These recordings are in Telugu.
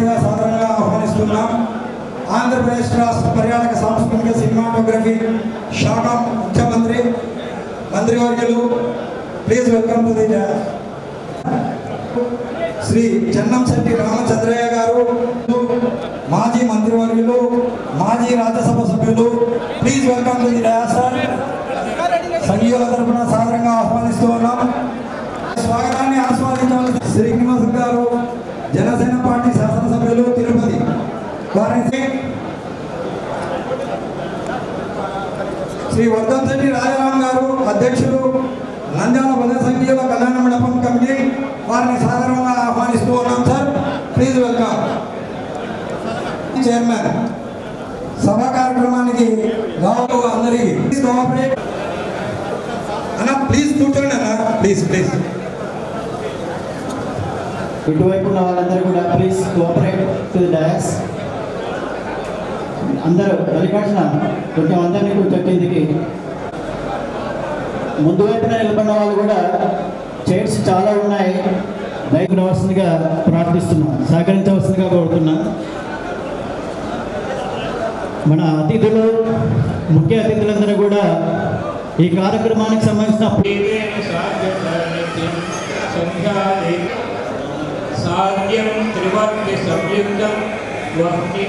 అతిథిగా సాధారణంగా ఆహ్వానిస్తున్నాం. ఆంధ్రప్రదేశ్ రాష్ట్ర పర్యాటక సాంస్కృతిక సినిమాటోగ్రఫీ శాఖ ముఖ్యమంత్రి మంత్రివర్యులు, please welcome to the Shri Chennamsetti Ramachandraiah గారు, మాజీ మంత్రివర్యులు, మాజీ రాజ్యసభ సభ్యులు, please welcome to the sir. సంఘీయుల తరఫున సాధారణంగా ఆహ్వానిస్తూ ఉన్నాం. స్వాగతాన్ని ఆస్వాదించవలసిన శ్రీనివాస్ గారు, జనసేన పార్టీ శాసనసభ్యులు తిరుపతి వారిని శ్రీ వర్ధంశెట్టి రాజారాం గారు, అధ్యక్షులు నంద్యాల పద సంఘీయుల కళ్యాణ మండపం కమిటీ వారిని సాధారణంగా ఆహ్వానిస్తూ ఉన్నాం సార్. Please welcome. చైర్మన్ సభా కార్యక్రమానికి అందరికీ ప్లీజ్ కోఆపరేట్ అన్న, ప్లీజ్ కూర్చోండి అన్న, ప్లీజ్ ప్లీజ్. ఇటువైపు ఉన్న వాళ్ళందరూ కూడా please cooperate to the dais. అందరూ మల్లికార్జున కొంచెం అందరినీ కొంచెం కిందికి. ముందు వైపున నిలబడిన వాళ్ళు కూడా చైర్స్ చాలా ఉన్నాయి, బైక్ రావాల్సిందిగా ప్రార్థిస్తున్నాం, సహకరించవలసిందిగా కోరుతున్నాం. మన అతిథులు, ముఖ్య అతిథులందరూ కూడా ఈ కార్యక్రమానికి సంబంధించిన సాధ్యం త్రివర్తి సంయుక్తం వహ్ని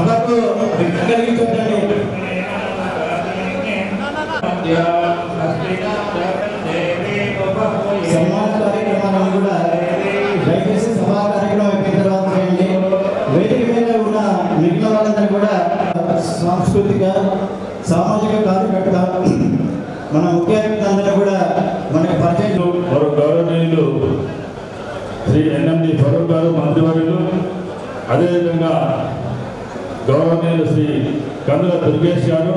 సభకు సన్మాన కార్యక్రమాలను కూడా దయచేసి సభా కార్యక్రమం అయిపోయిన తర్వాత చేయండి. వేదిక మీద ఉన్న మిగిలిన వాళ్ళందరూ కూడా సాంస్కృతిక సామాజిక కార్యకర్త మన ముఖ్య అతిథులందరూ కూడా మనకి పరిచయం. మరో గౌరవనీయులు శ్రీ ఎన్ఎండి ఫరూక్ గారు మంత్రివర్యులు, అదేవిధంగా గౌరవనీయులు శ్రీ కందుల దుర్గేష్ గారు,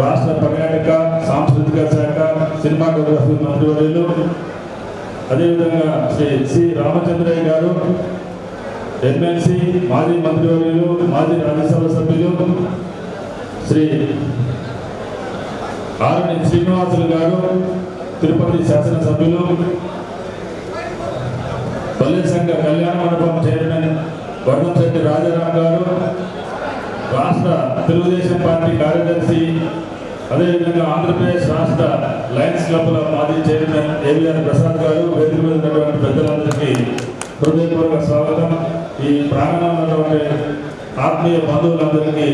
రాష్ట్ర పర్యాటక సాంస్కృతిక శాఖ సినిమాటోగ్రఫీ మంత్రివర్యులు, అదేవిధంగా శ్రీ సి రామచంద్రయ్య గారు, ఎమ్మెల్సీ మాజీ మంత్రివర్యులు, మాజీ రాజ్యసభ సభ్యులు, శ్రీ ఆర్ని శ్రీనివాసులు గారు, తిరుపతి శాసనసభ్యులు, పల్లె సంఘ కళ్యాణ మండపం చైర్మన్ వర్ధంశెట్టి రాజారాం గారు, రాష్ట్ర తెలుగుదేశం పార్టీ కార్యదర్శి, అదేవిధంగా ఆంధ్రప్రదేశ్ రాష్ట్ర లయన్స్ క్లబ్ల మాజీ చైర్మన్ ఏవిఆర్ ప్రసాద్ గారు, వేదిక మీద ఉన్నటువంటి పెద్దలందరికీ హృదయపూర్వక స్వాగతం. ఈ ప్రాంగణంలో ఉన్నటువంటి ఆత్మీయ బంధువులందరికీ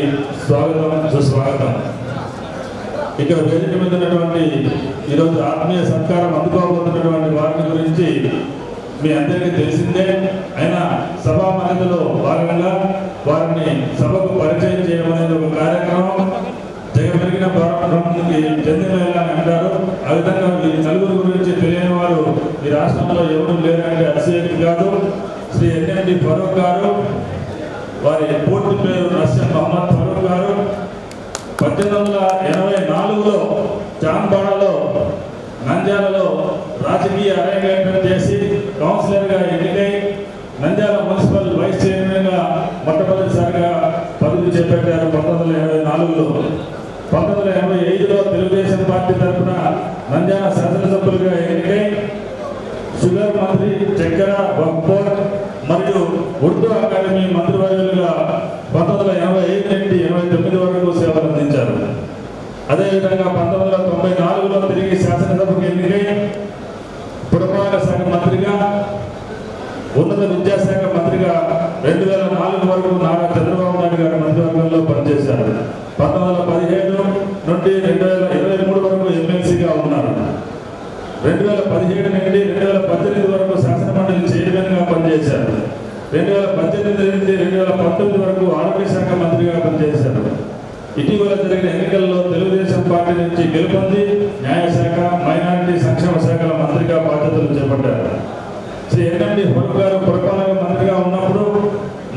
స్వాగతం, సుస్వాగతం. ఇక్కడ వేదిక మీద ఉన్నటువంటి ఈరోజు ఆత్మీయ సత్కారం అందుకోబోతున్నటువంటి వారిని గురించి మీ అందరికీ తెలిసిందే. అయినా సభా మర్యాదలో భాగంగా వారిని సభకు పరిచయం చేయడం అనేది ఒక కార్యక్రమం. జగమెరిగిన బ్రహ్మాండానికి చెందినని అంటారు. ఆ విధంగా ఈ నలుగురు గురించి తెలియని వారు ఈ రాష్ట్రంలో ఎవరు లేరంటే అతిశయోక్తి కాదు. శ్రీ ఎన్ఎండి ఫరూక్ గారు, వారి పూర్తి పేరు నస్యం మహమ్మద్ ఫరూక్ గారు 1884లో చాంపాడలో నంద్యాలలో రాజకీయ అరంగేట్రం చేసి కౌన్సిలర్గా ఎన్నికై నంద్యాల 1985లో తెలుగుదేశం పార్టీ తరఫున నంద్యాల శాసనసభ్యులుగా ఎన్నికై షుగర్ మంత్రి, చక్కెర, వక్ఫ్ బోర్డ్ మరియు ఉర్దూ అకాడమీ మంత్రివర్యులుగా 1985 నుండి 89 వరకు సేవలు అందించారు. అదేవిధంగా 1994లో తిరిగి శాసనసభకు ఎన్నికై పురపాలక శాఖ మంత్రిగా, ఉన్నత విద్యాశాఖ మంత్రిగా 2004 వరకు నారా చంద్రబాబు నాయుడు గారి మంత్రివర్గంలో పనిచేశారు. 1917 నుండి 2023 వరకు ఎమ్మెల్సీగా ఉన్నారు. 2017 నుండి 2018 వరకు శాసనమండలి చైర్మన్గా పనిచేశారు. 2018 నుండి 2019 వరకు ఆరోగ్య శాఖ మంత్రిగా పనిచేశారు. ఇటీవల జరిగిన ఎన్నికల్లో తెలుగుదేశం పార్టీ నుంచి గెలుపొంది న్యాయశాఖ, మైనారిటీ సంక్షేమ శాఖల మంత్రిగా బాధ్యతలు చేపట్టారు. శ్రీ ఎన్ఎండి ఫరూక్ గారు పురపాలక మంత్రిగా ఉన్నప్పుడు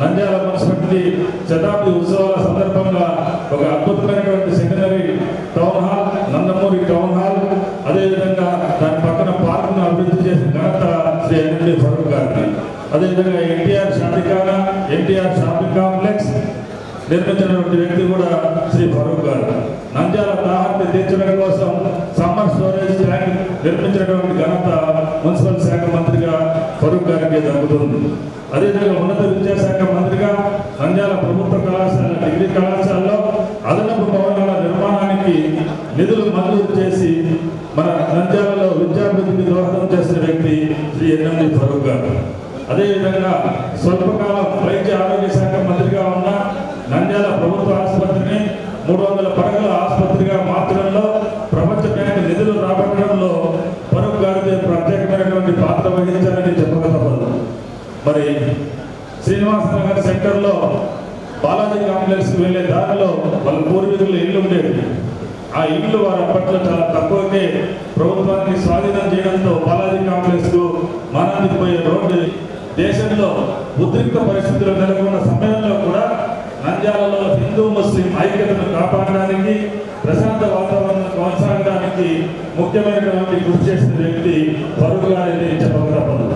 నంద్యాల మున్సిపాలిటీ శతాబ్ది ఉత్సవాల సందర్భంగా ఒక అద్భుతమైనటువంటి secondary town hall, Nandamuri town hall, అదేవిధంగా దాని పక్కన పార్కును అభివృద్ధి చేసిన ఘనత శ్రీ ఎన్ఎండి ఫరూక్ గారికి. అదేవిధంగా ఎన్టీఆర్ షాదిఖానా, ఎన్టీఆర్ షాపింగ్ కాంప్లెక్స్ నిర్మించినటువంటి వ్యక్తి కూడా శ్రీ ఫరూక్ గారు. నంద్యాల దాహాన్ని తీర్చడం కోసం సమ్మర్ స్టోరేజ్ ట్యాంక్ నిర్మించినటువంటి ఘనత మున్సిపల్ శాఖ మంత్రిగా ఫరూక్ గారికి దక్కుతుంది. అదేవిధంగా ఉన్నత విద్యాశాఖ మంత్రిగా నంద్యాల ప్రభుత్వ కళాశాల, డిగ్రీ కళాశాలలో అదనపు భవనాల నిర్మాణానికి నిధులు మంజూరు చేసి మన నంద్యాలలో విద్యాభివృద్ధికి దోహదం చేసిన వ్యక్తి శ్రీ ఎన్ఎండి ఫరూక్ గారు. అదేవిధంగా స్వల్పకాలం వైద్య ఆరోగ్య శాఖ మంత్రిగా ఉన్న నంద్యాల ప్రభుత్వ ఆసుపత్రిని 300 పడకల ఆసుపత్రిగా మార్చడంలో, ప్రపంచ బ్యాంకు నిధులు రాబట్టడంలో ఫరూక్ గారికి ప్రత్యేకమైనటువంటి పాత్ర వహించారని చెప్పక తప్పదు. మరి శ్రీనివాసనగర్ సెక్టర్లో బాలాజీ కాంప్లెక్స్కి వెళ్ళే దారిలో వాళ్ళ పూర్వీకుల ఇల్లు ఉండేది. ఆ ఇల్లు వారు అప్పట్లో చాలా తక్కువకే ప్రభుత్వానికి స్వాధీనం చేయడంతో బాలాజీ కాంప్లెక్స్కు మానానికి పోయే రోడ్డు దేశంలో ఉద్రిక్త పరిస్థితులు నెలకొన్న సమయంలో కూడా నంద్యాలలో హిందూ ముస్లిం ఐక్యతను కాపాడడానికి, ప్రశాంత వాతావరణం కొనసాగడానికి ముఖ్యమైనటువంటి కృషి చేసిన వ్యక్తి ఫరూక్ గారిని చెప్పక తప్పదు.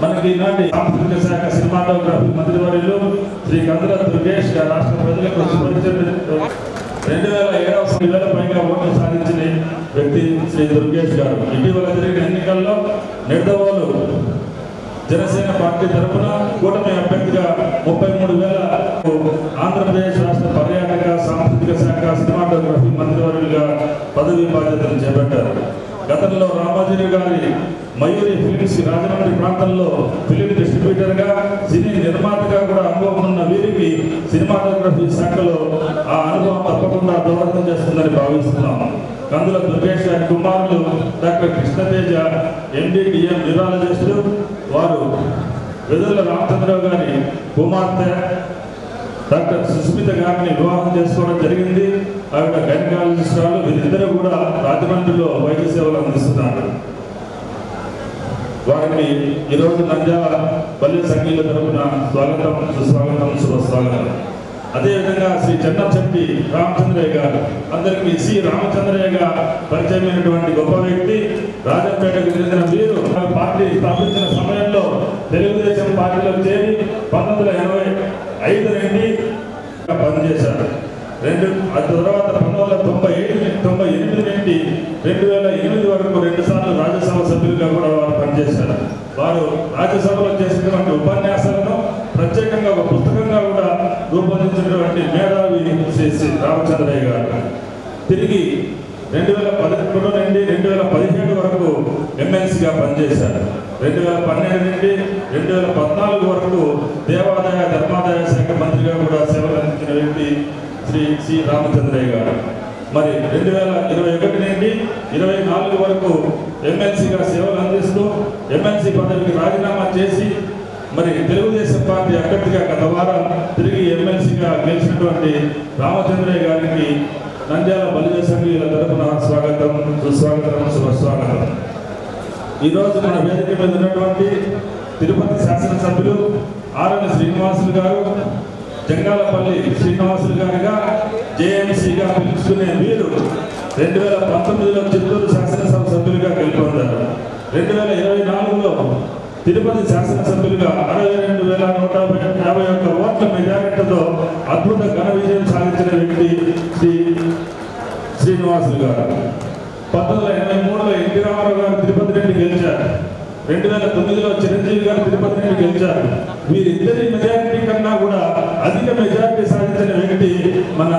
మనకి ఈనాటి సాంస్కృతిక శాఖ సినిమాటోగ్రఫీ మంత్రివర్యులు శ్రీ కందుల దుర్గేష్ గారు రాష్ట్ర ప్రజలకు సుపరిచితులు. 2007 పైగా ఓట్లు సాధించిన వ్యక్తి శ్రీ దుర్గేష్ గారు. ఇటీవల జరిగిన ఎన్నికల్లో నిడదవోలు జనసేన పార్టీ తరఫున కూటమి అభ్యర్థిగా 33,000 ఆంధ్రప్రదేశ్ రాష్ట్ర పర్యాటక, సాంస్కృతిక శాఖ సినిమాటోగ్రఫీ మంత్రివర్యులుగా పదవి బాధ్యతలు చేపట్టారు. గతంలో రామోజీ గారి మయూరి ఫిలిమ్స్ రాజమండ్రి ప్రాంతంలో ఫిలిం డిస్ట్రిబ్యూటర్గా, సినీ నిర్మాతగా కూడా అనుభవం ఉన్న వీరికి సినిమాటోగ్రఫీ శాఖలో ఆ అనుభవం తప్పకుండా దోహదం చేస్తుందని భావిస్తున్నాము. కందుల దుర్గేష్ గారి కుమారులు డాక్టర్ కృష్ణతేజ ఎండిడిఎం న్యూరాలజిస్టు, వారు వెదుర్ల రామచంద్రరావు గారి కుమార్తె డాక్టర్ సుస్మిత గారిని వివాహం చేసుకోవడం జరిగింది. ఆవిడ గైనకాలజిస్టులు. వీరిద్దరూ కూడా రాజమండ్రిలో వైద్య సేవలు అందిస్తున్నారు. వారికి ఈరోజు నంద్యాల పల్లె సంఘీయుల తరఫున స్వాగతం, సుస్వాగతం, శుభస్వాగతం. అదేవిధంగా శ్రీ చెన్నచెట్టి రామచంద్రయ్య గారు, అందరికీ సి రామచంద్రయ్యగా పరిచయమైనటువంటి గొప్ప వ్యక్తి. రాజంపేటకు చెందిన వీరు పార్టీ స్థాపించిన సమయంలో తెలుగుదేశం పార్టీలో చేరి 1985 నుండి పనిచేశారు. ఆ తర్వాత 1998 నుండి 2008 వరకు 2 సార్లు రాజ్యసభ సభ్యులుగా కూడా వారు పనిచేశారు. వారు రాజ్యసభలో చేసినటువంటి ఉపన్యాసాలను ప్రత్యేకంగా ఒక పుస్తకంగా కూడా రూపొందించినటువంటి మేధావి శ్రీ రామచంద్రయ్య గారు. తిరిగి 2011 నుండి 2017 వరకు ఎమ్మెల్సీగా పనిచేశారు. 2012 నుండి 2014 వరకు దేవాదాయ ధర్మాదాయ శాఖ మంత్రిగా కూడా సేవలు అందించిన వ్యక్తి శ్రీ సి రామచంద్రయ్య గారు. మరి 2021 నుండి 24 వరకు ఎమ్మెల్సీగా సేవలు అందిస్తూ ఎమ్మెల్సీ పదవికి రాజీనామా చేసి మరి తెలుగుదేశం పార్టీ అభ్యర్థిగా గత వారం తిరిగి ఎమ్మెల్సీగా గెలిచినటువంటి రామచంద్రయ్య గారికి నంద్యాల బలిజ సంఘీయుల తరఫున స్వాగతం, సుస్వాగతం, శుభస్వాగతం. ఈరోజు మన వేదిక మీద ఉన్నటువంటి తిరుపతి శాసనసభ్యులు ఆరని శ్రీనివాసులు గారు, జంగాలపల్లి శ్రీనివాసులు గారిగా జేఎంసీగా పిలుచుకునే వీరు 2019లో చిత్తూరు శాసనసభ సభ్యులుగా గెలుపొందారు. 2024లో తిరుపతి శాసనసభ్యులుగా 62,151 ఓట్ల మెజారిటీతో అద్భుత ఘన విజయం సాధించిన వ్యక్తి శ్రీ శ్రీనివాసులు గారు. 1983లో ఎన్టీ రామారావు గారు తిరుపతి నుండి గెలిచారు. 2009లో చిరంజీవి గారు తిరుపతి నుండి గెలిచారు. వీరిద్దరి మెజారిటీ కన్నా కూడా అధిక మెజారిటీ సాధించిన వ్యక్తి మన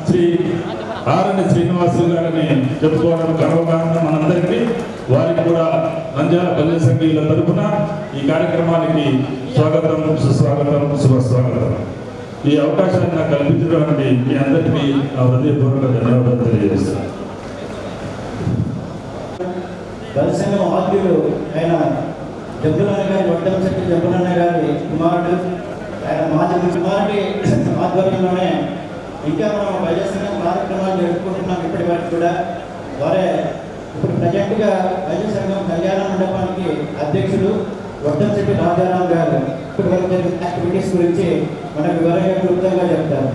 శ్రీ ఆర్ఎన్ శ్రీనివాసులు గారిని చెప్పుకోవడం గర్వకారణం మనందరికీ. వారికి కూడా నంద్యాల పల్లె సంఘీయుల తరపున ఈ కార్యక్రమానికి స్వాగతం, సుస్వాగతం, శుభస్వాగతం. ఈ అవకాశాన్ని నాకు కల్పించడానికి మీ అందరికీ నా హృదయపూర్వక ధన్యవాదాలు తెలియజేస్తాను. దర్శనం ఆద్యులు ఆయన జంబులన్న గారి వడ్డంశెట్టి జంబులన్న గారి కుమారుడు, ఆయన మాజీ కుమారుడి ఆధ్వర్యంలోనే ఇంకా మనం వైద్యసంఘం కార్యక్రమాలు జరుపుకుంటున్నాం. ఇప్పటి వరకు కూడా వారే ఇప్పుడు ప్రజెంట్గా వైద్యసంఘం కళ్యాణ మండపానికి అధ్యక్షుడు వడ్డంశెట్టి రాజారాం గారు ఇప్పటి వరకు జరిగిన యాక్టివిటీస్ గురించి మనకు వివరంగా క్లుప్తంగా చెప్తారు.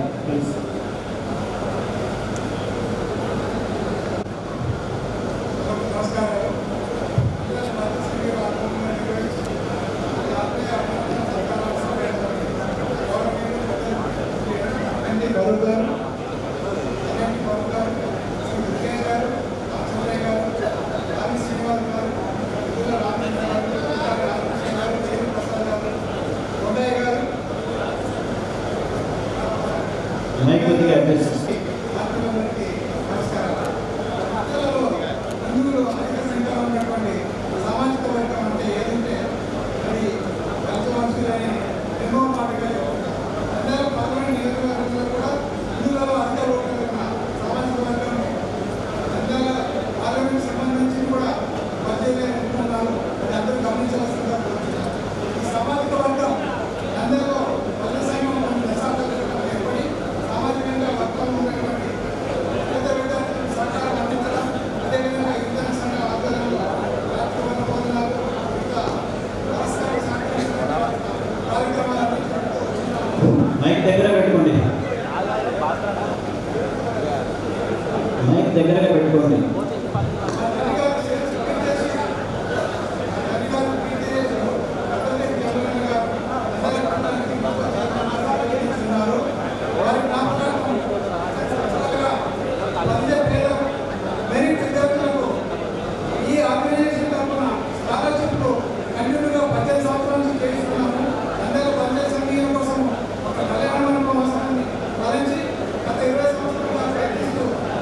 మైక్ దగ్గరగా పెట్టుకోండి.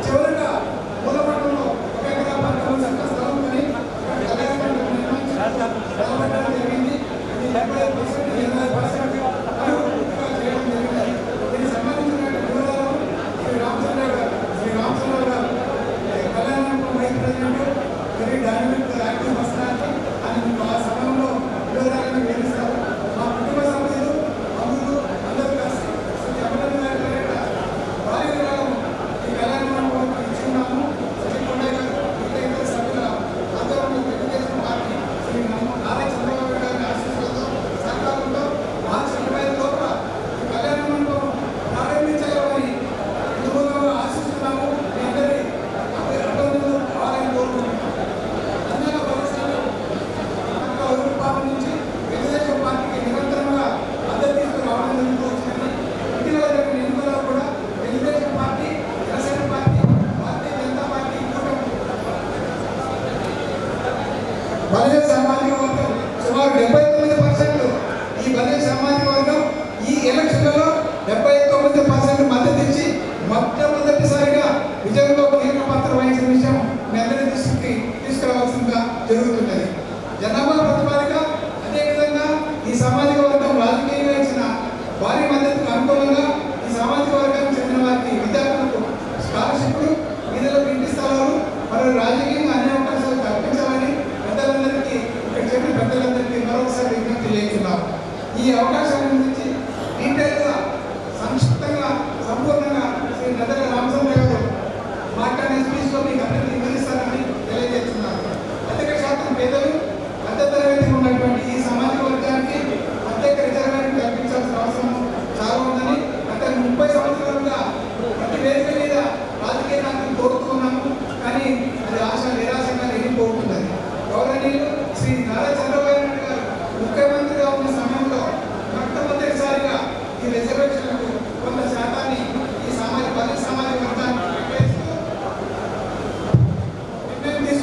చివరిగా మూలపట్నంలో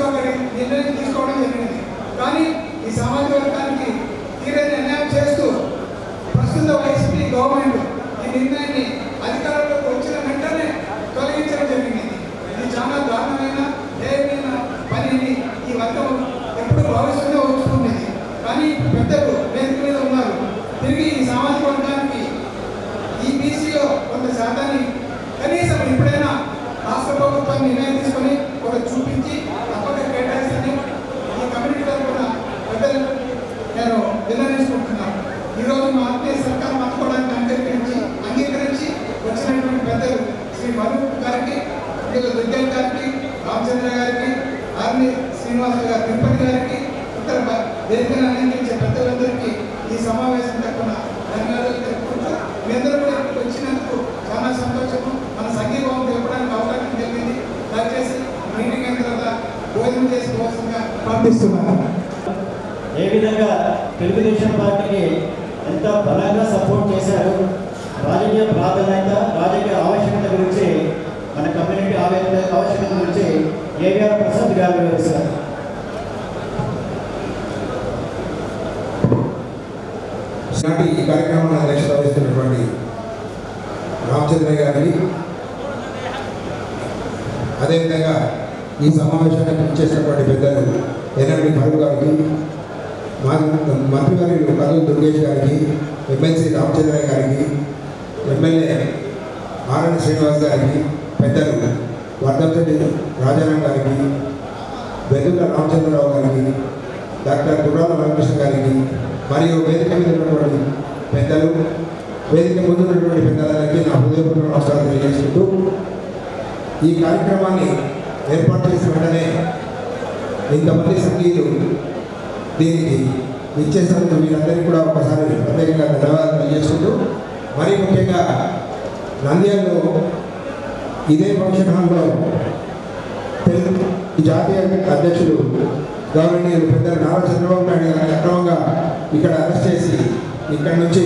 తీసుకోవడం జరిగింది. కానీ ఈ సామాజిక వర్గానికి తీరని అన్యాయం చేస్తూ ప్రస్తుత వైసీపీ గవర్నమెంట్ ఈ నిర్ణయాన్ని అధికారంలోకి వచ్చిన వెంటనే తొలగించడం జరిగింది. ఇది చాలా దారుణమైన దయనీయమైన పనిని ఈ వర్గం ఎప్పుడు భవిష్యత్తులో ఉంచుకునేది. కానీ పెద్దలు వేదిక మీద ఉన్నారు. తిరిగి ఈ సామాజిక వర్గానికి ఈ బీసీలో కొంత శాతాన్ని కనీసం ఎప్పుడైనా రాష్ట్ర ప్రభుత్వం నిర్ణయం తీసుకొని ఒక చూపించి తప్పక కేటాయిస్తని ఈ కమ్యూనిటీ తరఫున పెద్దలు నేను నిర్ణయించుకుంటున్నాను. ఈరోజు మా ఆత్మీయ సర్కారం అందుకోవడానికి అంగీకరించి వచ్చినటువంటి పెద్దలు శ్రీ మధు గారికి, దుర్గల్ గారికి, రామచంద్ర గారికి, ఆర్మీ శ్రీనివాస గారి తిరుపతి గారికి, ఇతర వేదికను అంగీకరించే పెద్దలందరికీ ఈ సమావేశం తరఫున ధన్యవాదాలు తెలుపుకుంటూ మీ అందరూ కూడా వచ్చినందుకు చాలా సంతోషము. మన సంఘీభావం తెలపడానికి అవకాశం కలిగింది. దయచేసి మీటింగ్ అయిన తర్వాత భోజనం చేసుకోవాల్సిందిగా ప్రార్థిస్తున్నాను. ఏ విధంగా తెలుగుదేశం పార్టీకి ఎంత బలంగా సపోర్ట్ చేశారు, రాజకీయ ప్రాధాన్యత, రాజకీయ ఆవశ్యకత గురించి, మన కమ్యూనిటీ ఆవశ్యకత గురించి ఏవిఆర్ ప్రసాద్ గారు వివరిస్తారు. ఈ కార్యక్రమాన్ని అధ్యక్షత వహిస్తున్నటువంటి రామచంద్ర గారికి, అదేవిధంగా ఈ సమావేశానికి ఇచ్చేసినటువంటి పెద్దలు ఎన్ఎండి ఫరూక్ గారికి, మంత్రి గారి కర్నూలు దుర్గేష్ గారికి, ఎమ్మెల్సీ రామచంద్ర గారికి, ఎమ్మెల్యే ఆర్ఎన్ శ్రీనివాస్ గారికి, పెద్దలు వర్ధంశెట్టి రాజారాం గారికి, వెల్లుల రామచంద్రరావు గారికి, డాక్టర్ గుర్రాల రామకృష్ణ గారికి, మరియు వేదిక మీద ఉన్నటువంటి పెద్దలు, వేదిక ముందు ఉన్నటువంటి పెద్దలకి నా హృదయపూర్వక నమస్కారాలు తెలియజేసుకుంటూ, ఈ కార్యక్రమాన్ని ఏర్పాటు చేసిన వెంటనే ఇంతమంది సంఘీయులు దీనికి ఇచ్చేసినందుకు మీరందరికీ కూడా ఒకసారి ప్రత్యేకంగా ధన్యవాదాలు తెలియజేసుకుంటూ, మరీ ముఖ్యంగా నంద్యాలలో ఇదే ఫంక్షన్ హాల్లో జాతీయ అధ్యక్షులు గౌరవనీయులు పెద్దలు నారా చంద్రబాబు నాయుడు గారిని అక్రమంగా ఇక్కడ అరెస్ట్ చేసి ఇక్కడి నుంచి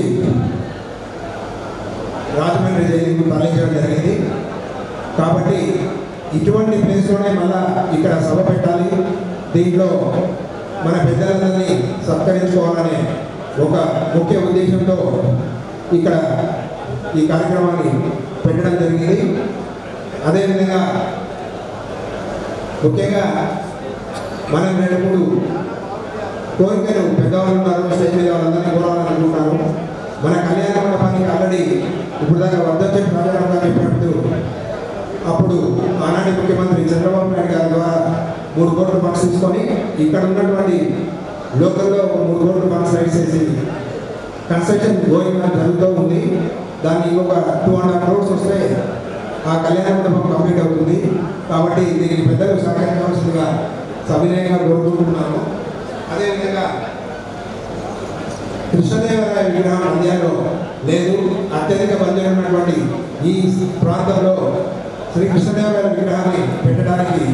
రాజమండ్రి జైలుకు తరలించడం జరిగింది. కాబట్టి ఇటువంటి ప్లేస్లోనే మళ్ళా ఇక్కడ సభ పెట్టాలి, దీంట్లో మన పెద్దలందరినీ సత్కరించుకోవాలనే ఒక ముఖ్య ఉద్దేశంతో ఇక్కడ ఈ కార్యక్రమాన్ని పెట్టడం జరిగింది. అదేవిధంగా ముఖ్యంగా మనం 2-3 కోరికలు పెద్దవాళ్ళు ఉన్నారు, స్టేజ్ మీద వాళ్ళందరినీ కోరాలనుకుంటున్నారు. మన కళ్యాణ మండపానికి ఆల్రెడీ ఇప్పుడు దాకా వర్ధంశెట్టి రాజారాం గారు చెప్పినప్పుడు అప్పుడు ఆనాటి ముఖ్యమంత్రి చంద్రబాబు నాయుడు గారి ద్వారా 3 కోట్ల ఫండ్స్ తీసుకొని ఇక్కడ ఉన్నటువంటి లోకల్లో ఒక 3 కోట్ల ఫండ్స్ రైజ్ చేసి కన్స్ట్రక్షన్ గోయింగ్ జరుగుతూ ఉంది. దాన్ని ఇంకొక 2.5 crores వస్తే ఆ కళ్యాణ మండపం కంప్లీట్ అవుతుంది. కాబట్టి దీనికి పెద్దలు సహకరించవలసిందిగా సవినయంగా కోరుకుంటున్నాను. అదేవిధంగా కృష్ణదేవరాయ విగ్రహం నంద్యాలలో లేదు. అత్యధిక బంధువులు ఉన్నటువంటి ఈ ప్రాంతంలో శ్రీ కృష్ణదేవరాయ విగ్రహాన్ని పెట్టడానికి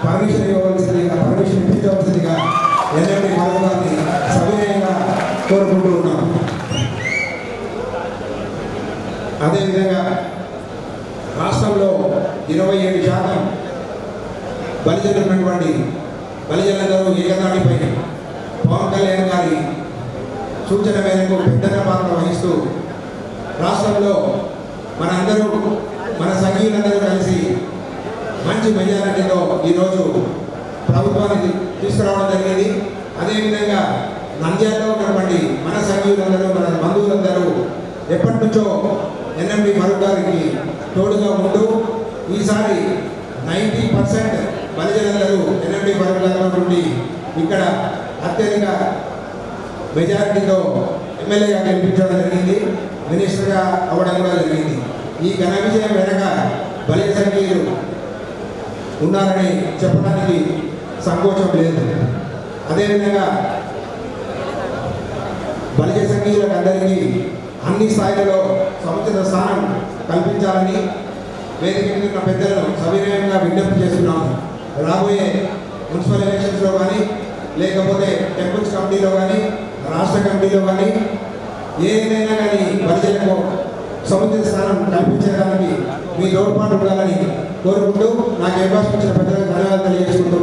పర్మిషన్ ఇప్పించవలసిందిగా ఎన్ఎండి మార్గాన్ని సవినయంగా కోరుకుంటూ ఉన్నాం. అదేవిధంగా రాష్ట్రంలో 27% బలిజలు ఉన్నటువంటి బలిజలందరూ ఏకదాటిపై పవన్ కళ్యాణ్ గారి సూచన మేరకు పెద్దన పాత్ర వహిస్తూ రాష్ట్రంలో మన సంఘీయులందరూ కలిసి మంచి మెజారిటీలో ఈరోజు ప్రభుత్వాన్ని తీసుకురావడం జరిగింది. అదేవిధంగా నంద్యాలలో ఉన్నటువంటి మన సంఘీయులందరూ, మన బంధువులందరూ ఎప్పటి నుంచో ఎన్ఎండి ఫరూక్ గారికి తోడుగా ఉంటూ ఈసారి 90% బలిజలందరూ ఎన్ఎండి ఫరూక్ గారి నుండి ఇక్కడ అత్యధిక మెజారిటీతో ఎమ్మెల్యేగా గెలిపించడం జరిగింది, మినిస్టర్గా అవ్వడం కూడా జరిగింది. ఈ ఘన విజయం వెనక బలిజ సంఘీయులు ఉన్నారని చెప్పడానికి సంకోచం లేదు. అదేవిధంగా బలిజ సంఘీయులకు అందరికీ అన్ని స్థాయిలలో సముచిత స్థానం కల్పించాలని వేదిక మీద ఉన్న పెద్దలను సవినయంగా విజ్ఞప్తి చేస్తున్నాము. రాబోయే మున్సిపల్ ఎలక్షన్స్లో కానీ, లేకపోతే టెంపుల్స్ కమిటీలో కానీ, రాష్ట్ర కమిటీలో కానీ, ఏదైనా కానీ బలిజలకు సముచిత స్థానం కల్పించడానికి మీ తోడ్పాటు ఉండాలని కోరుకుంటూ నాకు అవకాశం ఇచ్చిన పెద్దలకు ధన్యవాదాలు తెలియజేసుకుంటూ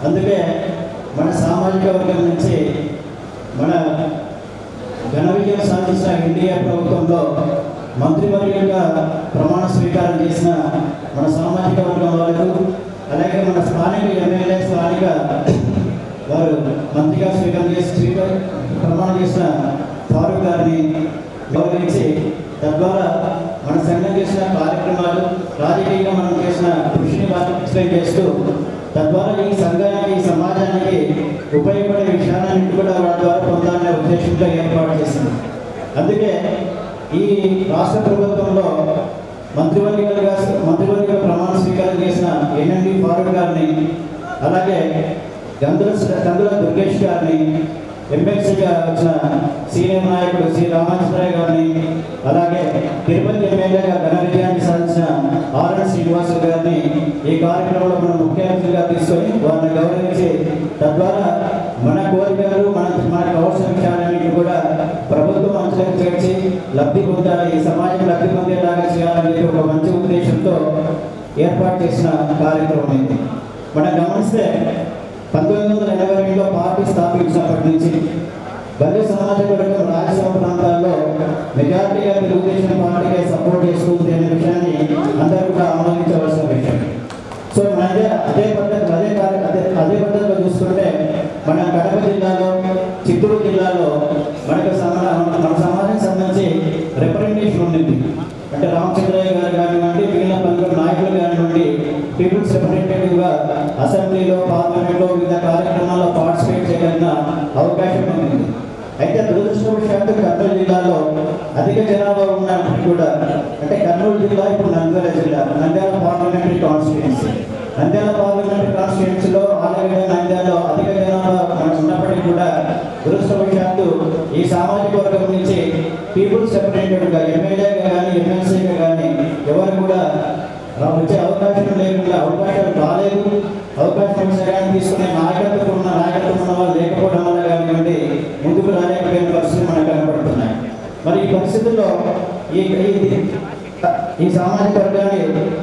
అందుకే మన సామాజిక వర్గం నుంచి మన ఘన విజయం సాధించిన ఎన్డీఏ ప్రభుత్వంలో మంత్రివర్యులుగా ప్రమాణ స్వీకారం చేసిన మన సామాజిక వర్గం వారు, అలాగే మన స్థానిక ఎమ్మెల్యే స్థానిక వారు మంత్రిగా ప్రమాణం చేసిన ఫారూక్ గారిని గౌరవించి, తద్వారా మన సంఘం చేసిన కార్యక్రమాలు, రాజకీయంగా మనం చేసిన కృషిని ఎక్స్ప్లెయిన్ చేస్తూ, తద్వారా ఈ సంఘానికి, ఈ సమాజానికి ఉపయోగపడే విషయాలన్నింటి కూడా వాళ్ళ ద్వారా పొందాలనే ఉద్దేశంతో ఏర్పాటు చేసింది. అందుకే ఈ రాష్ట్ర ప్రభుత్వంలో మంత్రివర్గ ప్రమాణ స్వీకారం చేసిన ఎన్ఎండి ఫారూక్ గారిని, అలాగే గంగుల దుర్గేష్ గారిని, ఎమ్మెల్సీగా వచ్చిన సీనియర్ నాయకుడు శ్రీ రామాచంద్రయ్య గారిని, అలాగే తిరుపతి ఎమ్మెల్యేగా ఘన విజయాన్ని సాధించిన ఆర్ఎన్ శ్రీనివాసు గారిని ఈ కార్యక్రమంలో మనం ముఖ్య అతిథిగా తీసుకొని వారిని గౌరవించి, తద్వారా మన కోరికలు, మనకు కావాల్సిన విషయాలన్నింటినీ కూడా ప్రభుత్వం అంచనాకు చేర్చి లబ్ధి పొందాలి, ఈ సమాజం లబ్ధి పొందేలాగా చేయాలని ఒక మంచి ఉద్దేశంతో ఏర్పాటు చేసిన కార్యక్రమం ఇది. మనం గమనిస్తే 1982లో పార్టీ స్థాపించినప్పటి నుంచి బల్లి సామాజిక వర్గం రాయలసీమ ప్రాంతాల్లో మెజార్టీగా తెలుగుదేశం పార్టీకి సపోర్ట్ చేస్తుంది అనే విషయాన్ని అందరూ కూడా ఆమోదించవలసిన విషయం. సో అదే పద్ధతిలో చూసుకుంటే మన కడప జిల్లాలో, చిత్తూరు జిల్లాలో మన సమాజానికి సంబంధించి రిప్రజెంటేషన్ ఉండింది. అంటే రామచంద్రయ్య గారు కానివ్వండి, మిగిలిన పలువురు నాయకులు కానివ్వండి, పీపుల్స్ రిప్రజెంటేటివ్గా అసెంబ్లీలో, పార్లమెంట్లో వివిధ కార్యక్రమాల్లో పార్టిసిపేట్ చేయగలిగిన అవకాశం ఉంది. అయితే దురదృష్టవశాత్తు కర్నూలు జిల్లాలో అధిక జనాభా ఉన్నప్పటికీ కూడా, అంటే కర్నూలు జిల్లా ఇప్పుడు నంద్యాల జిల్లా, Nandyal parliamentary constituency, Nandyal parliamentary కాన్స్టిట్యుయెన్సీలో ఆలగడ్డ నంద్యాలలో అధిక జనాభా ఉన్నప్పటికీ కూడా దురదృష్టవశాత్తు ఈ సామాజిక వర్గం నుంచి పీపుల్స్ రిప్రజెంటేటివ్గా, ఎమ్మెల్యేగా కానీ ఎమ్మెల్సీగా కానీ ఎవరు కూడా వచ్చే అవకాశం లేకుండా, అవకాశాలు రాలేదు. అవకాశం కానీ తీసుకునే నాయకత్వం ఉన్న వాళ్ళు లేకపోవడం వల్ల కానివ్వండి ముందుకు రాలేకపోయిన పరిస్థితులు మనకు కనపడుతున్నాయి. మరి ఈ పరిస్థితుల్లో ఈ సామాజిక వర్గాన్ని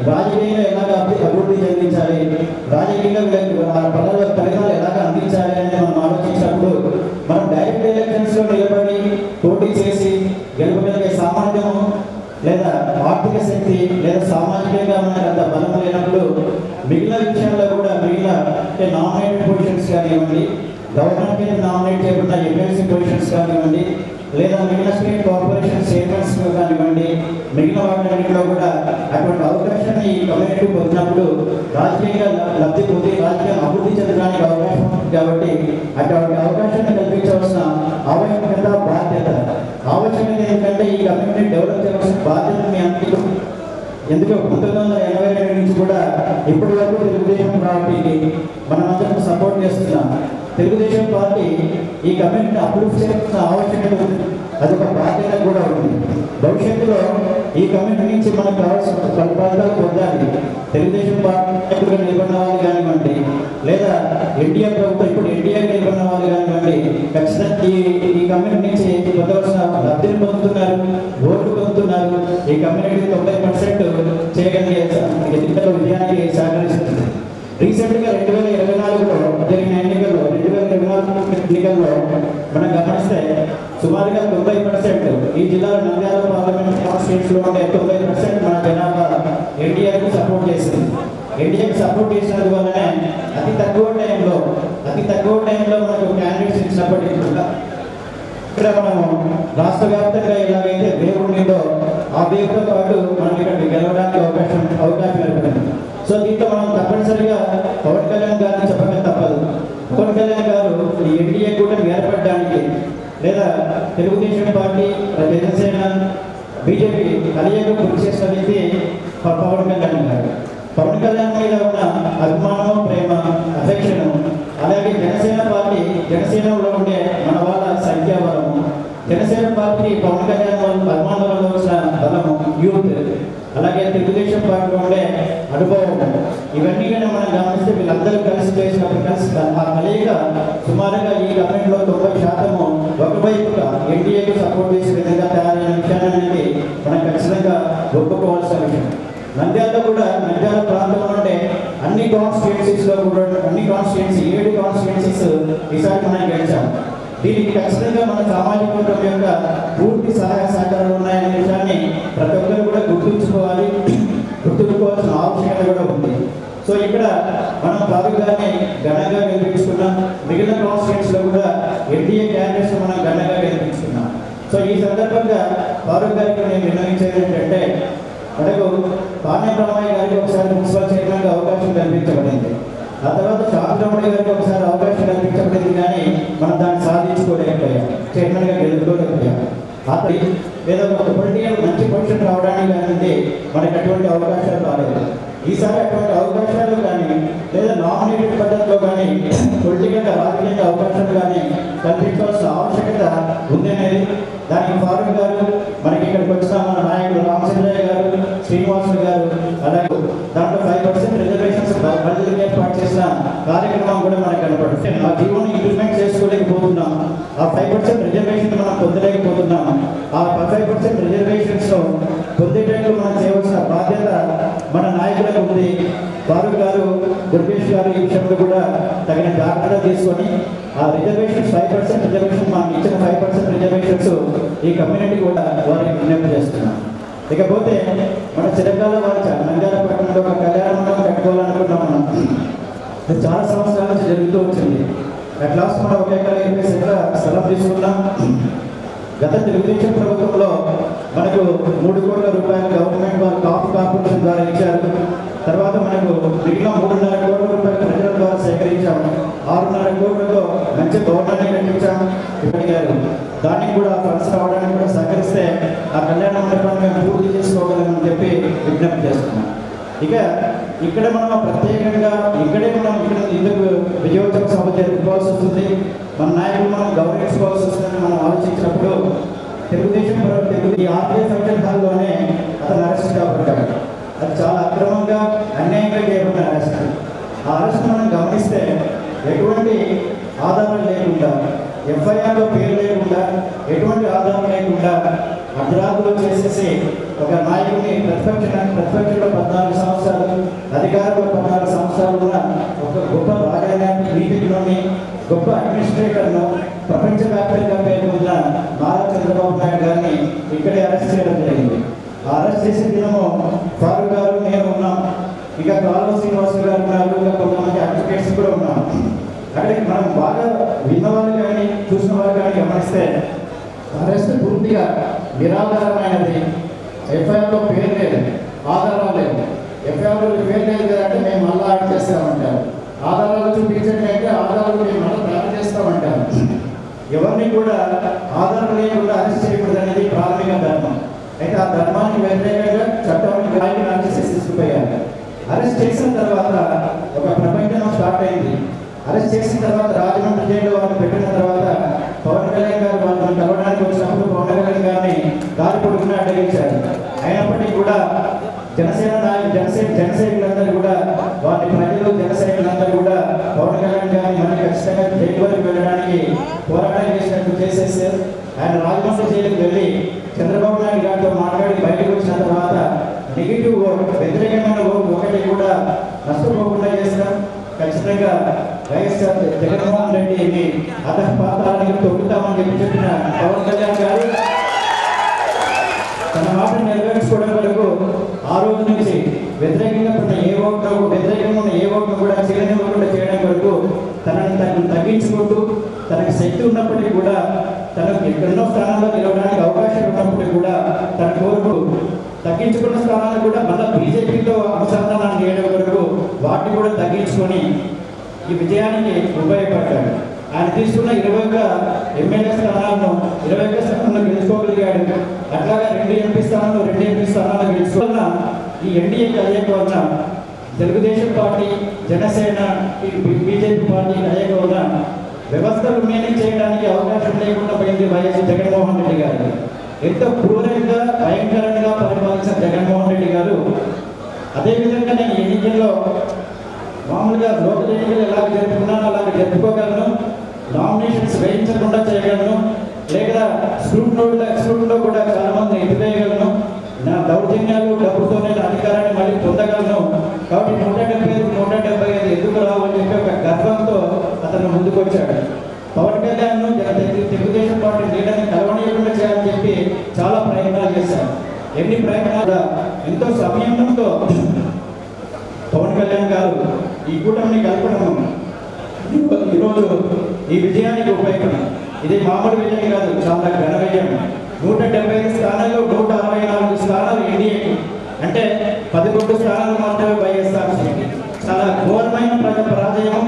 రాజకీయంగా ఎలాగ అభివృద్ధి చెందించాలి, రాజకీయంగా ఫలితాలు ఎలాగ అందించాలి అని మనం ఆలోచించినప్పుడు, మనం డైరెక్ట్ ఎలక్షన్స్లో నిలబడి పోటీ చేసి గెలుపగలిగే సామర్థ్యం లేదా ఆర్థిక శక్తి లేదా సామాజికంగా మనకు అంత బలం లేనప్పుడు మిగిలిన విషయాల్లో కూడా అంటే నామినేటెడ్ పొజిషన్స్ కానివ్వండి, గవర్నమెంట్ కింద నామినేట్ చేయబడిన ఎమ్మెల్సీ పొజిషన్స్ కానివ్వండి, లేదా మిగిలిన స్టేట్ కార్పొరేషన్ చైర్మన్స్ కానివ్వండి, మిగిలిన వాటిలో కూడా అటువంటి అవకాశాన్ని ఈ కమ్యూనిటీ పొందినప్పుడు రాజకీయంగా లబ్ధి పొంది రాజకీయ అభివృద్ధి చెందడానికి అవకాశం ఉంటుంది. కాబట్టి అటువంటి అవకాశాన్ని కల్పించవలసిన ఆవశ్యకత, బాధ్యత ఏంటంటే ఈ కమ్యూనిటీ డెవలప్ చేయవలసిన బాధ్యత మీ అందరికీ. ఎందుకు 1982 నుంచి కూడా ఇప్పటి వరకు తెలుగుదేశం పార్టీకి మనమందరం సపోర్ట్ చేస్తున్నాం. తెలుగుదేశం పార్టీ ఈ కమ్యూనిటీ అభివృద్ధి చేయాల్సిన ఆవశ్యకత ఉంది, అదొక బాధ్యత కూడా ఉంది. భవిష్యత్తులో ఈ కమ్యూనిటీ నుంచి మనకు కావాల్సిన ఫలితాలు పొందాలి. తెలుగుదేశం పార్టీగా నిలబడిన వాళ్ళు కానివ్వండి, లేదా ఎన్డీఏ ప్రభుత్వం ఇప్పుడు ఎన్డీఏ నిలబడిన వాళ్ళు కానివ్వండి, ఖచ్చితంగా ఈ కమ్యూనిటీ నుంచి పొందవలసిన లబ్ధిని పొందుతున్నారు, ఓట్లు పొందుతున్నారు. ఈ కమ్యూనిటీ 90% చేయగలిగే ఎన్నికల విజయానికి సహకరిస్తుంది. రీసెంట్గా 2024లో జరిగిన ఎన్నికల్లో మనం గమనిస్తే సుమారుగా 90% ఈ జిల్లాలో నంద్యాల పార్లమెంట్ కాన్స్టిట్యూన్సీలో ఉండే 90% మన జనాభా ఎన్డీఏకి సపోర్ట్ చేసింది. ఎన్డీఏకి సపోర్ట్ చేసినందువల్లనే అతి తక్కువ టైంలో మనకు క్యాండిడేట్స్ ఇచ్చినప్పటికీ కూడా ఇక్కడ మనము రాష్ట్ర వ్యాప్తంగా ఎలాగైతే వేవ్ ఉండిందో ఆ వేవ్తో పాటు మనం ఇక్కడ గెలవడానికి అవకాశం ఏర్పడింది. సో దీంట్లో మనం తప్పనిసరిగా పవన్ కళ్యాణ్ గారిని చెప్పక తప్పదు. పవన్ కళ్యాణ్ గారు ఈ ఎన్డీఏ కూటమి ఏర్పడడానికి లేదా తెలుగుదేశం పార్టీ, జనసేన, బీజేపీ కలియగా కృషి చేసిన వ్యక్తి పవన్ కళ్యాణ్ గారు. పవన్ కళ్యాణ్ మీద ఉన్న అభిమానం, ప్రేమ, అఫెక్షను, అలాగే జనసేనలో ఉండే మన వాళ్ళ సంఖ్యాబలము, జనసేన పార్టీ పవన్ కళ్యాణ్ అభిమానంలో వచ్చిన బలము, యూత్, అలాగే తెలుగుదేశం పార్టీలో ఉండే అనుభవం, ఇవన్నీ కానీ మనం గమనిస్తే వీళ్ళందరూ కలిసి చేసినప్పుడు ఆ కలయిక సుమారుగా ఈ గవర్నమెంట్లో 90% ఒకవైపుగా ఎన్డీఏకు సపోర్ట్ చేసే విధంగా తయారైన విషయాన్ని మనం ఖచ్చితంగా ఒప్పుకోవాల్సిన విషయం. నంద్యాలలో కూడా నంద్యాల ప్రాంతంలో ఉండే అన్ని కాన్స్టిట్యుయెన్సీస్లో కూడా అన్ని కాన్స్టిట్యుయెన్సీ 7 కాన్స్టిట్యుయెన్సీస్ ఈసారి మనం గెలిచాం. దీనికి ఖచ్చితంగా మన సామాజిక వర్గం యొక్క పూర్తి సహాయ సహకారాలు ఉన్నాయనే విషయాన్ని ప్రతి ఒక్కరు కూడా గుర్తుంచుకోవాల్సిన ఆవశ్యకత కూడా ఉంది. సో ఇక్కడ మనం ఫారూక్ గారిని ఘనంగా గెలిపించుకున్నాం. మిగిలిన కాన్స్టిట్యుయెన్సీలో కూడా ఎన్డీఏ క్యాండిడేట్స్ మనం ఘనంగా గెలిపించుకున్నాం. సో ఈ సందర్భంగా ఫారూక్ గారికి నేను నిర్ణయించేది ఏంటంటే, మనకు పాణ్యం రామయ్య గారికి ఒకసారి మున్సిపల్ చైర్మన్గా అవకాశం కల్పించబడింది. ఆ తర్వాత శాంతిరామయ్య గారికి ఒకసారి అవకాశం కల్పించబడింది, కానీ మనం దాన్ని సాధించుకోలేకపోయాం, చైర్మన్గా గెలుచుకోలేకపోయాం. అతని లేదా ఒక పొలిటికల్ మంచి పొజిషన్ రావడానికి కానీ మనకి అటువంటి అవకాశాలు రాలేదు. ఈసారి అటువంటి అవకాశాలు కానీ లేదా నామినేటెడ్ పద్ధతిలో కానీ పొలిటికల్గా రాజకీయంగా అవకాశాలు కానీ కల్పించాల్సిన ఆవశ్యకత ఉందనేది దానికి ఫారూక్ గారు, మనకి ఇక్కడికి వచ్చిన మన నాయకులు రామచంద్రయ్య గారు, శ్రీనివాసులు గారు, అలాగే దాంట్లో 5% రిజర్వేషన్స్ బదిలీ ఏర్పాటు చేసిన కార్యక్రమం కూడా మనకు కనపడుతుంది. ఆ జీవోని ఇంప్లిమెంట్ చేసుకోలేకపోతున్నాం, ఆ 5% రిజర్వేషన్ మనం పొందలేకపోతున్నాం. ఆ 5% రిజర్వేషన్స్ పొందేటట్లు మనం చేయవలసిన బాధ్యత మన నాయకులకు ఉంది. ఫారూక్ గారు, దుర్గేష్ గారు ఈ విషయంలో కూడా తగిన జాగ్రత్త తీసుకొని ఆ రిజర్వేషన్స్ 5% రిజర్వేషన్ మనం ఇచ్చిన 5% రిజర్వేషన్స్ ఈ కమ్యూనిటీ కూడా వారికి విజ్ఞప్తి చేస్తున్నాం. ఇకపోతే మన చిరకాల వారి నంద్యాలపట్నంలో ఒక కళ్యాణ మండపం కట్టుకోవాలనుకున్నాం. మనం చాలా సంవత్సరాల నుంచి జరుగుతూ వచ్చింది. అట్ లాస్ట్ మనం ఒక ఎకరా 20 సెంట్ల స్థలం తీసుకున్నాం. గత తెలుగుదేశం ప్రభుత్వంలో మనకు 3 కోట్ల రూపాయలు గవర్నమెంట్ వారు కాఫీ కార్పొరేషన్ ద్వారా ఇచ్చారు. తర్వాత మనకు మిగిలిన 3.5 కోట్ల రూపాయలు ప్రజల ద్వారా సేకరించాము. 6.5 కోట్లతో మంచి భవనాన్ని కట్టించాము. ఇప్పటికారు దానికి కూడా ఫండ్స్ రావడానికి కూడా సహకరిస్తే ఆ కళ్యాణ మండపాన్ని మేము పూర్తి చేసుకోగలమని చెప్పి విజ్ఞప్తి చేస్తున్నాం. ఇక ఇక్కడ మనం ప్రత్యేకంగా ఇక్కడ ఇందుకు విజయోత్సవ సభ జరుపుకోవాల్సి వస్తుంది, మన నాయకులు మనం గౌరవించుకోవాల్సి వస్తుందని మనం ఆలోచించినప్పుడు తెలుగుదేశం ఈ ఆర్టీఏ ఫంక్షన్ హాల్లోనే అతను అరెస్ట్ కాబట్టాడు. అది చాలా అక్రమంగా అన్యాయంగా చేయబడిన అరెస్ట్. ఆ అరెస్ట్ మనం గమనిస్తే ఎటువంటి ఆధారం లేకుండా, ఎఫ్ఐఆర్లో పేరు లేకుండా, ఎటువంటి ఆధారం లేకుండా అర్ధరాత్రులు చేసేసి ఒక నాయకుడిని ప్రతిపక్షంలో 14 సంవత్సరాలు, అధికారంలో 14 సంవత్సరాలు ఉన్న ఒక గొప్ప రాజధాని నీతిజ్ఞుని, గొప్ప అడ్మినిస్ట్రేటర్ను, ప్రపంచవ్యాప్తంగా పేర్కొన్న నారా చంద్రబాబు నాయుడు గారిని ఇక్కడే అరెస్ట్ చేయడం జరిగింది. ఆ అరెస్ట్ చేసిన దినము ఫారూక్ గారు, నేను ఉన్నాం, ఇంకా కాలువ శ్రీనివాసులు గారు ఉన్నారు, ఇంకా కొంతమంది అడ్వకేట్స్ కూడా ఉన్నాం. అక్కడికి మనం బాగా విన్నవాళ్ళు కానీ చూసిన వాళ్ళు కానీ గమనిస్తే అరెస్ట్ పూర్తిగా నిరాధారమైనది. ఎఫ్ఐఆర్లో పేరు లేదు, ఆధారాలు లేదు. ఎఫ్ఐఆర్లో పేరు లేదు కదంటే మేము మళ్ళీ యాడ్ చేస్తామంటారు. ఆధారాలు చూపించట్లయితే ఆధారాలు మేము మళ్ళీ తయారు చేస్తామంటారు. ఎవరిని కూడా ఆధారం లేకుండా అరెస్ట్ చేయకూడదు అనేది ప్రాథమిక ధర్మం. అయితే ఆ ధర్మానికి వ్యతిరేకంగా చట్టానికి రాయిని ఆర్టీసీ తీసుకుపోయారు. అరెస్ట్ చేసిన తర్వాత ఒక ప్రపంచం స్టార్ట్ అయింది. అరెస్ట్ చేసిన తర్వాత రాజమండ్రి జైల్లో వాళ్ళు పెట్టిన తర్వాత పవన్ కళ్యాణ్ గారు వాళ్ళని కలవడానికి వచ్చినప్పుడు పవన్ కళ్యాణ్ గారిని దారి పొడుగునా అడ్డగించారు. అయినప్పటికీ కూడా జనసైనికులందరూ కూడా వారి ప్రజలు జనసైనికులందరూ కూడా పవన్ కళ్యాణ్ గారిని మళ్ళీ ఖచ్చితంగా జైలు వరకు వెళ్ళడానికి పోరాటం చేసినట్టు చేసేసి ఆయన రాజమండ్రి జైలుకి వెళ్ళి చంద్రబాబు నాయుడు గారితో మాట్లాడి బయటకు వచ్చిన తర్వాత నెగిటివ్ వ్యతిరేకమైన ఒకటి కూడా నష్టపోకుండా చేస్తాం. ఖచ్చితంగా వైఎస్ఆర్ జగన్మోహన్ రెడ్డిని అధపాతానికి తొక్కుతామని చెప్పిన పవన్ కళ్యాణ్ గారు తన మాటను నెరవేర్చుకోవడం వరకు ఆ రోజు నుంచి వ్యతిరేకంగా ఉన్న ఏ ఓటును కూడా చేయనివ్వకుండా చేయడం వరకు తనను తగ్గించుకుంటూ తనకు శక్తి ఉన్నప్పటికీ కూడా తనకు ఎన్నో స్థానాల్లో నిలవడానికి అవకాశం ఉన్నప్పటికీ కూడా తన కోరుకు తగ్గించుకున్న స్థానాలు కూడా మళ్ళీ బీజేపీతో అనుసంధానం చేయడం వరకు వాటిని కూడా తగ్గించుకొని ఈ విజయానికి ఉపయోగపడ్డాడు. ఆయన తీసుకున్న 21 ఎమ్మెల్యే స్థానాలను 21 స్థానాల్లో గెలుచుకోగలిగాడు. అట్లాగా 2 ఎంపీ స్థానాలు గెలుచుకున్న ఈ ఎన్డీఏ కలయిక వలన Telugu Desam party, Janasena, BJP party కలయిక వలన వ్యవస్థలు మేనేజ్ చేయడానికి అవకాశం లేకుండా పోయింది వైఎస్ జగన్మోహన్ రెడ్డి గారు. ఎంత క్రూరంగా భయంకరంగా పరిపాలించిన జగన్మోహన్ రెడ్డి గారు. అదేవిధంగా నేను ఎన్నికల్లో మామూలుగా లోకల్ ఎన్నికలు ఎలా జరుపుకున్నానో అలాగే జరుపుకోగలను, నామినేషన్స్ వేయించకుండా చేయగలను, లేదా స్క్రూటినీలో కూడా చాలా మంది ఎదురేయగలను, నా దౌర్జన్యాలు డబ్బుతో నేను అధికారాన్ని మళ్ళీ పొందగలను. కాబట్టి 170 చాలా ప్రయత్నాలు చేశారు. ఎన్ని ప్రయత్నాలు ఎంతో సమయంతో పవన్ కళ్యాణ్ గారు ఈ కూటమిని కలపడం ఈరోజు ఈ విజయానికి ఉపయోగపడింది. ఇది మామూలు విజయం కాదు, చాలా ఘన విజయం. 175 స్థానాల్లో 164 స్థానాలు ఎన్డీఏకి, అంటే 11 స్థానాలు మాత్రమే వైఎస్ఆర్సీపీకి. చాలా ఘోరమైన పరాజయం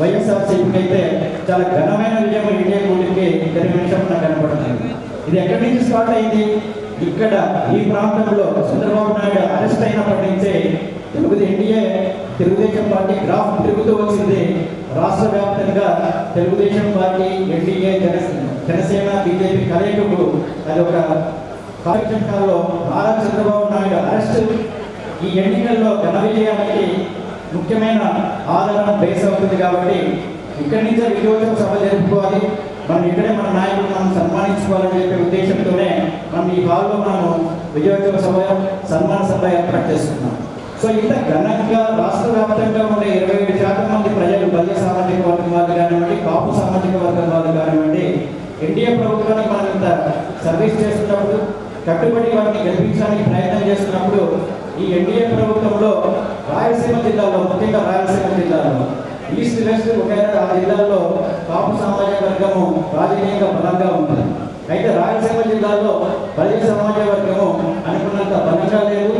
వైఎస్ఆర్సీపీకి అయితే చాలా ఘనమైన విజయం ఎన్డీఏ కూటమికి నిమిషం నాకు కనపడుతుంది. ఇది ఎక్కడి నుంచి స్టార్ట్ అయింది? ఇక్కడ ఈ ప్రాంతంలో చంద్రబాబు నాయుడు అరెస్ట్ అయినప్పటి నుంచే ఎన్డీఏ తెలుగుదేశం పార్టీ గ్రాఫ్ తిరుగుతూ వచ్చింది. రాష్ట్ర వ్యాప్తంగా Telugu Desam party, NDA, Janasena, BJP కలయికకు అది ఒక కార్యక్రమంలో నారా చంద్రబాబు నాయుడు అరెస్ట్ ఈ ఎన్నికల్లో ఘన విజయానికి ముఖ్యమైన ఆధారం బేస్ అవుతుంది. కాబట్టి ఇక్కడి నుంచే విజయోత్సవ సభ జరుపుకోవాలి, మనం ఇక్కడే మన నాయకులు మనం సన్మానించుకోవాలని చెప్పే ఉద్దేశంతోనే మనం ఈ హాల్లో మనము విజయోత్సవ సభ సన్మాన సభ ఏర్పాటు చేస్తున్నాం. సో ఇంత ఘనంగా రాష్ట్ర వ్యాప్తంగా ఉండే 27% మంది ప్రజలు, బల్య సామాజిక వర్గం వాళ్ళు కానివ్వండి, కాపు సామాజిక వర్గం వాళ్ళు కానివ్వండి, ఎన్డీఏ ప్రభుత్వానికి మనం ఇంత సర్వీస్ చేస్తున్నప్పుడు, కట్టుబడి వాటిని గెలిపించడానికి ప్రయత్నం చేస్తున్నప్పుడు ఈ ఎన్డీఏ ప్రభుత్వంలో రాయలసీమ జిల్లాలో, ముఖ్యంగా రాయలసీమ జిల్లాలో ఈస్ట్ వెస్ట్ ఒకేలా ఆ జిల్లాలో కాపు సామాజిక వర్గము రాజకీయంగా బలంగా ఉంటుంది. అయితే రాయలసీమ జిల్లాలో బల్య సమాజ వర్గము అనుకున్నంత బలంగా లేదు.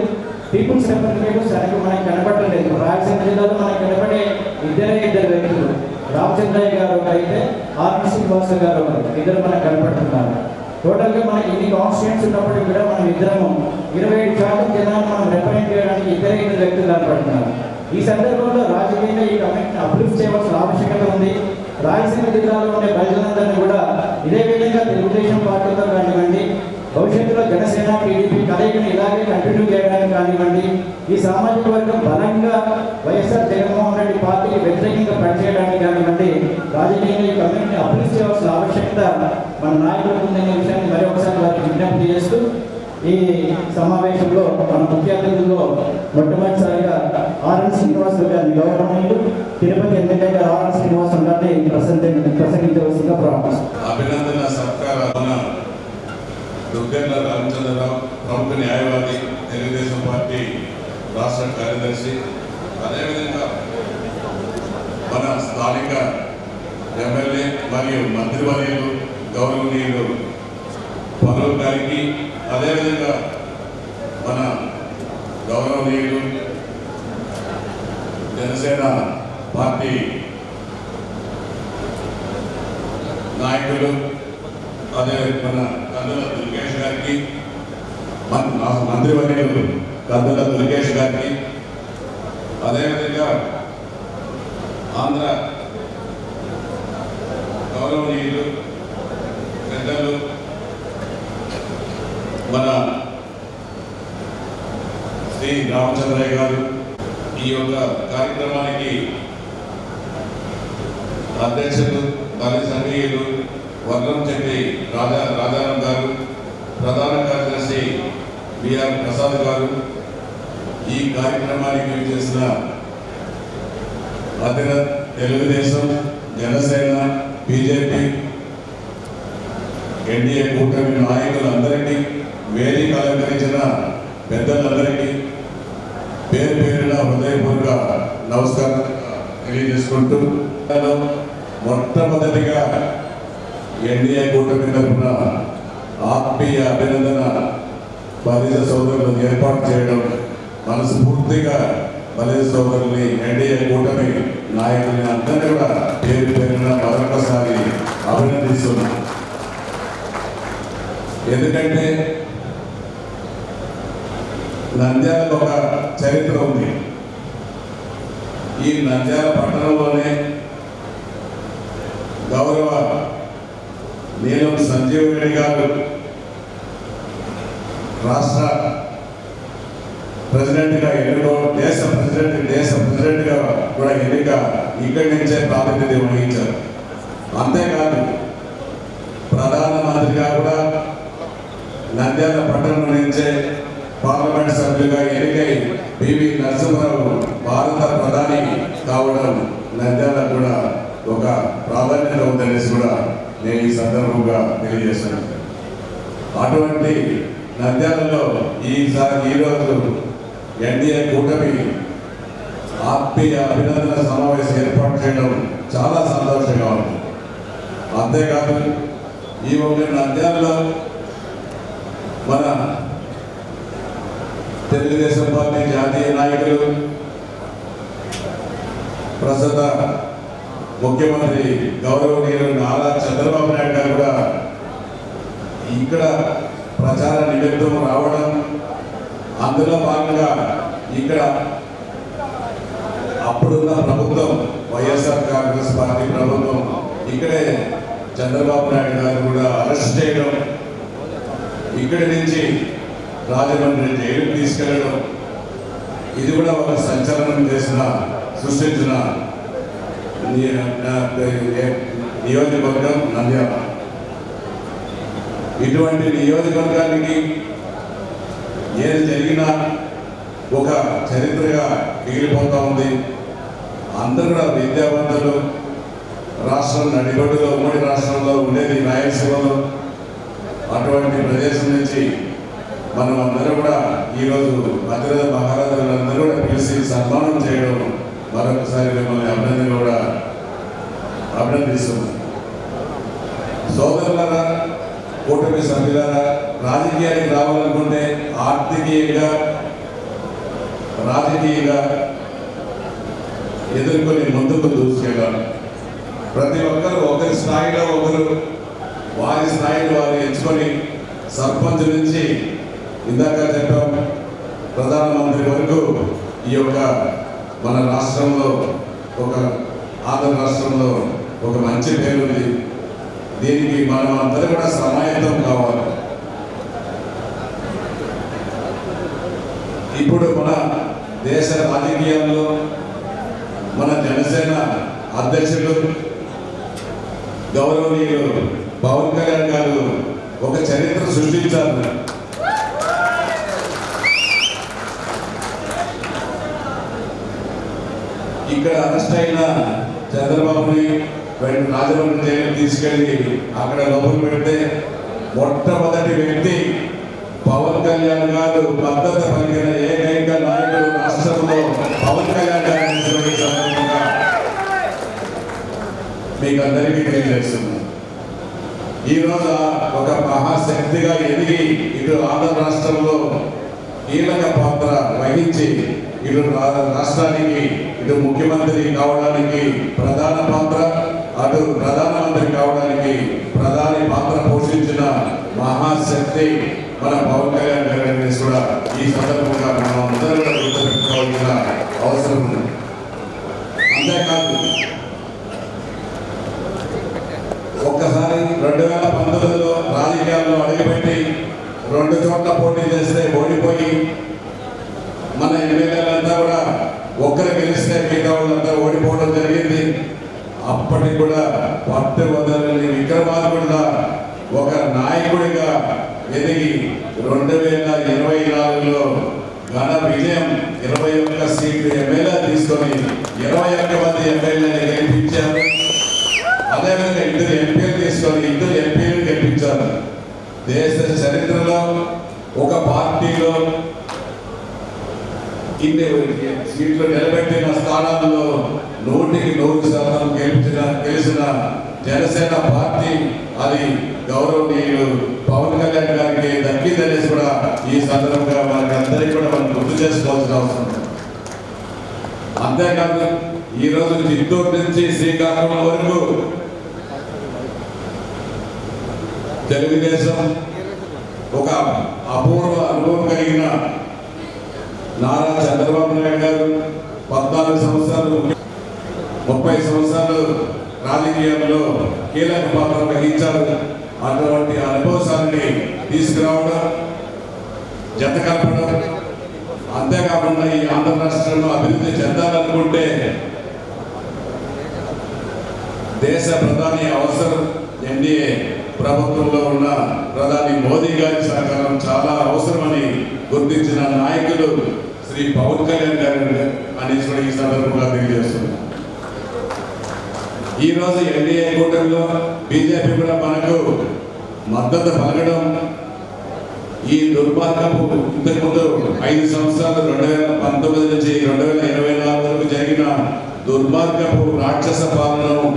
పీపుల్స్ రిప్రజెంటేటివ్స్ అనేది మనకి కనపడలేదు. రాయలసీమ జిల్లాలో మనకి కనపడే ఇద్దరు వ్యక్తులు, రామచంద్రయ్య గారు అయితే ఆర్ఎన్ శ్రీనివాస గారు ఇద్దరు మనకు కనపడుతున్నారు. టోటల్గా మనకి ఇన్ని కాన్స్టిట్యూన్స్ ఉన్నప్పటికీ కూడా మనం ఇద్దరము 27% జనాన్ని మనం రిప్రజెంట్ చేయడానికి ఇద్దరు వ్యక్తులు కనపడుతున్నారు. ఈ సందర్భంలో రాజకీయంగా ఈ కమిటీని అప్రూవ్ చేయవలసిన ఆవశ్యకత ఉంది. రాయలసీమ జిల్లాలో ఉండే ప్రజలందరినీ కూడా ఇదే విధంగా తెలుగుదేశం పార్టీతో కానివ్వండి, భవిష్యత్తులో జనసేన, టీడీపీ కలయికను ఇలాగే కంటిన్యూ చేయడానికి కానివ్వండి, ఈ సామాజిక వర్గం బలంగా వైఎస్ఆర్ జగన్మోహన్ రెడ్డి పార్టీకి వ్యతిరేకంగా పనిచేయడానికి కానివ్వండి, రాజకీయంగా ఈ కమిటీని అప్రూవ్ చేయవలసిన ఆవశ్యకత మన నాయకులకు ఉందనే విషయాన్ని మరి ఒకసారి వారికి విజ్ఞప్తి చేస్తూ ఈ సమావేశంలో మన ముఖ్య అతిథుల్లో మొట్టమొదటిసారిగా ఆర్ఎన్ శ్రీనివాస్ గారిని, గౌరవనీయులు తిరుపతి ఎమ్మెల్యే గారు ఆర్ఎన్ శ్రీనివాస్ గారిని ప్రసంగించవలసిందిగా ప్రారంభిస్తారు. అభినందన సత్కారాలను దుగ్గర్ల రామచంద్రరావు, ప్రముఖ న్యాయవాది, తెలుగుదేశం పార్టీ రాష్ట్ర కార్యదర్శి, అదేవిధంగా మన స్థానిక ఎమ్మెల్యే మరియు మంత్రివర్యులు గౌరవనీయులు పనులు గారికి, అదేవిధంగా మన గౌరవనీయులు జనసేన పార్టీ నాయకులు, అదే మన కందుల దుర్గేష్ గారికి, మంత్రివర్యులు కందుల దుర్గేష్ గారికి, అదేవిధంగా ఆంధ్ర గౌరవనీయులు పెద్దలు మన శ్రీ రామచంద్రయ్య గారు, ఈ యొక్క కార్యక్రమానికి అధ్యక్షులు బలి సంఘీయులు వర్గంచెట్టి రాజారాం గారు, ప్రధాన కార్యదర్శి బిఆర్ ప్రసాద్ గారు, ఈ కార్యక్రమానికి చేసిన తెలుగుదేశం, జనసేన, బీజేపీ, ఎన్డీఏ కూటమి నాయకులందరికీ, వేదిక అలంకరించిన పెద్దలందరికీ పేరు పేరున హృదయపూర్వక నమస్కారం తెలియజేసుకుంటూ, మొట్టమొదటిగా ఎన్డీఏ కూటమి తరఫున ఆత్మీయ అభినందన బలిజ సోదరులను ఏర్పాటు చేయడం, మనస్ఫూర్తిగా బలిజ సోదరుల్ని, ఎన్డీఏ కూటమి నాయకుల్ని అందరినీ కూడా పేరు పేరున మరొకసారి అభినందిస్తున్నాం. ఎందుకంటే నంద్యాలకు ఒక చరిత్ర ఉంది. ఈ నంద్యాల పట్టణంలోనే గౌరవ నీలం సంజీవ్ రెడ్డి గారు రాష్ట్ర ప్రెసిడెంట్గా దేశ ప్రెసిడెంట్గా కూడా ఎన్నిక ఇక్కడి నుంచే ప్రాతినిధ్యం వహించారు. అంతేకాదు ప్రధానమంత్రిగా కూడా నంద్యాల పట్టణం నుంచే పార్లమెంట్ సభ్యులుగా ఎన్నికై పివి నరసింహరావు భారత ప్రధాని కావడం నంద్యాల కూడా ఒక ప్రాధాన్యత ఉందనేసి కూడా నేను ఈ సందర్భంగా తెలియజేస్తున్నాను. అటువంటి నంద్యాలలో ఈరోజు ఎన్డీఏ కూటమి ఆత్మీయ అభినందన సమావేశం ఏర్పాటు చేయడం చాలా సంతోషంగా ఉంది. అంతేకాదు ఈ ఒక నంద్యాలలో మన తెలుగుదేశం పార్టీ జాతీయ నాయకులు ప్రస్తుత ముఖ్యమంత్రి గౌరవనీయులు నారా చంద్రబాబు నాయుడు గారు కూడా ఇక్కడ ప్రచార నిమిత్తం రావడం, అందులో భాగంగా ఇక్కడ అప్పుడున్న ప్రభుత్వం వైఎస్ఆర్ కాంగ్రెస్ పార్టీ ప్రభుత్వం ఇక్కడే చంద్రబాబు నాయుడు గారు కూడా అరెస్ట్ చేయడం, ఇక్కడి నుంచి రాజమండ్రి జైలుకు తీసుకెళ్లడం, ఇది కూడా ఒక సంచలనం సృష్టించిన నియోజకవర్గం నంద్యాల. ఇటువంటి నియోజకవర్గానికి ఏది జరిగినా ఒక చరిత్రగా మిగిలిపోతూ ఉంది. అందరూ కూడా విద్యావంతులు, రాష్ట్రం నడిగొడ్డులో ఉమ్మడి రాష్ట్రంలో ఉండేది రాయలసీమలో. అటువంటి ప్రదేశం నుంచి మనం అందరూ కూడా ఈరోజు భద్రత మహారాజులందరూ కూడా పిలిచి సన్మానం చేయడం మరొకసారి మిమ్మల్ని అభినందిస్తున్నాం. సోదరులారా, కూటమి సభ్యులారా, రాజకీయానికి రావాలనుకుంటే ఆర్థికంగా రాజకీయంగా ఎదుర్కొని ముందుకు దూసుకెళ్ళాలి. ప్రతి ఒక్కరు ఒకరి స్థాయిలో ఒకరు వారి స్థాయిలో వారు ఎంచుకొని సర్పంచ్ నుంచి ఇందాక చెప్పాం ప్రధానమంత్రి వరకు ఈ యొక్క మన రాష్ట్రంలో ఆంధ్ర రాష్ట్రంలో ఒక మంచి పేరుంది. దీనికి మనం అందరూ కూడా సమాయత్తం కావాలి. ఇప్పుడు మన దేశ రాజకీయాల్లో మన జనసేన అధ్యక్షులు గౌరవనీయులు పవన్ కళ్యాణ్ గారు ఒక చరిత్ర సృష్టించారు. ఇక్కడ అరెస్ట్ అయిన చంద్రబాబుని రాజమండ్రి జైలు తీసుకెళ్లి అక్కడ లోపల పెడితే మొట్టమొదటి వ్యక్తి పవన్ కళ్యాణ్ గారు మద్దతు పలికిన ఏకైక నాయకుడు రాష్ట్రంలో పవన్ కళ్యాణ్ గారు మీకు అందరికీ తెలియజేస్తున్నాను. ఈరోజు ఒక మహాశక్తిగా ఎదిగి ఇటు ఆంధ్ర రాష్ట్రంలో కీలక పాత్ర వహించి ఇటు రాష్ట్రానికి ఇటు ముఖ్యమంత్రి కావడానికి ప్రధాన పాత్ర, అటు ప్రధానమంత్రి కావడానికి ప్రధాని పాత్ర పోషించిన మహాశక్తి మన పవన్ కళ్యాణ్ గారిని కూడా ఈ సందర్భంగా మనం అందరూ కూడా గుర్తుపెట్టుకోవాల్సిన అవసరం ఉంది. అంతేకాదు, ఒక్కసారి 2019లో రాజకీయాల్లో అడుగుపెట్టి 2 చోట్ల పోటీ చేస్తే ఓడిపోయి మన ఎమ్మెల్యేలంతా కూడా ఒక్కరు గెలిస్తే మిగతా వాళ్ళంతా ఓడిపోవడం జరిగింది. అప్పటికి కూడా పట్టు వదలని విక్రమార్కుడుగా ఒక నాయకుడిగా ఎదిగి 2024లో ఘన విజయం 21 సీట్లు ఎమ్మెల్యే తీసుకొని 21 మంది ఎమ్మెల్యేని గెలిపించారు. అదేవిధంగా 2 ఎంపీలు తీసుకొని 2 ఎంపీలు గెలిపించారు. దేశ చరిత్రలో ఒక పార్టీలో ఇన్ని సీట్లు నిలబెట్టిన స్థానాల్లో 100% గెలిచిన జనసేన పార్టీ అది గౌరవనీయులు పవన్ కళ్యాణ్ గారికి దక్కిందనేసి కూడా ఈ సందర్భంగా మనకి అందరికీ కూడా మనం గుర్తు చేసుకోవాల్సిన అవసరం. అంతేకాదు, ఈరోజు చిత్తూరు నుంచి శ్రీకాకుళం వరకు తెలుగుదేశం ఒక అపూర్వ అనుభవం కలిగిన నారా చంద్రబాబు నాయుడు గారు 14 సంవత్సరాలు 30 సంవత్సరాలు రాజకీయాల్లో కీలక పాత్ర వహించారు. అటువంటి అనుభవాన్ని తీసుకురావడం, జతకలపడం, అంతేకాకుండా ఈ ఆంధ్ర రాష్ట్రంలో అభివృద్ధి చెందాలనుకుంటే దేశ ప్రధాని అవసరం. ఎన్డీఏ ప్రభుత్వంలో ఉన్న ప్రధాని మోదీ గారి సహకారం చాలా అవసరమని గుర్తించిన నాయకులు శ్రీ పవన్ కళ్యాణ్ గారు అనేసి ఈ సందర్భంగా తెలియజేస్తున్నారు. ఈరోజు ఎన్డీఏ కూటమిలో బీజేపీ కూడా మనకు మద్దతు పలకడం ఈ దుర్మార్గపు ఇంతకుముందు 5 సంవత్సరాలు 2019 నుంచి 2024 వరకు జరిగిన దుర్మార్గపు రాక్షస పాలనను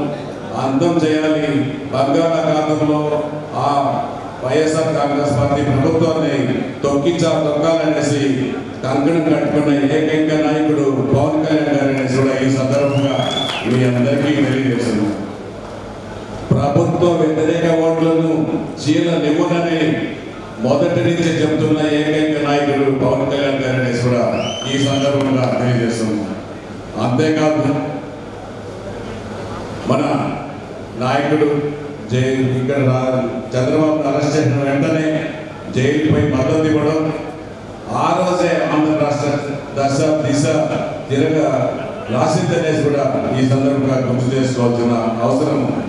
అంతం చేయాలి. బంగాళాఖాతంలో ఆ వైఎస్ఆర్ కాంగ్రెస్ పార్టీ ప్రభుత్వాన్ని తొక్కాలనేసి కంకణం కట్టుకున్న ఏకైక నాయకుడు పవన్ కళ్యాణ్ గారు అనేసి కూడా ఈ సందర్భంగా మీ అందరికీ తెలియజేస్తున్నాను. ప్రభుత్వ వ్యతిరేక ఓట్లను చీలనివ్వనని మొదటి నుంచి చెప్తున్న ఏకైక నాయకుడు పవన్ కళ్యాణ్ గారు అనేసి కూడా ఈ సందర్భంగా తెలియజేస్తున్నాను. అంతేకాదు మన నాయకుడు ఇక్కడ చంద్రబాబును అరెస్ట్ చేసిన వెంటనే జైలుపై మద్దతు ఇవ్వడం, ఆ రోజే ఆంధ్ర రాష్ట్ర దశ దిశ తిరగ రాసిందనేసి కూడా ఈ సందర్భంగా గుర్తు చేసుకోవాల్సిన అవసరం ఉంది.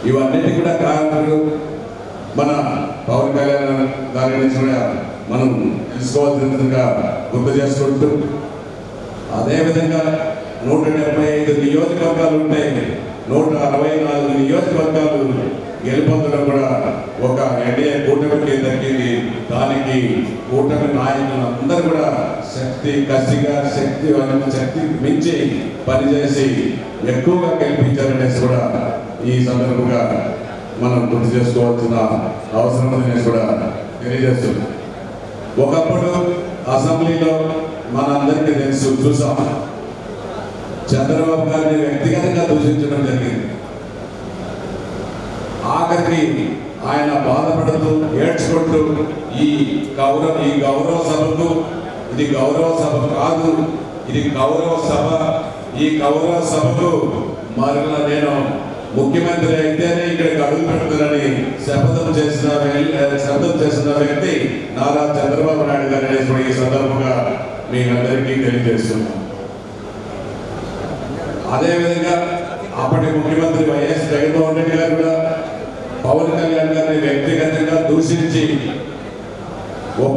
ఇవన్నిటి కూడా కారణాలు మన పవన్ కళ్యాణ్ గారి నుంచి కూడా మనం తెలుసుకోవాల్సిందిగా గుర్తు చేసుకుంటూ, అదేవిధంగా 175 నియోజకవర్గాలు ఉంటాయి. 164 నియోజకవర్గాలు గెలుపొందడం కూడా ఒక ఎన్డీఏ కూటమికి దక్కింది. దానికి కూటమి నాయకులు అందరూ కూడా కసిగా శక్తి మించి పనిచేసి ఎక్కువగా గెలిపించారనేసి కూడా ఈ సందర్భంగా మనం గుర్తు చేసుకోవాల్సిన అవసరం అనేసి కూడా తెలియజేస్తుంది. ఒకప్పుడు అసెంబ్లీలో మనందరికీ చూసాం, చంద్రబాబు గారిని వ్యక్తిగతంగా దూషించడం జరిగింది. ఆఖరికి ఆయన బాధపడుతూ ఏడ్చుకుంటూ ఈ గౌరవ సభకు ఇది గౌరవ సభ కాదు, ఇది గౌరవ సభ, ఈ గౌరవ సభకు మరలా నేను ముఖ్యమంత్రి అయితేనే ఇక్కడికి అడుగు పెడుతున్నానని శపథం చేసిన వ్యక్తి నారా చంద్రబాబు నాయుడు గారు అనేసి ఈ సందర్భంగా మీ అందరికీ తెలియజేస్తున్నాను. అదేవిధంగా అప్పటి ముఖ్యమంత్రి వైఎస్ జగన్మోహన్ రెడ్డి గారు కూడా పవన్ కళ్యాణ్ గారిని వ్యక్తిగతంగా దూషించి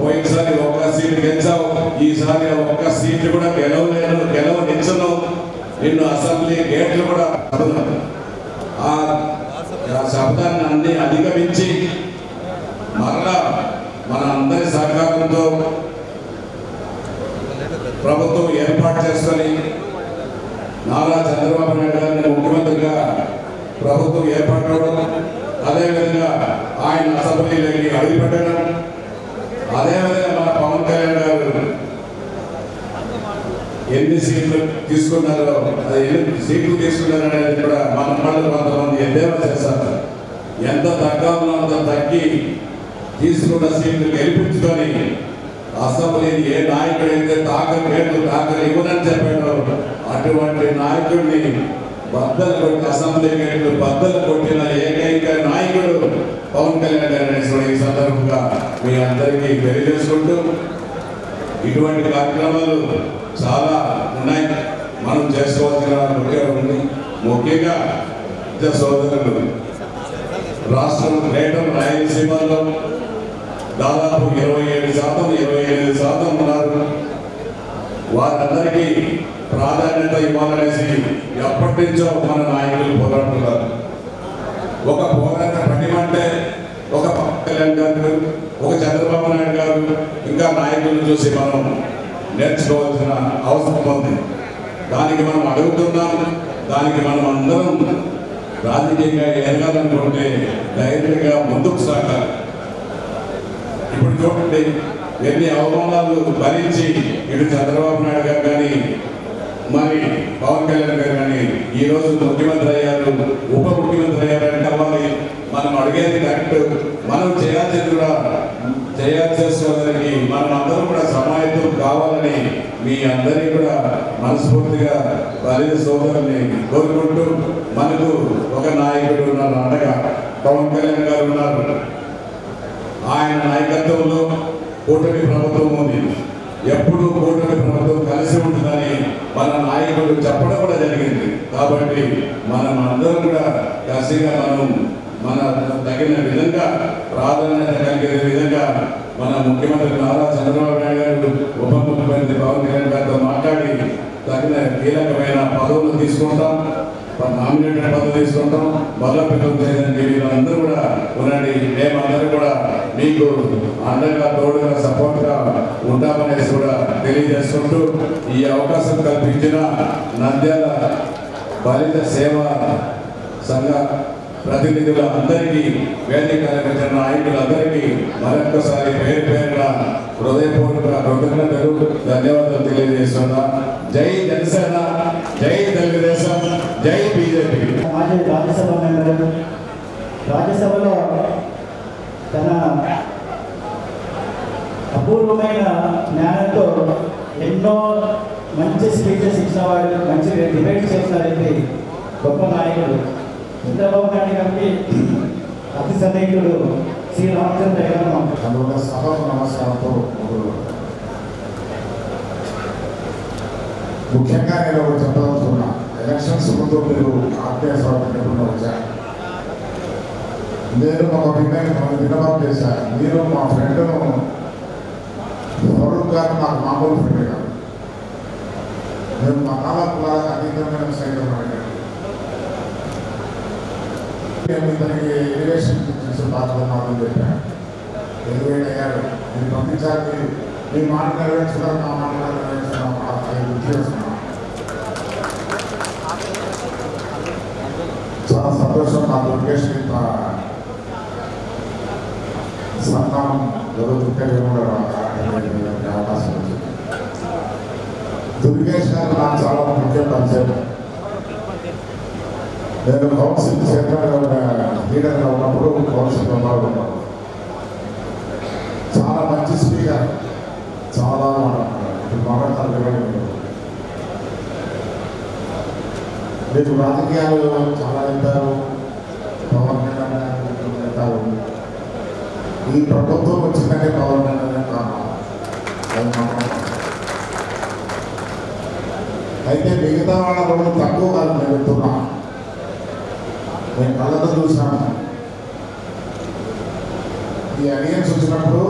పోయినసారి ఒక్క సీటు గెలిచావు, ఈసారి ఒక్క సీట్లు కూడా గెలవనిచ్చను, నిన్ను అసెంబ్లీ గేట్లు కూడా ఆ శబ్దాన్ని అన్ని అధిగమించి మరలా మన అందరి సహకారంతో ప్రభుత్వం ఏర్పాటు చేసుకొని నారా చంద్రబాబు నాయుడు గారిని ముఖ్యమంత్రిగా ప్రభుత్వం ఏర్పాటు అవడం, అదేవిధంగా ఆయన అసెంబ్లీలోకి అడుగుపెట్టడం, అదేవిధంగా మన పవన్ కళ్యాణ్ గారు ఎన్ని సీట్లు తీసుకున్నారో ఎన్ని సీట్లు తీసుకున్నారనేది కూడా మన వాళ్ళు కొంతమంది ఎద్దేవా చేస్తారు. ఎంత తక్కువ అంత తగ్గి తీసుకున్న సీట్లు గెలిపించుకొని అసెంబ్లీని ఏ నాయకుడైతే తాకలు ఇవ్వనని చెప్పాడో అటువంటి నాయకుడిని అసెంబ్లీ గేట్లు బద్దలు కొట్టిన ఏకైక నాయకుడు పవన్ కళ్యాణ్ గారు అనేసి ఈ సందర్భంగా మీ అందరికీ తెలియజేసుకుంటూ, ఇటువంటి కార్యక్రమాలు చాలా ఉన్నాయి, మనం చేసుకోవాల్సిన ముఖ్యంగా సోదరులు రాష్ట్రం గ్రేటర్ రాయలసీమలో దాదాపు 27% ఉన్నారు. వారందరికీ ప్రాధాన్యత ఇవ్వాలనేసి ఎప్పటి నుంచో మన నాయకులు పోరాడుతున్నారు. ఒక పోరాట పటిమంటే ఒక పవన్ కళ్యాణ్ గారు, ఒక చంద్రబాబు నాయుడు గారు ఇంకా నాయకులను చూసి మనం నేర్చుకోవాల్సిన అవసరం ఉంది. దానికి మనం అడుగుతున్నాం, దానికి మనం అందరం రాజకీయంగా ఎదగాలనుకుంటే ధైర్యంగా ముందుకు సాగాలి. ఇప్పుడు చూడండి, ఎన్ని అవమానాలు భరించి ఇటు చంద్రబాబు నాయుడు గారు కానీ మరి పవన్ కళ్యాణ్ గారు కానీ ఈరోజు ముఖ్యమంత్రి అయ్యారు, ఉప ముఖ్యమంత్రి అయ్యారంటే వాళ్ళు మనం అడిగేది కరెక్ట్, మనం చేయాల్సింది కూడా చేసుకోవడానికి మనం అందరం కూడా సమాయత్తం కావాలని మీ అందరినీ కూడా మనస్ఫూర్తిగా వారి సోదరుని కోరుకుంటూ, మనకు ఒక నాయకుడు ఉన్నారు, అండగా పవన్ కళ్యాణ్ గారు ఉన్నారు. ఆయన నాయకత్వంలో కూటమి ప్రభుత్వం ఉంది. ఎప్పుడు కూటమి ప్రభుత్వం కలిసి ఉంటుందని మన నాయకులు చెప్పడం కూడా జరిగింది. కాబట్టి మనం అందరం కూడా కసిగా మన తగిన విధంగా ప్రాధాన్యత కలిగే విధంగా మన ముఖ్యమంత్రి నారా చంద్రబాబు నాయుడు గారు, ఉప ముఖ్యమంత్రి పవన్ కళ్యాణ్ గారితో మాట్లాడి తగిన కీలకమైన పదవులు తీసుకుంటాం. నామినేటెడ్ పదవి తీసుకుంటాం. బలోపేతం చేయండి. వీళ్ళందరూ కూడా ఉండండి. మేమందరూ కూడా మీకు అండగా తోడుగా సపోర్ట్గా ఉంటామనేసి కూడా తెలియజేసుకుంటూ ఈ అవకాశం కల్పించిన నంద్యాల బాలిక సేవా సంఘ ప్రతినిధుల అందరికీ, వేదిక కార్యక్రమ నాయకులందరికీ మరొక్కసారి పేరు పేరున హృదయపూర్వక కృతజ్ఞతలు, ధన్యవాదాలు తెలియజేస్తున్నా. జై జనసేన, జై తెలుగుదేశం, జై బీజేపీ. మాజీ రాజ్యసభ మెంబర్, రాజ్యసభలో తన అపూర్వమైన జ్ఞానంతో ఎన్నో మంచి స్పీచెస్ ఇచ్చిన వాడు, మంచి డిబేట్ చేసిన వ్యక్తి, గొప్ప నాయకుడు చంద్రబాబు నాయుడు గారికి అతి సన్నిహితుడు శ్రీ రామచంద్ర గారు. అందువల్ల సభకు నమస్కారంతో ముఖ్యంగా నేను ఒకటి చెప్పదలుచుకున్నా. ఎలక్షన్స్ ముందు మీరు ఆత్మీయ సభ పెట్టకుండా వచ్చారు. నేను ఒక విన్నపం చేశాను. మీరు మా ఫ్రెండ్ను ఫరూక్ గారు నాకు మామూలు ఫ్రెండ్ కాదు. మేము మతాల కులాలకు అతీతమైన సైతం అడిగాను. మేము ఇతనికి ఎలివేషన్ చేసే బాధ్యత మాత్రం చెప్పాను. ఎలివేట్ అయ్యారు. మీరు పంపించాలి, మీ మాట నెరవేర్చుకోవాలి, మా మాట నెరవేర్చుకున్నాం. అది గుర్తు చేస్తున్నాం. చాలా సంతోషం. నా దుర్గేష్ సంతానం జరుగుతుంటే అవకాశం వచ్చింది. దుర్గేష్ గారు నాకు చాలా ముఖ్య పరిచయం. నేను కౌన్సిల్ లీడర్గా ఉన్నప్పుడు కౌన్సిల్లో పాల్గొన్నాను. చాలా మంచి స్పీకర్, చాలా మాట్లాడతారు. మీకు రాజకీయాలు చాలా చెప్పారు, పవన్ కళ్యాణ్ చెప్పారు. ఈ ప్రభుత్వం వచ్చిందంటే పవన్ కళ్యాణ్ కారణం. అయితే మిగతా వాళ్ళ కూడా తక్కువ కాదు. నేను చెప్తున్నా, నేను కళ్ళతో చూసాను. ఈ అలయన్స్ వచ్చినప్పుడు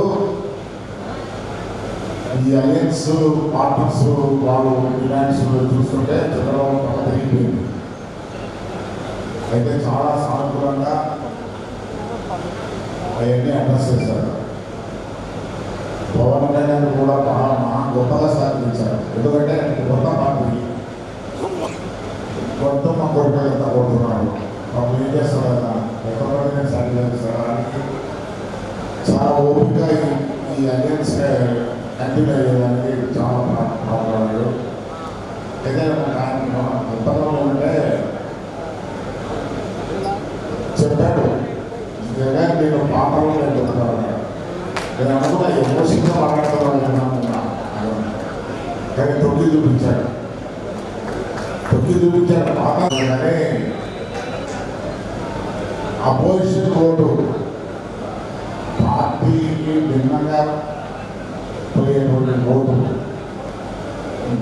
ఈ అలయన్స్ పార్ట్నర్స్ వాళ్ళు డిమాండ్స్ చూస్తుంటే చంద్రబాబు పక్క తిరిగిపోయింది. అయితే చాలా సానుకూలంగా అవన్నీ అడ్రస్ చేశారు. పవన్ కళ్యాణ్ కూడా బాగా గొప్పగా సాధించారు. ఎందుకంటే కొత్త పార్టీ మొత్తం మా కోరికలు ఎంత కొడుతున్నాడు. మాకు ఏం చేస్తారు కదా, ఎక్కడైనా సాధించడానికి చాలా ఓపిక ఈ అలయన్స్ కంటిన్యూ అయ్యేదానికి చాలా మాట్లాడాడు. అయితే కొత్తగా ఉంటే చెప్పాడు, జగన్ నేను పాటలు చెప్తున్నాను. నేను అనుకున్నా ఎమోషన్గా మాట్లాడుతున్నాను. కానీ తొక్కి చూపించాడు పాట. కానీ అపోజిషన్ ఓటు పార్టీకి భిన్నంగా పోయేటువంటి ఓటు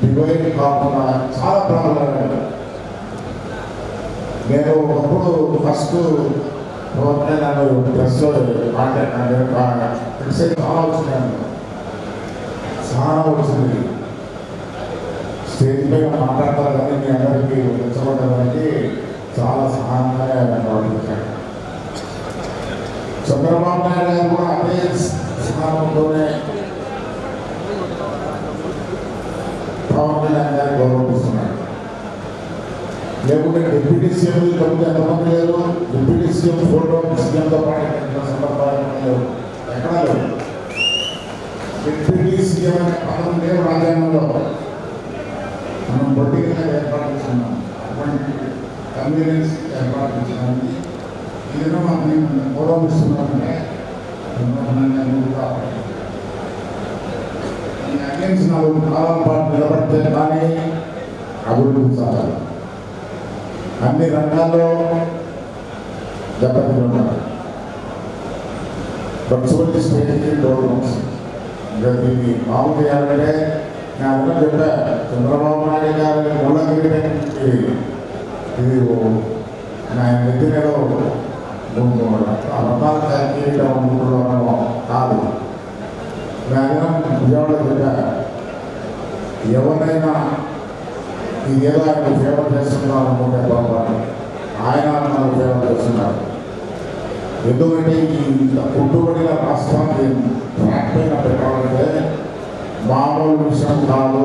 డివైడ్ కాకుండా చాలా ప్రాబ్లం. నేను ఒకప్పుడు ఫస్ట్ నన్ను ప్రెస్లో చాలా వచ్చినాను, చాలా వచ్చింది. స్టేజ్ పైన మాట్లాడతారు కానీ మీ అందరికీ తెచ్చబడడానికి చాలా సహాయంగా ప్రవర్తించాను. చంద్రబాబు నాయుడు గారు కూడా అదే స్థానంలోనే పవన్ కళ్యాణ్ గారిని గౌరవిస్తున్నాడు. లేకుంటే డిప్యూటీ సీఎం లేకపోతే ఎంతమంది లేరు. డిప్యూటీ సీఎం ఫోటో సీఎంతో పాటు సందర్భాలు లేవు, ఎక్కడా లేవు. డిప్యూటీ సీఎం అనే పదం లేవు రాజ్యాంగంలో. మనం పొలిటికల్గా ఏర్పాటు చేస్తున్నాం, అటువంటి కన్వీనియన్స్ ఏర్పాటు చేసినానికి ఏదైనా మనం గౌరవిస్తున్నామంటే ఈ అగేన్స్ 4 కాలం పాటు నిలబడితే కానీ అభివృద్ధి సాగాలి. అన్ని రంగాల్లో దెబ్బతిన్నారు. వర్చువల్ స్టేట్కి డెవలప్మెంట్స్ ఇంకా దీన్ని బాగు చేయాలంటే నేను అందరూ చెప్పా, చంద్రబాబు నాయుడు గారి మూలగిరి ఇది ఆయన నెత్తినలో రథాలు తయారు అనుకుంటున్నామో కాదు. నేను విజయవాడలో చెప్పా, ఎవరైనా ఇదేదో ఆయన ఫేవర్ చేస్తున్నాం అనుకుంటే పొరపాటు. ఆయన మనకు ఫేవర్ చేస్తున్నారు. ఎందుకంటే ఈ పుట్టుబడిన రాష్ట్రాన్ని ట్రాక్ పైన పెట్టాలంటే మామూలు విషయం కాదు.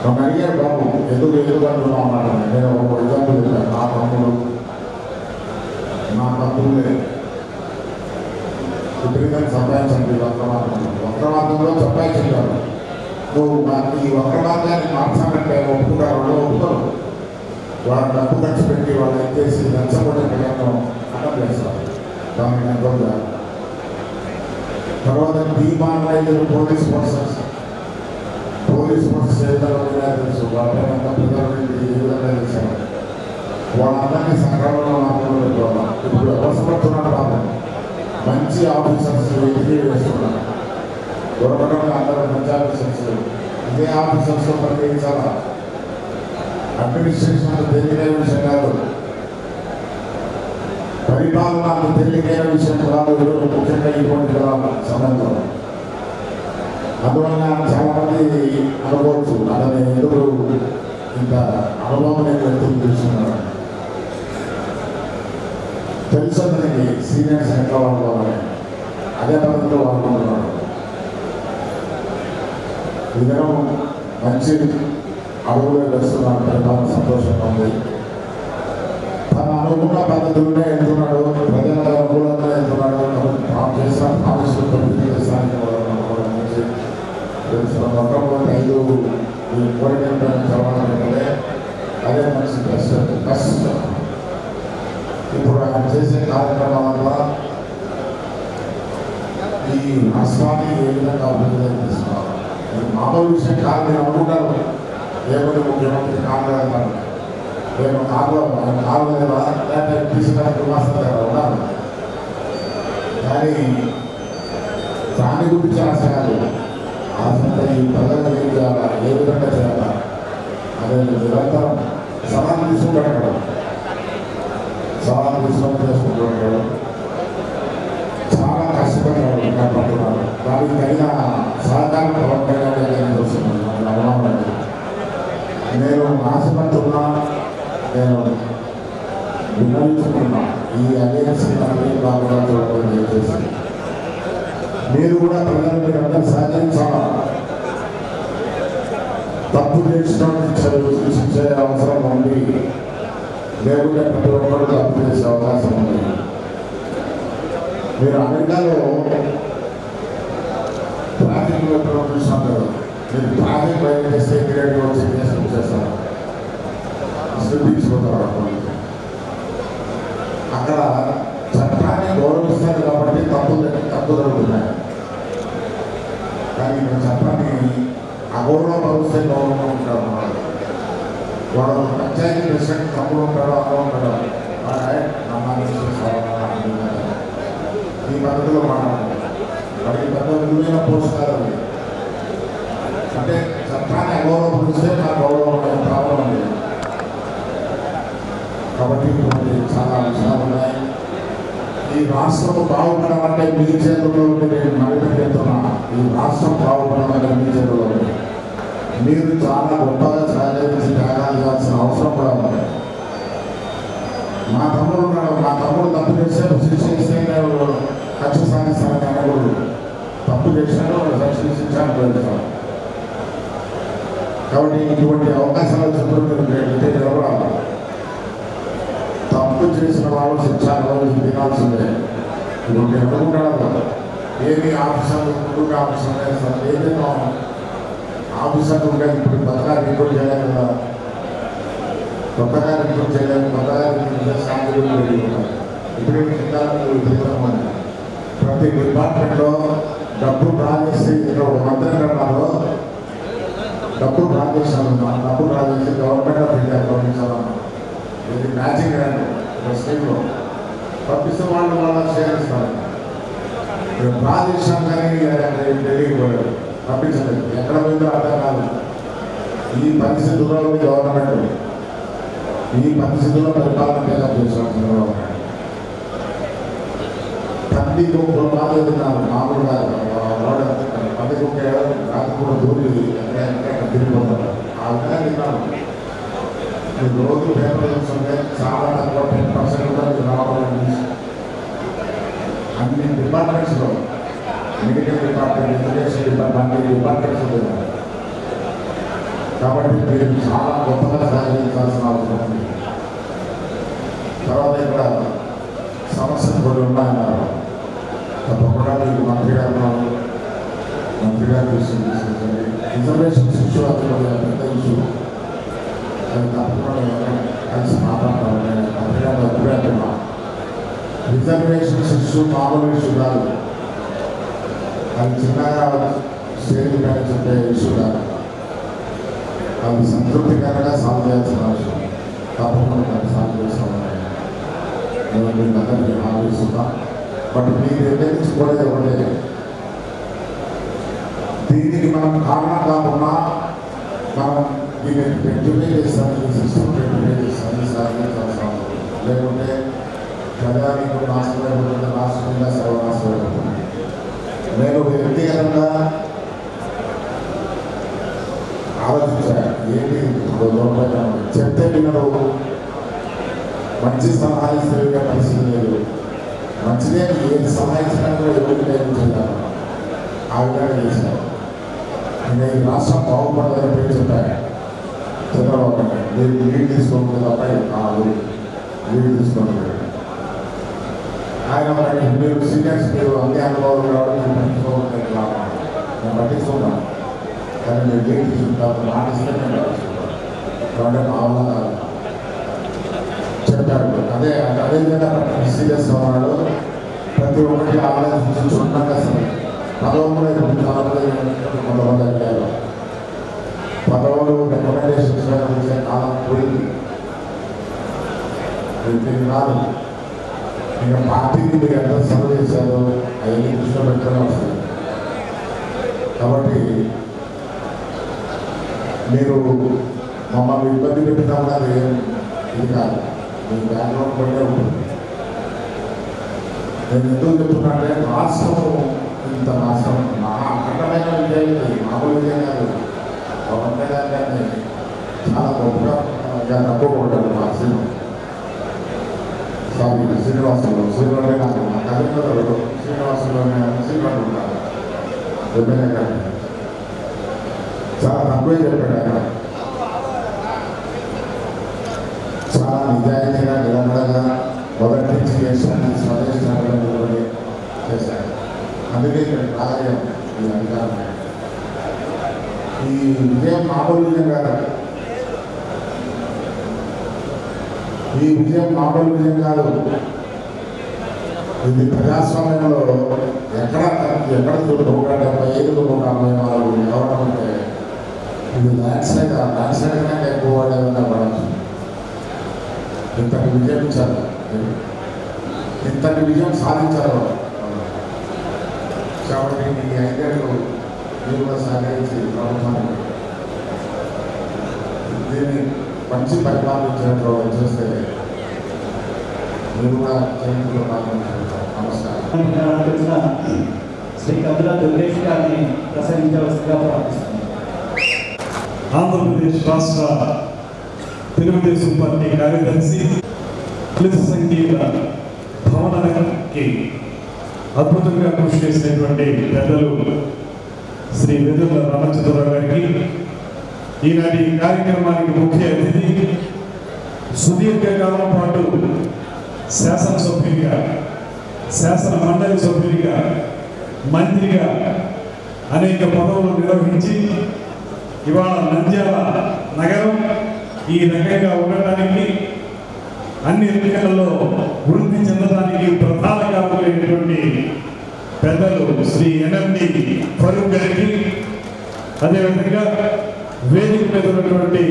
నన్ను అడిగారు బాబు ఎందుకు అంటున్నాం అన్నాడు. నేను ఒక ఎగ్జాంపుల్ చెప్పాను. నా తమ్ముడు నా బంధువులే విపరీతంగా సంపాదించండి వక్రమార్గంలో సంపాదించారు. నువ్వు ఈ వక్రమార్గాన్ని మార్చాలంటే ఒప్పుకుంటారు, వాళ్ళు ఒప్పుకోరు. వాళ్ళు డబ్బు ఖర్చు పెట్టి వాళ్ళు ఎత్తేసి నచ్చబడిన ప్రయత్నం అడ్డం చేస్తారు. దానికి అనుకోగా తర్వాత డిమానలైజ్డ్ పోలీస్ ఫోర్సెస్ చేయడం తెలుసు. వాళ్ళంతా ప్రజలు ఏ విధంగా చేశారు. వాళ్ళందరినీ సంక్రమణలో మాత్రమే పెట్టుకోవాలి. ఇప్పుడు అవసరపడుతున్నాడు బాబు. మంచి ఆఫీసర్స్ వెతికి వేస్తున్నారు. దొరకడం అందరూ మంచి ఆఫీసర్స్ ఇదే ఆఫీసర్స్లో పనిచేయించాలా. అడ్మినిస్ట్రేషన్ అంత తేలికైన విషయం కాదు. పరిపాలన అంత తేలికైన విషయం కాదు. ముఖ్యంగా ఇటువంటి సమయంలో అందువల్ల చాలా మంది అనుకోవచ్చు అతని ఎందుకు ఇంత అనుభవం నేను వ్యక్తం చేస్తున్నాను. తెలుసు అతనికి సీనియర్స్ ఎట్లా వాడుకోవాలని అదే పద్ధతిలో వాడుకుంటున్నాడు. ఈ దినం మంచి అడుగులు వేస్తున్నాడు. పరిపాలన సంతోషంగా ఉంది. తను అనుకున్న పద్ధతులనే వెళ్తున్నాడు. ప్రజల అనుకూలంగా వెళ్తున్నాడు. చేసిన ప్రామిస్లు కంప్లీట్ చేస్తానికి ఐదు కోరికలు చదవాలంటే అదే మంచి బెస్ట్. ఇప్పుడు ఆయన చేసే కార్యక్రమం వల్ల ఈ రాష్ట్రాన్ని ఏ విధంగా అభివృద్ధి చేస్తున్నారు. ఇది మామూలు విషయం కాదు. నేను అనుకుంటాను లేకపోతే ముఖ్యమంత్రి కాంగ్రెస్ అంటాను. నేను కారు లేదా లేకపోతే తీసుకుని ఉన్నారు. కానీ దాని గురించి ఆశ కాదు. ఆశంతా ఈ ప్రజలు ఏం చేయాలా, ఏ విధంగా చేయాలా అదే నిరంతరం సవాలు తీసుకుంటాడు. సవాలు చేసుకుంటాడు. చాలా కష్టపడ్డాడు. పడుతున్నాడు. దానికి తగిన సహకారం ప్రవర్తన వస్తున్నాను. నేను ఆశపడుతున్నా, నేను వినవించుకున్నా. ఈ అలయన్స్ బాగా చూడడం చేసి మీరు కూడా ప్రజలు మీరు అందరూ సహకరించాలా. తప్పు చేసిన శిక్షించే అవసరం ఉంది. లేకుంటే ప్రతి ఒక్కరు తప్పు చేసే అవకాశం ఉంది. మీరు అమెరికాలో ట్రాఫిక్ చూసినప్పుడు మీరు ట్రాఫిక్ బయట చేస్తే గ్రేడ్ వచ్చి చేస్తారు. తీసుకుంటారు. అక్కడ చట్టాన్ని గౌరవిస్తారు కాబట్టి తప్పు జరుగుతున్నాయి. కానీ ఇక్కడ చట్టాన్ని అగౌరవపరుస్తే గౌరవంగా ఉంటారు. వాడు పంచాయతీ ప్రెసిడెంట్ తప్పుడు ఉంటాడో అలా ఉంటాడో ఈ పద్ధతిలో మాట్లాడాలి. వాడికి పెద్ద విలువైన పోస్ట్ కాదు. అంటే చట్టాన్ని అగౌరవపరిస్తే నా గౌరవం ప్రాబ్లం ఉంది. కాబట్టి చాలా విషయాలు ఉన్నాయి. ఈ రాష్ట్రం బాగుపడాలంటే మీ చేతుల్లో ఉంటే నేను నడిపెడుతున్నా. ఈ రాష్ట్రం బాగుపడాలంటే మీ చేతుల్లో ఉంది. మీరు చాలా గొప్పగా సహకరించి త్యాగాలు చేయాల్సిన అవసరం కూడా ఉంది. మా తమ్ముడు ఉన్నాడు. మా తమ్ముడు తప్పు చేస్తే శిక్ష ఇస్తే ఖర్చు సాధిస్తానని అనకూడదు. తప్పు చేసినాడు శిక్షించాలని పెడతాం. కాబట్టి ఇటువంటి అవకాశాలు చెప్తూ మీరు నిలబడాలి. తప్పు చేసిన వాళ్ళు శిక్ష తినాల్సిందే. ఇప్పుడు నేను అనుకుంటాను ఏమి ఆఫీసర్లు ముందుగా ఆఫీసర్ ఏదైనా ఆఫీసర్లు ఉంటే ఇప్పుడు కొత్తగా రిపోర్ట్ చేయలేదు కదా. కొత్తగా రిపోర్ట్ చేయలేదు. కొత్తగా ఇప్పుడు ప్రతి డిపార్ట్మెంట్లో డబ్బు డ్రా చేసి ఇక్కడ ఒక మంత్రి కట్టాలో డబ్బు డ్రా చేశాను. డబ్బు డ్రా చేసి గవర్నమెంట్ ఆఫ్ ఇండియా పంపించాను. ఇది మ్యాచింగ్ స్కీమ్లో పంపిస్తే వాళ్ళు షేర్ ఇస్తారు. డ్రా చేశాను కానీ ఢిల్లీకి పోయాడు. పంపించలేదు. ఎక్కడ పోయిందో అర్థం కాదు. ఈ పరిస్థితుల్లో గవర్నమెంట్ ఈ పరిస్థితుల్లో పరిపాలన టేకప్ చేశారు. పంది కుక్కలు బాగా తిన్నారు. మామూలుగా పంది కుక్క రాత్రి కూడా దూరి ఎక్కడ తిరిగిపోతారు. ఆ డిపార్ట్మెంట్స్లో medical department, education department, departments ఉన్నాయి. కాబట్టి మీరు చాలా గొప్పగా సహకరించాల్సిన అవసరం ఉంది. తర్వాత ఇక్కడ సమస్యలు కొన్ని ఉన్నాయన్నారు. తప్పకుండా మీకు మంత్రి గారు తీసుకొచ్చింది. రిజర్వేషన్స్ ఇష్యూ అది పెద్ద ఇష్యూ. అది తప్పకుండా కలిసి మాట్లాడాలి. మంత్రి గారు ఎప్పుడే అంటున్నా రిజర్వేషన్స్ ఇష్యూ మామూలు ఇష్యూ కాదు. అది చిన్నగా స్టేజ్ పైన చెప్పే ఇష్యూ కాదు. అది సంతృప్తికరంగా సాల్వ్ చేయాల్సిన అవసరం. తప్పకుండా దాన్ని సాల్వ్ చేస్తామని మీకు అందరికీ హామీ ఇస్తున్నాం. బట్ మీరు నిర్ణయించుకోలేదు ఒకటే, దీనికి మనం కారణం కాకుండా మనం దీన్ని రెడ్యూమే చేస్తాను, ఈ సిస్టమ్ రెడ్యూమే చేస్తాను సాధించాల్సిన లేకుంటే ప్రజానికి నాశనమైపోతుంది, రాష్ట్రంగా సర్వనాశమైపోతుంది. నేను వ్యక్తిగతంగా ఆలోచించాను, ఏంటి చెప్తే వినరు, మంచి సలహా ఇస్తే పరిస్థితి లేదు, మంచిదే ఏది సలహా ఇచ్చినా కూడా ఎవరికి నేర్పించాను. ఆ విధంగా చేశాను. నేను ఈ రాష్ట్రం బాగుపడదని పేరు చెప్పాను. చంద్రబాబు మీరు లీడ్ తీసుకోండి తప్ప లీడ్ తీసుకోండి. ఆయన మీరు సీనియర్స్, మీరు అన్ని అనుభవాలు కాబట్టి నేను పట్టించుకోవాలి, పట్టించుకున్నాను. కానీ మీరు లీడ్ తీసుకుంటారు, మాట ఇస్తే నేను పట్టించుకుంటాను. కాబట్టి మా వల్ల చెప్పారు. అదే విధంగా సీరియస్ ఉన్నాడు. ప్రతి ఒక్కటి ఆలోచించి చూడగా సరే పదవులు కొంతమంది అడిగారు. పదవులు రికమెండేషన్స్ వచ్చే కాలం పోయింది. రాదు. ఇంకా పార్టీకి మీరు ఎంత సర్వ్ చేశారో అవన్నీ దృష్టిలో పెట్టుకునే వస్తుంది. కాబట్టి మీరు మమ్మల్ని ఇబ్బంది పెట్టినా కూడా అది ఇది కాదు, మీ బ్యాక్గ్రౌండ్ పడే ఉంటుంది. నేను ఎందుకు చెప్తున్నానంటే రాష్ట్రం ఇంత రాష్ట్రం నా అఖండమైన విజయం, మామూలు విజయం కాదు. పవన్ కళ్యాణ్ గారిని చాలా గొప్పగా నమ్ముకుంటాడు. మా శ్రీనివాసులు నాకు మా కవితలు శ్రీనివాసులోనే శ్రీనివాసులు ఉంటారు. ఎమ్మెల్యే గారు చాలా తక్కువే చెప్పాడు. ఆయన చాలా నిజాయితీగా నిలబడగా మొదటి నుంచి చేసిన స్వదేశ నిలబడి చేశారు. అందుకే ఇక్కడ రాజకీయం ఈ అధికారం. ఈ విజయం మామూలు విజయం కాదు. ఈ విజయం మామూలు విజయం కాదు. ఇది ప్రజాస్వామ్యంలో ఎక్కడ చూడు 175 ఎవరంటే ఇది ల్యాండ్ స్లైడ్ కంటే ఎక్కువ వాడేదన్నా పడవచ్చు. ఇంతటి విజయం ఇచ్చారు, ఇంతటి విజయం సాధించారు. కాబట్టి ఈ 5 ఏళ్ళు మీరు కూడా సహకరించి ప్రభుత్వానికి దీన్ని మంచి పరిపాలించినట్లు చేస్తే మీరు కూడా చేతుల్లో పాల్గొంటారు. నమస్కారం. శ్రీ కందుల దుర్గేష్ గారిని ప్రసంగించవలసిందిగా ప్రార్థిస్తున్నాను. ఆంధ్రప్రదేశ్ రాష్ట్ర తెలుగుదేశం పార్టీ కార్యదర్శి, దళిత సంఘీయుల భవనానికి అద్భుతంగా కృషి చేసినటువంటి పెద్దలు శ్రీ వెదుర్ల రామచంద్రరావు గారికి, ఈనాటి కార్యక్రమానికి ముఖ్య అతిథి, సుదీర్ఘకాలం పాటు శాసనసభ్యునిగా, శాసన మండలి సభ్యునిగా, మంత్రిగా అనేక పదవులు నిర్వహించి ఇవాళ నంద్యాల నగరం ఈ రకంగా ఉండటానికి, అన్ని ఎన్నికలలో వృద్ధి చెందడానికి ప్రధాన కారణమైనటువంటి పెద్దలు శ్రీ ఎన్ఎండి ఫరూక్ గారికి, అదేవిధంగా వేదిక మీద ఉన్నటువంటి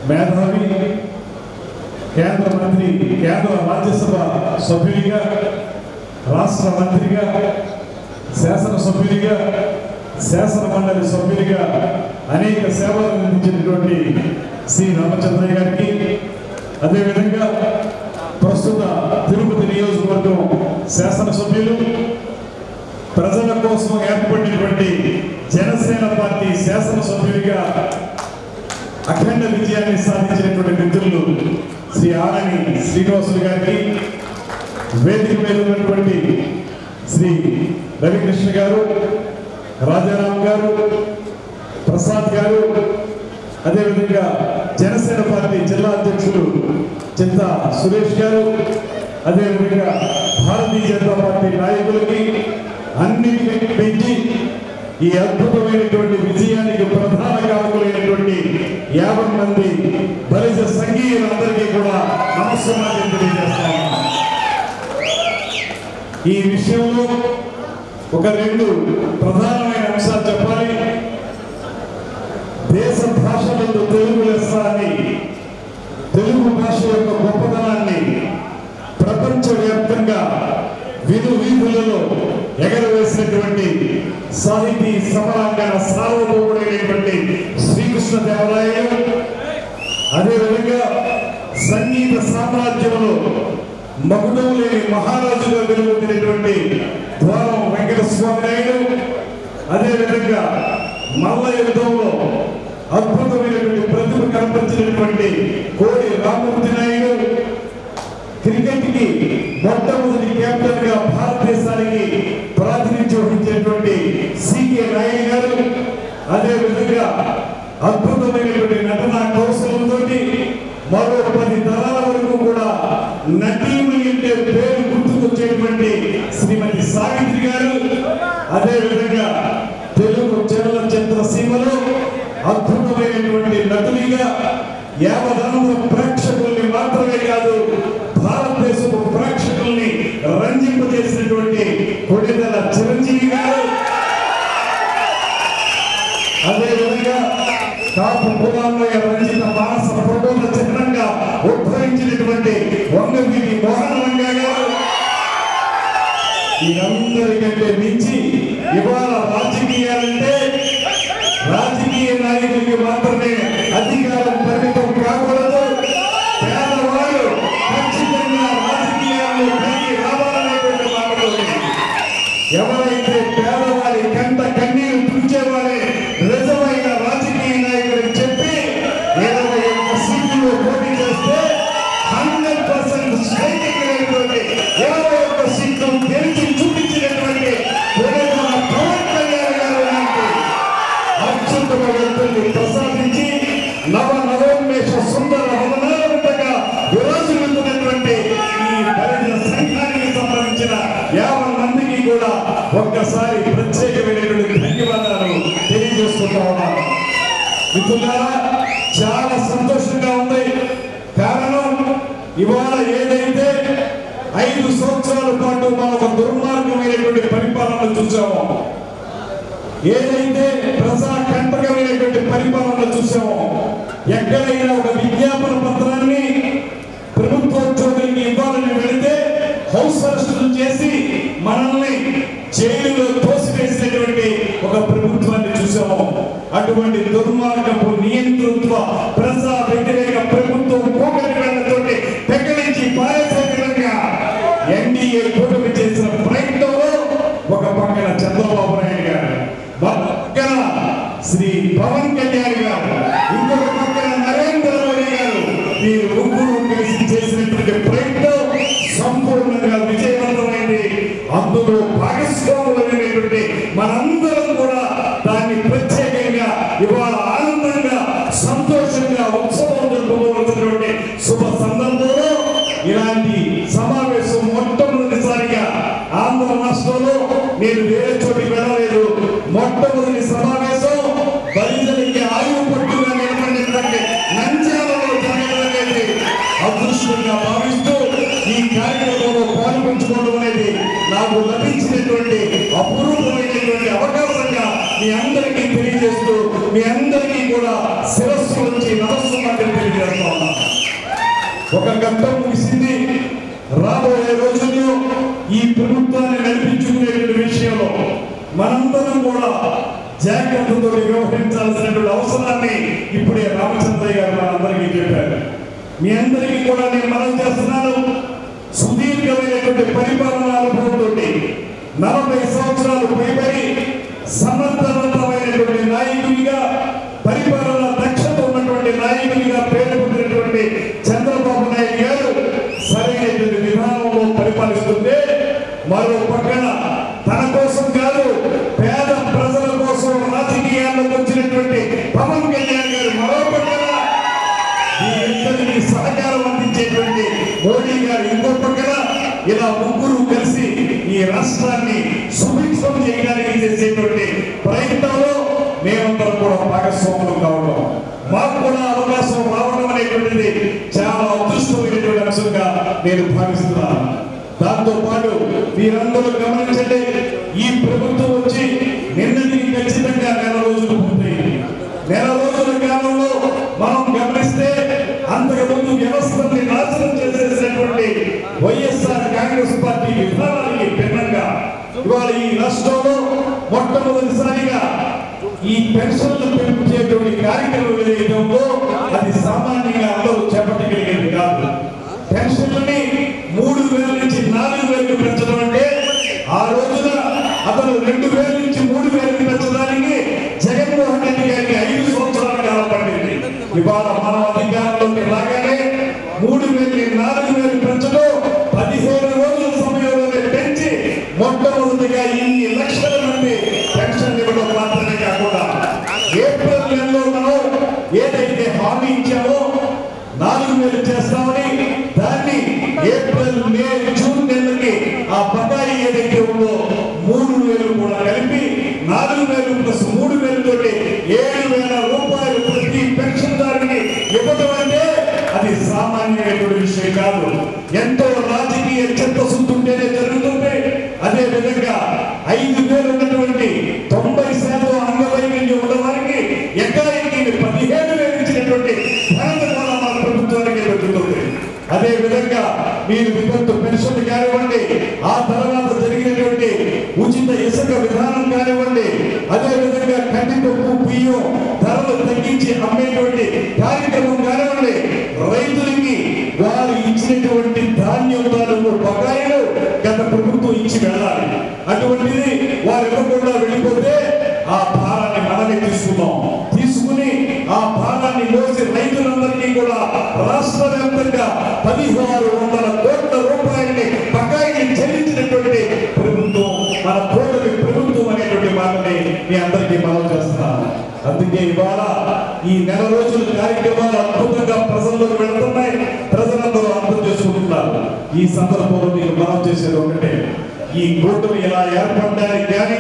మేధావి, కేంద్ర మంత్రి, కేంద్ర రాజ్యసభ సభ్యునిగా, రాష్ట్ర మంత్రిగా, శాసనసభ్యునిగా, శాసన మండలి సభ్యునిగా అనేక సేవలు అందించినటువంటి శ్రీ రామచంద్రయ్య గారికి, అదేవిధంగా ప్రస్తుత తిరుపతి నియోజకవర్గం శాసనసభ్యులు, ప్రజల కోసం ఏర్పడినటువంటి జనసేన పార్టీ శాసనసభ్యుడిగా అఖండ విజయాన్ని సాధించినటువంటి మిత్రులు శ్రీ ఆరణి శ్రీనివాసులు గారికి, వేదిక మీద ఉన్నటువంటి శ్రీ రవికృష్ణ గారు, రాజారాం గారు, ప్రసాద్ గారు, అదేవిధంగా జనసేన పార్టీ జిల్లా అధ్యక్షులు చింత సురేష్ గారు, అదేవిధంగా భారతీయ జనతా పార్టీ నాయకులకి అన్నిటికీ పెంచి ఈ అద్భుతమైనటువంటి విజయానికి ప్రధాన కారకులైనటువంటి 50 మంది బలిజ సంఘీయులందరికీ కూడా నమస్కారం తెలియజేస్తాను. ఈ విషయంలో ఒక 2 ప్రధానమైన అంశాలు చెప్పాలి. దేశ భాషలందు తెలుగు లెస్స అని తెలుగు భాష యొక్క గొప్పతనాన్ని ప్రపంచవ్యాప్తంగా వీధులలో ఎగరవేసినటువంటి సాహితీ సమరాంగణ సార్వభౌముడైనటువంటి శ్రీకృష్ణదేవరాయలు, అదేవిధంగా సంగీత సామ్రాజ్యంలో మకుటం లేని మహారాజుగా వెలువడినటువంటి ద్వారం వెంకటస్వామి నాయుడు, అదేవిధంగా మల్ల యుద్ధంలో అద్భుతమైనటువంటి ప్రతిభ కనపరిచినటువంటి కోడి రామమూర్తి నాయుడు, క్రికెట్ కి మొట్టమొదటి కెప్టెన్ గా భారతదేశానికి ప్రాతినిధ్యం వహించినటువంటి సికే నాయుడు గారు, అదేవిధంగా అద్భుతమైనటువంటి నటనా కౌశలంతో మరో 10 తరాల వరకు కూడా నటీమణి అంటే పేరు గుర్తుకొచ్చేటువంటి శ్రీమతి సావిత్రి గారు, అదేవిధంగా తెలుగు చలనచిత్ర సీమలో అద్భుతమైనటువంటి నటునిగా యావదానంద ప్రేక్షకుల్ని మాత్రమే కాదు భారతదేశపు ప్రేక్షకుల్ని రంజింపజేసినటువంటి కొడిదల చిరంజీవి గారు, అదేవిధంగా కాపు పురాణయ రంజిత మానస ఫోటోల చిత్రంగా ఉద్భవించినటువంటి వంగవీటి మోహన రంగా గారు, వీరందరికంటే మించి ఇవాళ రాజకీయాలంటే రాజకీయ నాయకులకి మాత్రమే అధికారం పరిమితం కాకూడదు. పేదవాళ్ళు ఖచ్చితంగా రాజకీయాల్లో పైకి రావాలనేటువంటి మాటలు ఎవరైతే పేదవారి కంట కన్నీరు తుడిచేవారే నిజమైన రాజకీయ నాయకులు చెప్పి 21 సీట్లు పోటీ చేస్తే 100% స్ట్రైకింగ్ అయినటువంటి 21 సీట్లు గెలిచి చూపించినటువంటి పవన్ కళ్యాణ్ గారు లాంటి అత్యుత్తమ వ్యక్తుల్ని ప్రసాదించి నవోన్మేష సుందర వదనాలుగా విరాజులుతున్నటువంటి ఈ బలిజ సంఘానికి సంబంధించిన 50 మందికి కూడా ఒక్కసారి ప్రత్యేకమైనటువంటి ధన్యవాదాలు తెలియజేసుకుంటా ఉన్నాను. మిత్రులారా, చాలా సంతోషంగా ఉంది. కారణం ఇవాళ ఏదైతే 5 సంవత్సరాల పాటు మనం ఒక దుర్మార్గమైనటువంటి పరిపాలన చూసామో, ఏదైతే ప్రజాకంటకమైనటువంటి పరిపాలన చూసామో, ఎక్కడైనా ఒక విజ్ఞాపన పత్రాన్ని ప్రభుత్వోద్యోగులకి ఇవ్వాలని వెళితే హౌస్ అరెస్టులు చేసి మనల్ని జైలులో తోసివేసినటువంటి ఒక ప్రభుత్వాన్ని చూసాము. అటువంటి దుర్మార్గపు నియంతృత్వ ప్రజా వ్యతిరేక ప్రభుత్వం పోగొట్టుతో పెకలించి పారేసే విధంగా ఎన్డీఏ కూటమి చేసిన ప్రయత్నంలో ఒక పక్కన చంద్రబాబు నాయుడు గారు, పక్కన శ్రీ పవన్ కళ్యాణ్ గారు, ఇంకొక పక్కన నరేంద్ర మోడీ గారు, మీరు ముగ్గురు కలిసి చేసినటువంటి ప్రయత్నం సంపూర్ణంగా విజయవంతమైంది. అందులో భాగస్వాములైనటువంటి మనందరం కూడా దాన్ని ప్రత్యేకంగా ఇవాళ ఆనందంగా సంతోషంగా ఉత్సవం జరుపుకోవాల్సినటువంటి శుభ సందర్భంలో ఇలాంటి సమావేశం మొట్టమొదటిసారిగా ఆంధ్ర రాష్ట్రంలో నేను వేరే చోటికి వెళ్ళలేదు. మొట్టమొదటి సమావేశం బలిజలకి ఆయువు పట్టుగా నిలబడినటువంటి నంద్యాలలో జరగడం అనేది అదృష్టంగా భావిస్తూ ఈ కార్యక్రమంలో పాల్పంచుకోవడం అనేది నాకు లభించినటువంటి అపూర్వమైనటువంటి అవకాశంగా మీ అందరికీ తెలియజేస్తూ మీ అందరికీ కూడా శిరస్సు నుంచి నమస్కారం తెలియజేస్తా ఉన్నాను. ఒక ఘట్టం ముగిసింది. రాబోయే రోజుల్లో ఈ ప్రభుత్వాన్ని నడిపించుకునేటువంటి విషయంలో మనందరం కూడా జాగ్రత్తతో వ్యవహరించాల్సినటువంటి అవసరాన్ని ఇప్పుడే రామచంద్రయ్య గారు మనందరికీ చెప్పారు. మీ అందరికీ కూడా నేను మనం చేస్తున్నాను. సుదీర్ఘమైనటువంటి పరిపాలనా అనుభవంతో 40 సంవత్సరాలు పైబడి సమర్థవంతమైనటువంటి నాయకుడిగా, పరిపాలన దక్షత ఉన్నటువంటి నాయకుడిగా పేరు పొందినటువంటి చంద్రబాబు నాయుడు గారు సరైనటువంటి విధానంలో పరిపాలిస్తుంటే, మరో పక్కన సుభిక్షం చేయడానికి చేసేటువంటి ప్రయత్నంలో మేమందరం కూడా భాగస్వాములు కావడం, మాకు కూడా అవకాశం రావడం అనేటువంటిది చాలా అదృష్టమైనటువంటి అంశంగా నేను భావిస్తున్నాను. దాంతో పాటు మీరందరూ గమనించండి, ఈ ప్రభుత్వం వచ్చి నిన్నటికి ఖచ్చితంగా నెల రోజులు పూర్తయింది. నెల రోజుల కాలంలో మనం గమనిస్తే అంతకుముందు వ్యవస్థని నాశనం చేసేసినటువంటి వైఎస్ఆర్ కాంగ్రెస్ పార్టీ విధానానికి భిన్నంగా ఇవాళ ఈ రాష్ట్రంలో మొట్టమొదటిసారిగా ఈ పెన్షన్లు పెంచేటువంటి కార్యక్రమం ఏదైతే ఉందో అది సామాన్యంగా అందరూ చేపట్టగలిగేది కాదు. పెన్షన్లని 3,000 నుంచి 4,000 పెంచడం అంటే ఆ రోజున అతను 2,000 నుంచి 3,000 పెంచడానికి జగన్మోహన్ రెడ్డి గారికి 5 సంవత్సరాల కాలం పట్టింది. ఇవాళ మనం అధికారంలోకి రాగానే 3,000 4,000 పెంచడం 15 రోజుల సమయంలోనే పెంచి మొట్టమొదటిగా ఇన్ని లక్షల మంది పెన్షన్ ఇవ్వడం మాత్రమే కాకుండా ఏప్రిల్ నెలలో మనం ఏదైతే హామీ ఇచ్చామో 4,000 చేస్తామని దాన్ని ఏప్రిల్ మే జూన్ నెలకి ఆ బకాయి ఏదైతే ఉందో 3,000 కూడా కలిపి 4,000 ప్లస్ 3,000 తోటి 7,000 రూపాయలు ప్రతి పెన్షన్దారునికి ఇవ్వడం అంటే అది సామాన్యమైనటువంటి విషయం కాదు. ఎంతో రాజకీయ చిత్తశుద్ధి ఉంటేనే జరుగుతుంది. అదే విధంగా 5,000 ఉన్నటువంటి 90% అంగవైకల్యం ఉన్న వారికి ఎకరానికి 17,000 ఇచ్చినటువంటి ఘనత కూడా మన ప్రభుత్వానికి దొరుకుతుంది. అదే విధంగా మీరు వితంతు పెన్షన్ కానివ్వండి, ఆ తర్వాత జరిగినటువంటి ఉచిత ఇసుక విధానం కానివ్వండి, అదే విధంగా కందిపప్పు బియ్యం ధరలు తగ్గించి అమ్మేటువంటి కార్యక్రమం కానివ్వండి, రైతులకి వారు ఇచ్చినటువంటి ధాన్యం ధరలు బకాయిలు గత ప్రభుత్వం ఇచ్చి వెళ్ళాలి. అటువంటిది వారు ఇవ్వకుండా వెళ్ళిపోతే ఆ భారాన్ని మనమే తీసుకుని ఆ భారాన్ని మోసి రైతులందరికీ కూడా రాష్ట్ర వ్యాప్తంగా 1,600 కోట్ల రూపాయలని బకాయిని చెల్లించినటువంటి ప్రభుత్వం మన కోటమి ప్రభుత్వం అనేటువంటి మాటని మీ అందరికీ మనం చేస్తున్నాను. అందుకే ఇవాళ ఈ నెల రోజుల కార్యక్రమాలు అద్భుతంగా ప్రజల్లోకి వెళుతున్నాయి. ప్రజలందరూ అర్థం చేసుకుంటున్నారు. ఈ సందర్భంలో మీరు మనం చేసేది ఒకటే, ఈ కూటమి ఇలా ఏర్పడడానికి కానీ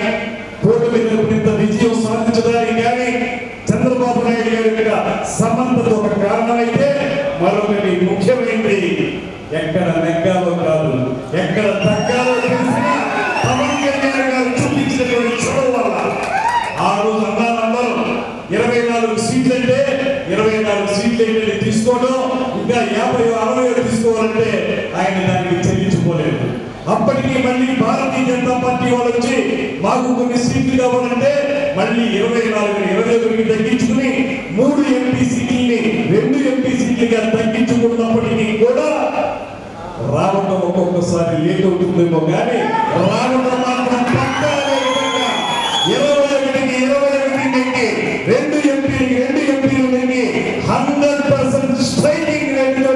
కూటమి ఇంత విజయం సాధించడానికి కానీ చంద్రబాబు నాయుడు గారి మీద సమర్థత ఒక కారణమైతే మరొకటి ముఖ్యమైనది ఎక్కడ నెగ్గాలో కాదు, ఎక్కడ తగ్గాలో తెలిసి పవన్ కళ్యాణ్ గారు చూపించినటువంటి చొరవ వల్ల ఆ రోజు అన్నారందరూ 24 సీట్లు అంటే 24 సీట్లు ఏంటంటే తీసుకోవడం, ఇంకా 50-60 తీసుకోవాలంటే ఆయన దానికి చెల్లించుకోలేదు. అప్పటికి మళ్ళీ భారతీయ జనతా పార్టీ వాళ్ళు వచ్చి మాకు కొన్ని సీట్లు కావాలంటే మళ్ళీ 24-21 తగ్గించుకుని 3 ఎంపీ సీట్లని 2 ఎంపీ సీట్లుగా తగ్గించుకున్నప్పటికీ కూడా రావడం ఒక్కొక్కసారి లేట్ అవుతుందేమో కానీ రావడం మాత్రం పక్కా 21 నెగ్గి 2 ఎంపీలు నెగ్గి 100% స్ట్రైకింగ్ రేటుతో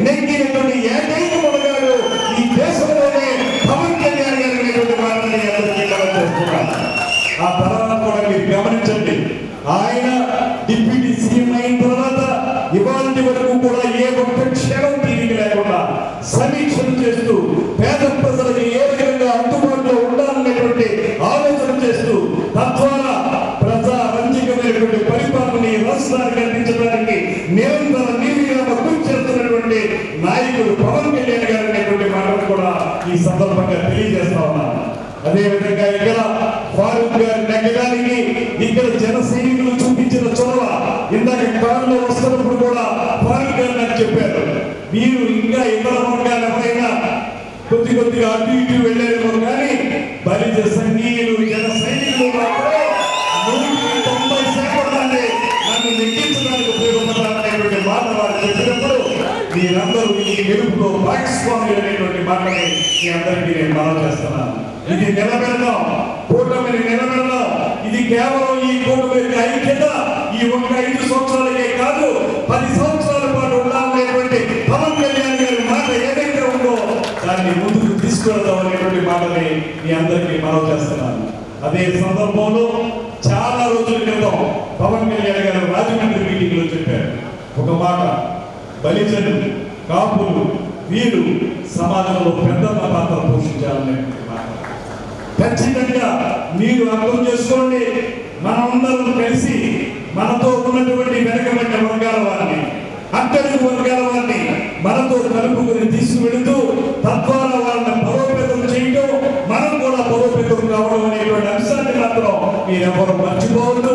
నెగ్గినటువంటి ఏకైక మొదగాడు ఈ దేశంలోనే పవన్ కళ్యాణ్ గారు అనేటువంటి మాటని అందరికీ మనం చేస్తున్నాం. ఆ తర్వాత కూడా మీరు గమనించండి, ఆయన డిప్యూటీ సీఎం అయిన తర్వాత ఇవాళ వరకు కూడా ఏ ఒక్క క్షణం తీరిక లేకుండా సమీక్షలు చేస్తూ పేద ప్రజలకు ఏ విధంగా అందుబాటులో ఉండాలనేటువంటి ఆలోచన చేస్తూ తద్వారా ప్రజా రంజికమైనటువంటి పరిపాలనని రాష్ట్రానికి అందించడానికి నిరంతర నిర్విరామ కృషి చేస్తున్నటువంటి నాయకుడు పవన్ కళ్యాణ్ గారు అనేటువంటి మాటలు కూడా ఈ సందర్భంగా తెలియజేస్తా ఉన్నాను. అదేవిధంగా ఇక్కడ ఫారూక్ గారి నెగ్గడానికి ఇక్కడ జన సైనికులు చూపించిన చొరవ ఇందాక కారులో వస్తున్నప్పుడు కూడా ఫారూక్ గారు నాకు చెప్పారు, మీరు ఇంకా ఇతర వర్గాలు ఎవరైనా కొద్దిగా అటు ఇటు వెళ్ళారేమో కానీ బలిజ సంఘీయులు జన సైనికులు మాత్రం 90% నన్ను నెగ్గించడానికి ఉపయోగపడాలనేటువంటి మాట వారు చెప్పినప్పుడు మీరందరూ ఈ గెలుపులో భాగస్వాములు అనేటువంటి మాటని మీ అందరికీ నేను మనం చేస్తున్నాను. ఇది నిలబెడదాం, కూటమిని నిలబెడదాం. ఇది కేవలం ఈ కూటమి ఐక్యత ఈ ఒక్క 5 సంవత్సరాలకే కాదు 10 సంవత్సరాల పాటు ఉండాలనేటువంటి పవన్ కళ్యాణ్ గారి మాట ఏదైతే ఉందో దాన్ని ముందుకు తీసుకెళ్దాం అనేటువంటి మాటని మీ అందరికీ మనం చేస్తున్నాను. అదే సందర్భంలో చాలా రోజుల క్రితం పవన్ కళ్యాణ్ గారు రాజమండ్రి మీటింగ్ లో చెప్పారు ఒక మాట, బలిజనులు కాపులు వీరు సమాజంలో పెద్దన్న పాత్ర పోషించాలనే మాట. ఖచ్చితంగా మీరు అర్థం చేసుకోండి. మనమందరం కలిసి మనతో ఉన్నటువంటి వెనకబడిన వర్గాల వారిని, అట్టడుగు వర్గాల వారిని మనతో కలుపుకొని తీసుకువెళుతూ తద్వారా వాళ్ళని బలోపేతం చేయడం, మనం కూడా బలోపేతం కావడం అనేటువంటి అంశాన్ని మాత్రం మీరెవరు మర్చిపోవద్దు.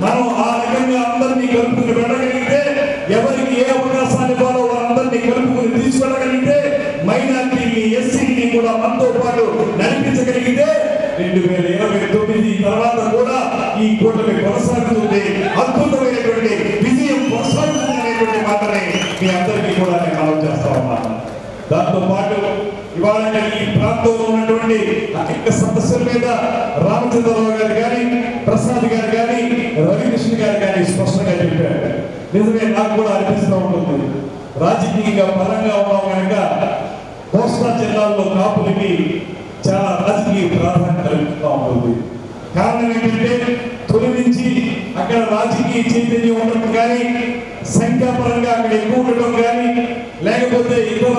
మనం ఆ రకంగా అందరినీ కలుపుకుని వెళ్ళగలిగితే, ఎవరికి ఏ అవకాశాన్ని ఇవ్వాలో వాళ్ళందరినీ కలుపుకుని తీసుకెళ్ళగలిగితే, మైనార్టీని ఎస్సీని కూడా మనతో పాటు నడిపించగలిగితే 2029 తర్వాత కూడా ఈ కూటమి కొనసాగుతుంది, అద్భుతమైనటువంటి విజయం కొనసాగుతుంది అనేటువంటి మాటనే మీ అందరికీ కూడా నేను మనం చేస్తా ఉన్నాను. దాంతో పాటు ఇవాళ ఈ ప్రాంతంలో ఉన్నటువంటి అనేక సమస్యల మీద రామచంద్రరావు గారు కానీ, ప్రసాద్ గారు కానీ, రవికృష్ణ గారు కానీ స్పష్టంగా చెప్పారు. నిజమే, నాకు కూడా అనిపిస్తూ ఉంటుంది. రాజకీయంగా పరంగా ఉన్నాం కనుక కోస్తా జిల్లాల్లో కాపులకి చాలా రాజకీయ ప్రాధాన్యత కలుగుతూ ఉంటుంది. కారణం ఏంటంటే తొలి నుంచి అక్కడ రాజకీయ చైతన్యం ఉండడం కానీ, సంఖ్యాపరంగా అక్కడ ఎక్కువ ఉండడం కానీ, లేకపోతే ఇతర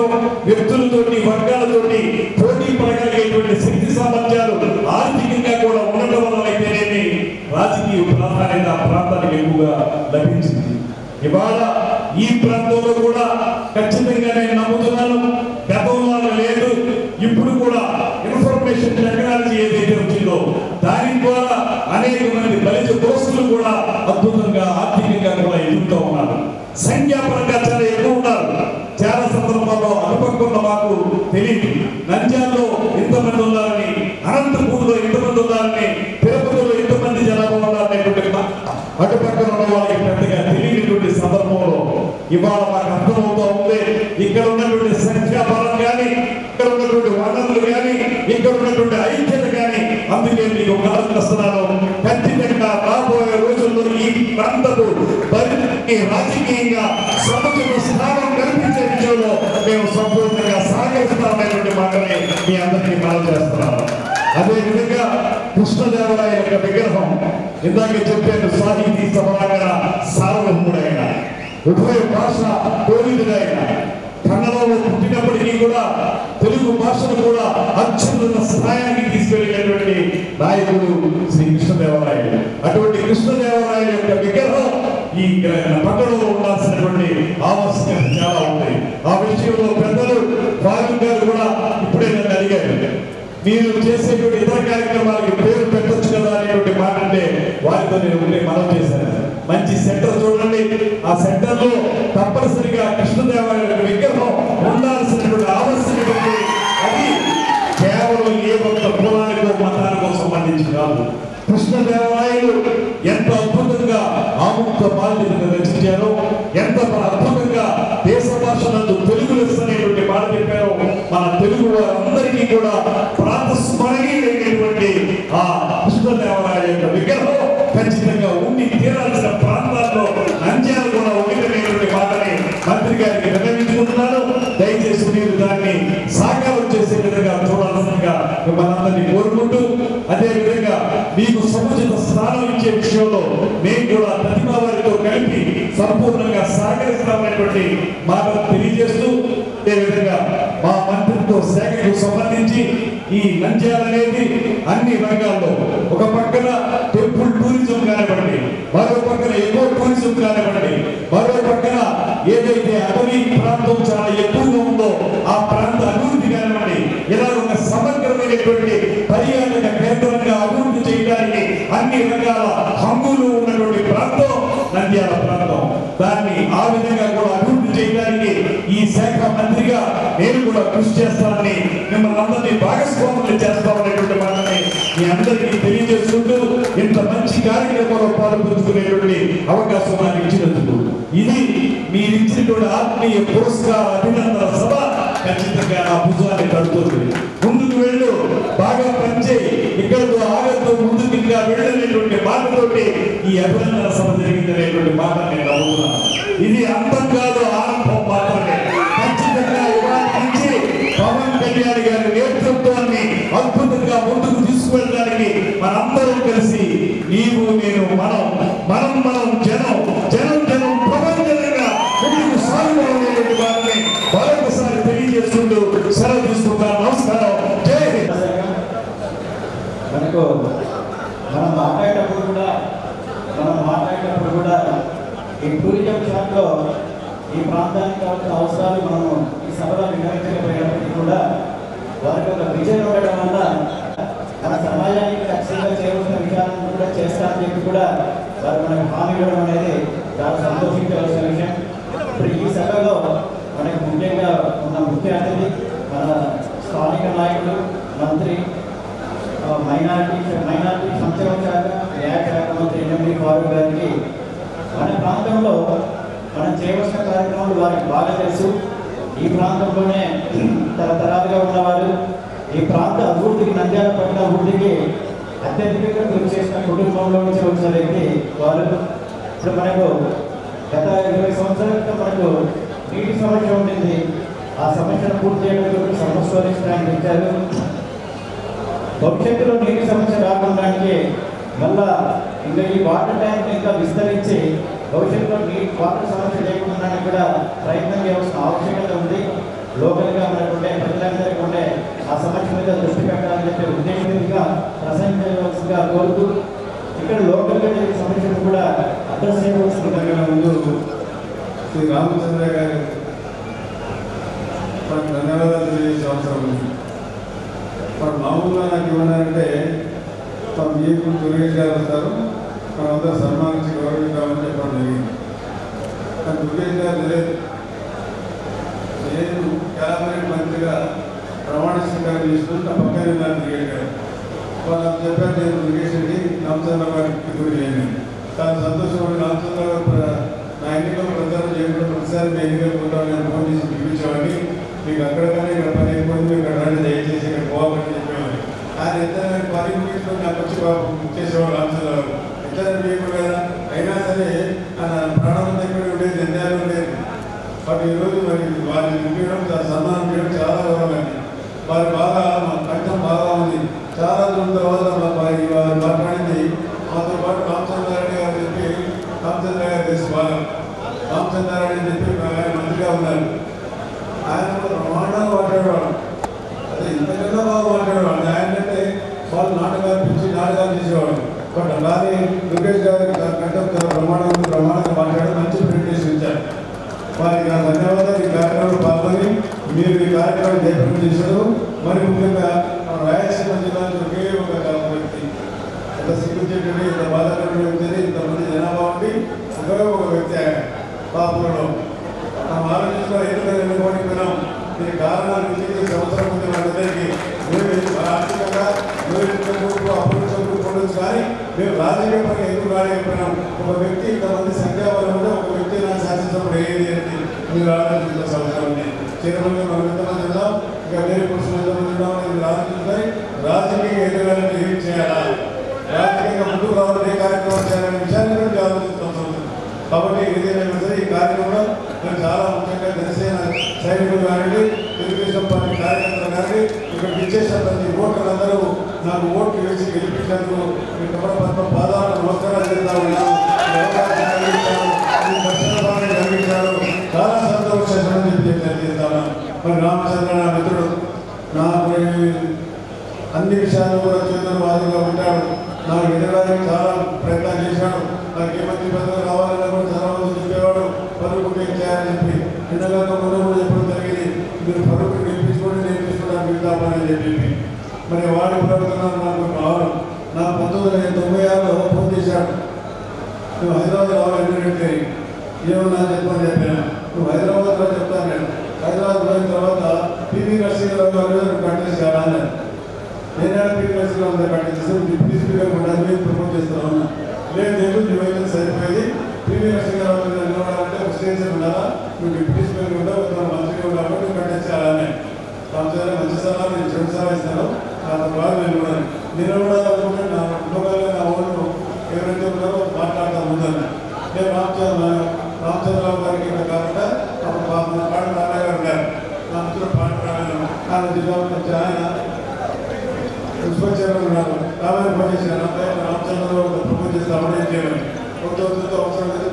వ్యక్తులతోటి వర్గాలతోటి పోటీ పడగలిగేటువంటి శక్తి సామర్థ్యాలు ఆర్థికంగా కూడా ఉండటం వల్ల అయితేనేమి రాజకీయ ప్రాధాన్యత ఆ ప్రాంతానికి ఎక్కువగా లభించింది. ఇవాళ ఈ ప్రాంతంలో కూడా ఖచ్చితంగా నేను నమ్ముతున్నాను, గతంలో లేదు, ఇప్పుడు కూడా ఇన్ఫర్మేషన్ టెక్నాలజీ ఏదైతే వచ్చిందో దాని ద్వారా అనేక మంది దళిత దోస్తులు కూడా అద్భుతంగా ఆర్థికంగా కూడా ఎదుగుతూ ఉన్నారు. సంఖ్యాపరంగా చాలా ఎక్కువ ఉన్నారు. చాలా సందర్భాల్లో అటుపక్కన మాకు తెలియదు, నంద్యాలలో ఇంతమంది ఉన్నారని, అనంతపూర్లో ఇంతమంది ఉన్నారని, తిరుపతిలో ఇంతమంది జనాభా ఉన్నారనేటువంటి అటుపక్కన ఉన్న వాళ్ళకి పెద్దగా తెలియనటువంటి సందర్భంలో ఇవాళ మాకు అర్థమవుతూ ఉంది. ఇక్కడ ఉన్నటువంటి సంఖ్యాబలం కానీ, ఇక్కడ ఉన్నటువంటి వనరులు కానీ, ఇక్కడ ఉన్నటువంటి ఐక్యత కానీ, అందుకే మీకు కలగస్తున్నాను. ఖచ్చితంగా రాబోయే రోజుల్లో ఈ ప్రాంతపు రాజకీయంగా సముచిత స్థానం కల్పించే విషయంలో మేము సంపూర్ణంగా సహకరిస్తామనేటువంటి మాటని మీ అందరికీ మనం చేస్తున్నాము. అదేవిధంగా కృష్ణదేవరాయ యొక్క విగ్రహం ఇందాక చెప్పాను, సాహితీ సభాగర సార్వభౌముడైన, ఉభయ భాష కోవిదుడైన, కన్నడలో పుట్టినప్పటికీ కూడా తెలుగు భాషను కూడా అత్యున్నత స్థాయికి తీసుకెళ్లినటువంటి నాయకుడు శ్రీ కృష్ణదేవరాయలు. అటువంటి కృష్ణదేవరాయల యొక్క విగ్రహం ఈ పట్టణంలో ఉండాల్సినటువంటి ఆవశ్యకత చాలా ఉంది. ఆ విషయంలో పెద్దలు వారు గారు కూడా ఇప్పుడే నన్ను అడిగారు, మీరు చేసేటువంటి ఇతర కార్యక్రమాలకి పేరు పెట్టొచ్చు కదా అనేటువంటి మాట అంటే వారితో నేను ఒకటే మనం చేశాను. మంచి సెంటర్ చూడండి, ఆ సెంటర్ లో తప్పనిసరిగా కృష్ణదేవరాయల విగ్రహం ఉండాల్సినటువంటి ఆవశ్యకత ఉంది. అది కేవలం ఏ ఒక్క కులానికో మతానికో సంబంధించి కాదు. కృష్ణదేవరాయలు ఎంత అద్భుతంగా ఆముక్త బాధ్యతను రచించారో, ఎంత అద్భుతంగా దేశ భాషలందు తెలుగు లెస్స అనేటువంటి మాట చెప్పారో, మన తెలుగు వారందరికీ కూడా ప్రాతస్మరణీయమైనటువంటి ఆ కృష్ణదేవరాయల యొక్క విగ్రహం ఖచ్చితంగా ఉండి తీరాల్సిన ప్రాంతాల్లో నంద్యాల కూడా ఒకటనేటువంటి మాటని మంత్రి గారికి విన్నవించుకుంటున్నాను. దయచేసి మీరు దాన్ని సాకారం చేసే విధంగా చూడాల్సిందిగా మనందరినీ కోరుకుంటూ, అదేవిధంగా మీకు సముచిత స్థానం ఇచ్చే విషయంలో మేము కూడా ప్రతిభా వారితో కలిపి సంపూర్ణంగా సహకరిస్తామనేటువంటి మాటలు తెలియజేస్తూ, అదేవిధంగా మా మంత్రిత్వ శాఖకు సంబంధించి ఈ నంద్యాల అనేది అన్ని రంగాల్లో ఒక పక్కన టెంపుల్ టూరిజం కానివ్వండి, మరో పక్కన ఎకో టూరిజం కానివ్వండి, మరో పక్కన ఏదైతే అటవీ ప్రాంతం చాలా ఎక్కువగా ఉందో ఆ ప్రాంత అభివృద్ధి కానివ్వండి, ఇలా ఒక సమగ్రమైనటువంటి పర్యాటక కేంద్రంగా అభివృద్ధి చేయడానికి అన్ని రకాల హంగులు ఉన్నటువంటి ప్రాంతం నంద్యాల ప్రాంతం. దాన్ని ఆ విధంగా కూడా అభివృద్ధి చేయడానికి ఈ శాఖ మంత్రిగా నేను కూడా కృషి చేస్తానని, మిమ్మల్ని అందరినీ భాగస్వాములు చేస్తామనేటువంటి మాటని మీ అందరికీ తెలియజేసుకుంటూ, ఇంత మంచి కార్యక్రమంలో పాల్పంచుకునేటువంటి అవకాశం నాకు ఇచ్చినందుకు, ఇది మీరు ఇచ్చినటువంటి ఆత్మీయ పురస్కార అభినందన సభ ఖచ్చితంగా నా భుజాన్ని కడుతుంది. ముందుకు వెళ్ళు, బాగా పనిచేయి, ఇక్కడతో ఆగతో ముందుకు ఇంకా వెళ్ళనేటువంటి మాటతోటి ఈ అభినందన సభ జరిగిందనేటువంటి మాట నేను నమ్ముతున్నాను. ఇది అంతం కాదు, ఆరంభం మాత్రమే. ఖచ్చితంగా ఇవాళ నుంచి పవన్ కళ్యాణ్ గారి నేతృత్వాన్ని అద్భుతంగా ముందుకు తీసుకువెళ్ళడానికి మనందరం కలిసి, నీవు నేను మనం జనం ప్రపంచంగా ముందుకు సాగుతున్నటువంటి వారిని మరొకసారి తెలియజేస్తుంటూ సెలవు తీసుకుంటాను. నమస్కారం. జై హింద్. మనం మాట్లాడేటప్పుడు కూడా ఈ టూరిజం శాఖలో ఈ ప్రాంతానికి కావాల్సిన అవసరాలు మనము ఈ సభలో వివరించకపోయినప్పటికీ కూడా వారికి ఒక విజయం ఉండడం వల్ల మన సమాజానికి ఖచ్చితంగా చేయవలసిన విషయాలను కూడా చేస్తారని చెప్పి కూడా వారు మనకు హామీ ఇవ్వడం అనేది చాలా సంతోషించవలసిన విషయం. ఇప్పుడు ఈ సభలో మనకు ముఖ్యంగా ఉన్న ముఖ్య అతిథి మన స్థానిక నాయకులు, మంత్రి, మైనారిటీ సంక్షేమ శాఖ, న్యాయ శాఖ మంత్రి ఎన్ఎండి ఫారూక్ గారికి మన ప్రాంతంలో మనం చేయవలసిన కార్యక్రమాలు వారికి బాగా తెలుసు. ఈ ప్రాంతంలోనే తరతరాలుగా ఉన్నవారు, ఈ ప్రాంత అభివృద్ధికి, నంద్యాల పట్టణ అభివృద్ధికి అత్యధికంగా కృషి చేసిన కుటుంబంలో నుంచి వచ్చిన వ్యక్తి వారు. ఇప్పుడు మనకు గత 20 సంవత్సరాల క్రితం మనకు నీటి సమస్య ఉంటుంది. ఆ సమస్యను పూర్తి చేయడానికి సంవత్సరాలు ఇచ్చారు. భవిష్యత్తులో నీటి సమస్య రాకుండానికి మళ్ళా ఇంకా ఈ వాటర్ ట్యాంక్ ఇంకా విస్తరించి భవిష్యత్తులో వాటర్ సమస్య లేకుండా కూడా ప్రయత్నం చేయాల్సిన ఆవశ్యకత ఉంది. లోకల్గా మనకుండే ప్రజలందరికీ ఉండే ఆ సమస్య మీద దృష్టి పెట్టాలని చెప్పే ఉద్దేశంగా ప్రసంగించవలసిందిగా కోరుతూ ఇక్కడ లోకల్గా జరిగే సమస్యను కూడా అడ్రస్ చేయవలసిందిగా ముందు శ్రీ రామచంద్ర గారి మనకు ధన్యవాదాలు తెలియజేసే అవసరం ఉంది. మరి మామూలుగా నాకు ఏమన్నారంటే మన మీకు దుర్గేష్ గారు వస్తారు, మనందరూ సన్మానించి గౌరవించామని చెప్పడం జరిగింది. కానీ దుర్గేష్ గారు తెలియదు. నేను క్యాబినెట్ మంత్రిగా ప్రమాణ స్వీకారం చేసుకుని నా పక్కనే ఉన్నారు దుర్గేష్ గారు. వాళ్ళు చెప్పారు నేను దుర్గేష్ రెడ్డి రామచంద్ర గారికి గురి చేయను. చాలా సంతోషం. రామచంద్ర గారు నా ఎన్నికలు ప్రచారం చేయకుండా ప్రతిసారి మీ ఎన్నికలు ఉంటామని నేను ఫోన్ చేసి పిలిపించేవాడిని. మీకు అక్కడ కానీ ఇక్కడ పని అయిపోయింది, ఇక్కడ రండి దయచేసి ఇక్కడ పోవాలని చెప్పేవాడిని. ఆయన ఎంత పని ముగించుకొని నాకు వచ్చి చేసేవాడు రామచంద్ర గారు. ఎంత మీకు కదా అయినా సరే ఆయన ప్రాణం దగ్గర ఉండేది, నిర్ణయాలు ఉండేది. బట్ ఈరోజు మరి వారిని నింపడం, సన్మానం చేయడం చాలా గౌరవమైంది. వారి బాగా కంఠం బాగా ఉంది. చాలా రోజుల తర్వాత వారు మాట్లాడింది మాతో పాటు రామచంద్రారెడ్డి గారు చెప్పి, రామచంద్ర గారు తెలుసు బాగా. రామచంద్రారెడ్డి అని చెప్పి ఆయన మంత్రిగా ఉన్నారు. ఆయన బ్రహ్మాండంగా మాట్లాడేవాడు. అదే ఇంతకన్నా బాగా మాట్లాడేవాడు. ఆయన అంటే వాళ్ళు నాటకాలు పిలిచి నాటకాలు చేసేవాడు. బట్ అలాగే దుర్గేష్ గారి కంఠం బ్రహ్మాండంగా మాట్లాడి మంచి ప్రెజెంటేషన్ ఇచ్చారు. వారికి నా ధన్యవాదాలు. ఈ కార్యక్రమంలో పాల్గొని మీరు ఈ కార్యక్రమం జయప్రదం చేశారు. మరి ముఖ్యంగా రాయలసీమ జిల్లాలో ఒకే ఒక వ్యక్తి, ఇంత సిగ్గుచేటండి, ఇంత బాధాకరమైన వ్యక్తి, ఇంతమంది జనాభా ఉండి ఒకే ఒక వ్యక్తి ఆయన పాపంలో మనం ఆలోచించిన ఎన్నికైనాం. దీనికి కారణాలు ఈ సంవత్సరం ముందు మనందరికీ ఆర్థికంగా అభివృద్ధి పొందొచ్చు, కానీ మేము రాజకీయ పని ఎందుకు రాలేకపోయినాం. ఒక వ్యక్తి ఇంతమంది సంఖ్యాబలం ఉంటే ఒక వ్యక్తి నాకు శాసించినప్పుడు ఏది అనేది మీరు ఆలోచించాల్సిన అవసరం ఉంది. చీరమంది మనం ఎంతమంది ఉన్నాం, ఇంకా వేరే పురుషులు ఎంతమంది ఉన్నాం అనేది ఆలోచించాలి. రాజకీయ ఎదగాలంటే ఏం చేయాలా, రాజకీయంగా ముందుకు రావాలని ఏ కార్యక్రమం చేయాలనే విషయాన్ని కూడా ఆలోచించాల్సి ఉంటుంది. కాబట్టి ఏదైనా సరే ఈ కార్యక్రమంలో మేము చాలా ముఖ్యంగా జనసేన సైనికులు కానివ్వండి, తెలుగుదేశం పార్టీ కార్యకర్తలు కానీ ఇక్కడికి ఇచ్చేసిన ప్రతి ఓటర్లందరూ నాకు ఓట్లు వేసి గెలిపించినందుకు మీకు పద్మ పాదాలను నమస్కారాలు చేస్తా ఉన్నాను. అవకాశం కలిగించారు, మీ దర్శనాన్ని కలిగించారు, చాలా సంతోషం చేస్తాను. మరి రామచంద్ర నా మిత్రుడు, నాకు అన్ని విషయాలు కూడా చేతులు వాదుగా ఉంటాడు. నాకు ఎదగడానికి చాలా ప్రయత్నం చేశాడు. నాకు ఏ మంత్రి పదవి రావాలన్నా కూడా చాలా మంది చెప్పేవాడు, పరుగు చేయాలని చెప్పి. నిన్నగా ముందు కూడా చెప్పడం జరిగింది, మీరు పరుగు గెలిపించుకోండి, నేను తీసుకున్నాను మిగతామని చెప్పి. మరి వాడి ప్రభుత్వం నాకు రావడం నా 1996లో ఫోన్ చేశాడు. నువ్వు హైదరాబాద్ రావాలంటే ఏమన్నా చెప్పని చెప్పాను. నువ్వు హైదరాబాద్లో చెప్తాను. నేను హైదరాబాద్ పోయిన తర్వాత పివి నరసింహరావు గారు కంటెస్ట్ కావాలన్నారు. నేనే పివి నరసింహరావు గారు కంటెస్ట్ డిప్యూటీ స్పీకర్ కూడా ప్రమోట్ చేస్తున్నాను. లేదు నువ్వైతే సరిపోయేది, పివి నరసింహరావు గారు నిలబడాలంటే ఒక స్టేజ్ ఉండాలా, నువ్వు డిప్యూటీ స్పీకర్ కూడా మంత్రిగా ఉన్నప్పుడు నువ్వు కంటెస్ట్ చేయాలని. రామచంద్ర మంచి సలహా, నేను చెడు సలహా ఇస్తాను. నాతో బాగా నిలబడాలనుకుంటే నా కుటుంబాల్లో నా ఊళ్ళు ఎవరైతే ఉన్నారో మాట్లాడతా ముందన్నా. నేను రామచంద్రరావు గారికి ఇక్కడ కాకుండా అప్పుడు పాట నాన్నగారు ఉన్నారు, నా మిత్రుడు పాట రాయను. ఆయన జిల్లాలో నుంచి ఆయన పుష్పచరణ్ ఉన్నారు. రామాయణ పనిచేసిన రామచంద్రరావు ప్రపోజ్ చేస్తే అప్పుడేం చేయమని కొంత అవసరం అయితే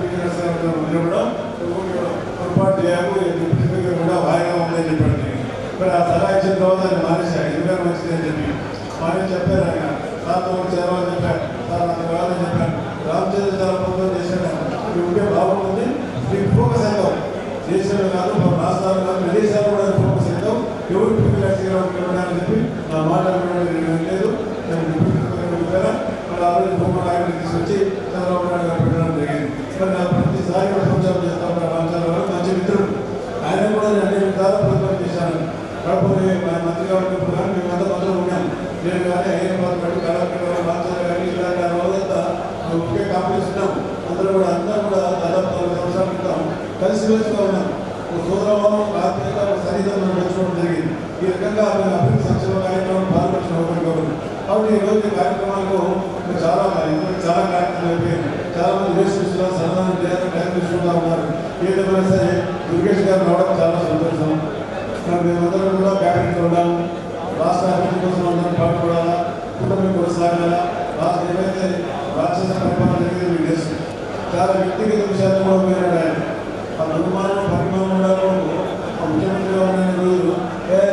నిలబడం పొరపాటు చేయాలి, కూడా బాగా ఉందని చెప్పండి. మరి ఆ సలహా ఇచ్చిన తర్వాత ఆయన మానేశారు. ఎందుకంటే మంచిది అని చెప్పి మానే చెప్పారు. ఆయన సార్తో చేరవని చెప్పాను. సార్ నాకు కావాలని చెప్పాను. రామచంద్ర చాలా ప్రభుత్వం చేశాడు. ఇది ఉంటే బాగుంటుంది. మీకు ఫోకస్ అవుతాం. దేశంలో కాదు, రాష్ట్రాలు కాదు, విదేశాలు కూడా ఫోకస్ అవుతాం. ఎవరు పిల్లలని చెప్పి నా మాట లేదు. ఆ రోజు భూమా నాయకులు తీసుకొచ్చి చంద్రబాబు నాయుడు గారు పెట్టడం జరిగింది. మరి నా ప్రతిసారి ప్రపంచాలు చేస్తా ఉంటారు. రామచంద్ర గారు మంచి మిత్రుడు. ఆయన కూడా నేను అన్ని విధాలు ప్రతిపాదన చేశాను. కాకపోతే మంత్రి కాబట్టి కానీ మేమంతా మొదలు ఉన్నాం. నేను కానీ హైదరాబాద్ కానీ కలెక్టర్ గారు రామచంద్ర గారి ఇలాంటి ఆ రోజంతా ఒకే కాంపిటీషన్ ఉన్నాం. అందరూ కూడా దాదాపు 4 సంవత్సరాల క్రితం కలిసిమెలిసిగా ఉన్నాం. సోదరభావం ఆత్మీయత సన్నిహితంగా పెంచుకోవడం జరిగింది. ఈ రకంగా మేము అభివృద్ధి సంక్షేమ కార్యక్రమం పాల్గొంటున్న ఒకరికొకరు. కాబట్టి ఈరోజు ఈ కార్యక్రమాలకు చాలా కార్యక్రమాలు అయిపోయాయి. చాలా మంది యూనివర్సిటీలో సన్మానం చేయాలని టైం తీసుకుంటా ఉన్నారు. ఏదేమైనా సరే దుర్గేష్ గారు రావడం చాలా సంతోషం. మరి మేమందరం కూడా క్యాబినెట్లో ఉన్నాము. రాష్ట్ర అభివృద్ధి కోసం అందరం పాటుపడాలా, కుటుంబం కొనసాగాలా. రాష్ట్ర ఏదైతే రాక్షస పరిపాలన జరిగేది మీకు తెలుసు. చాలా వ్యక్తిగత విషయాలు కూడా పోయినాడు ఆయన. ఆ నిర్మాణం పరిమాణం ఉండాలి. ముఖ్యమంత్రిగా ఉన్న రోజులు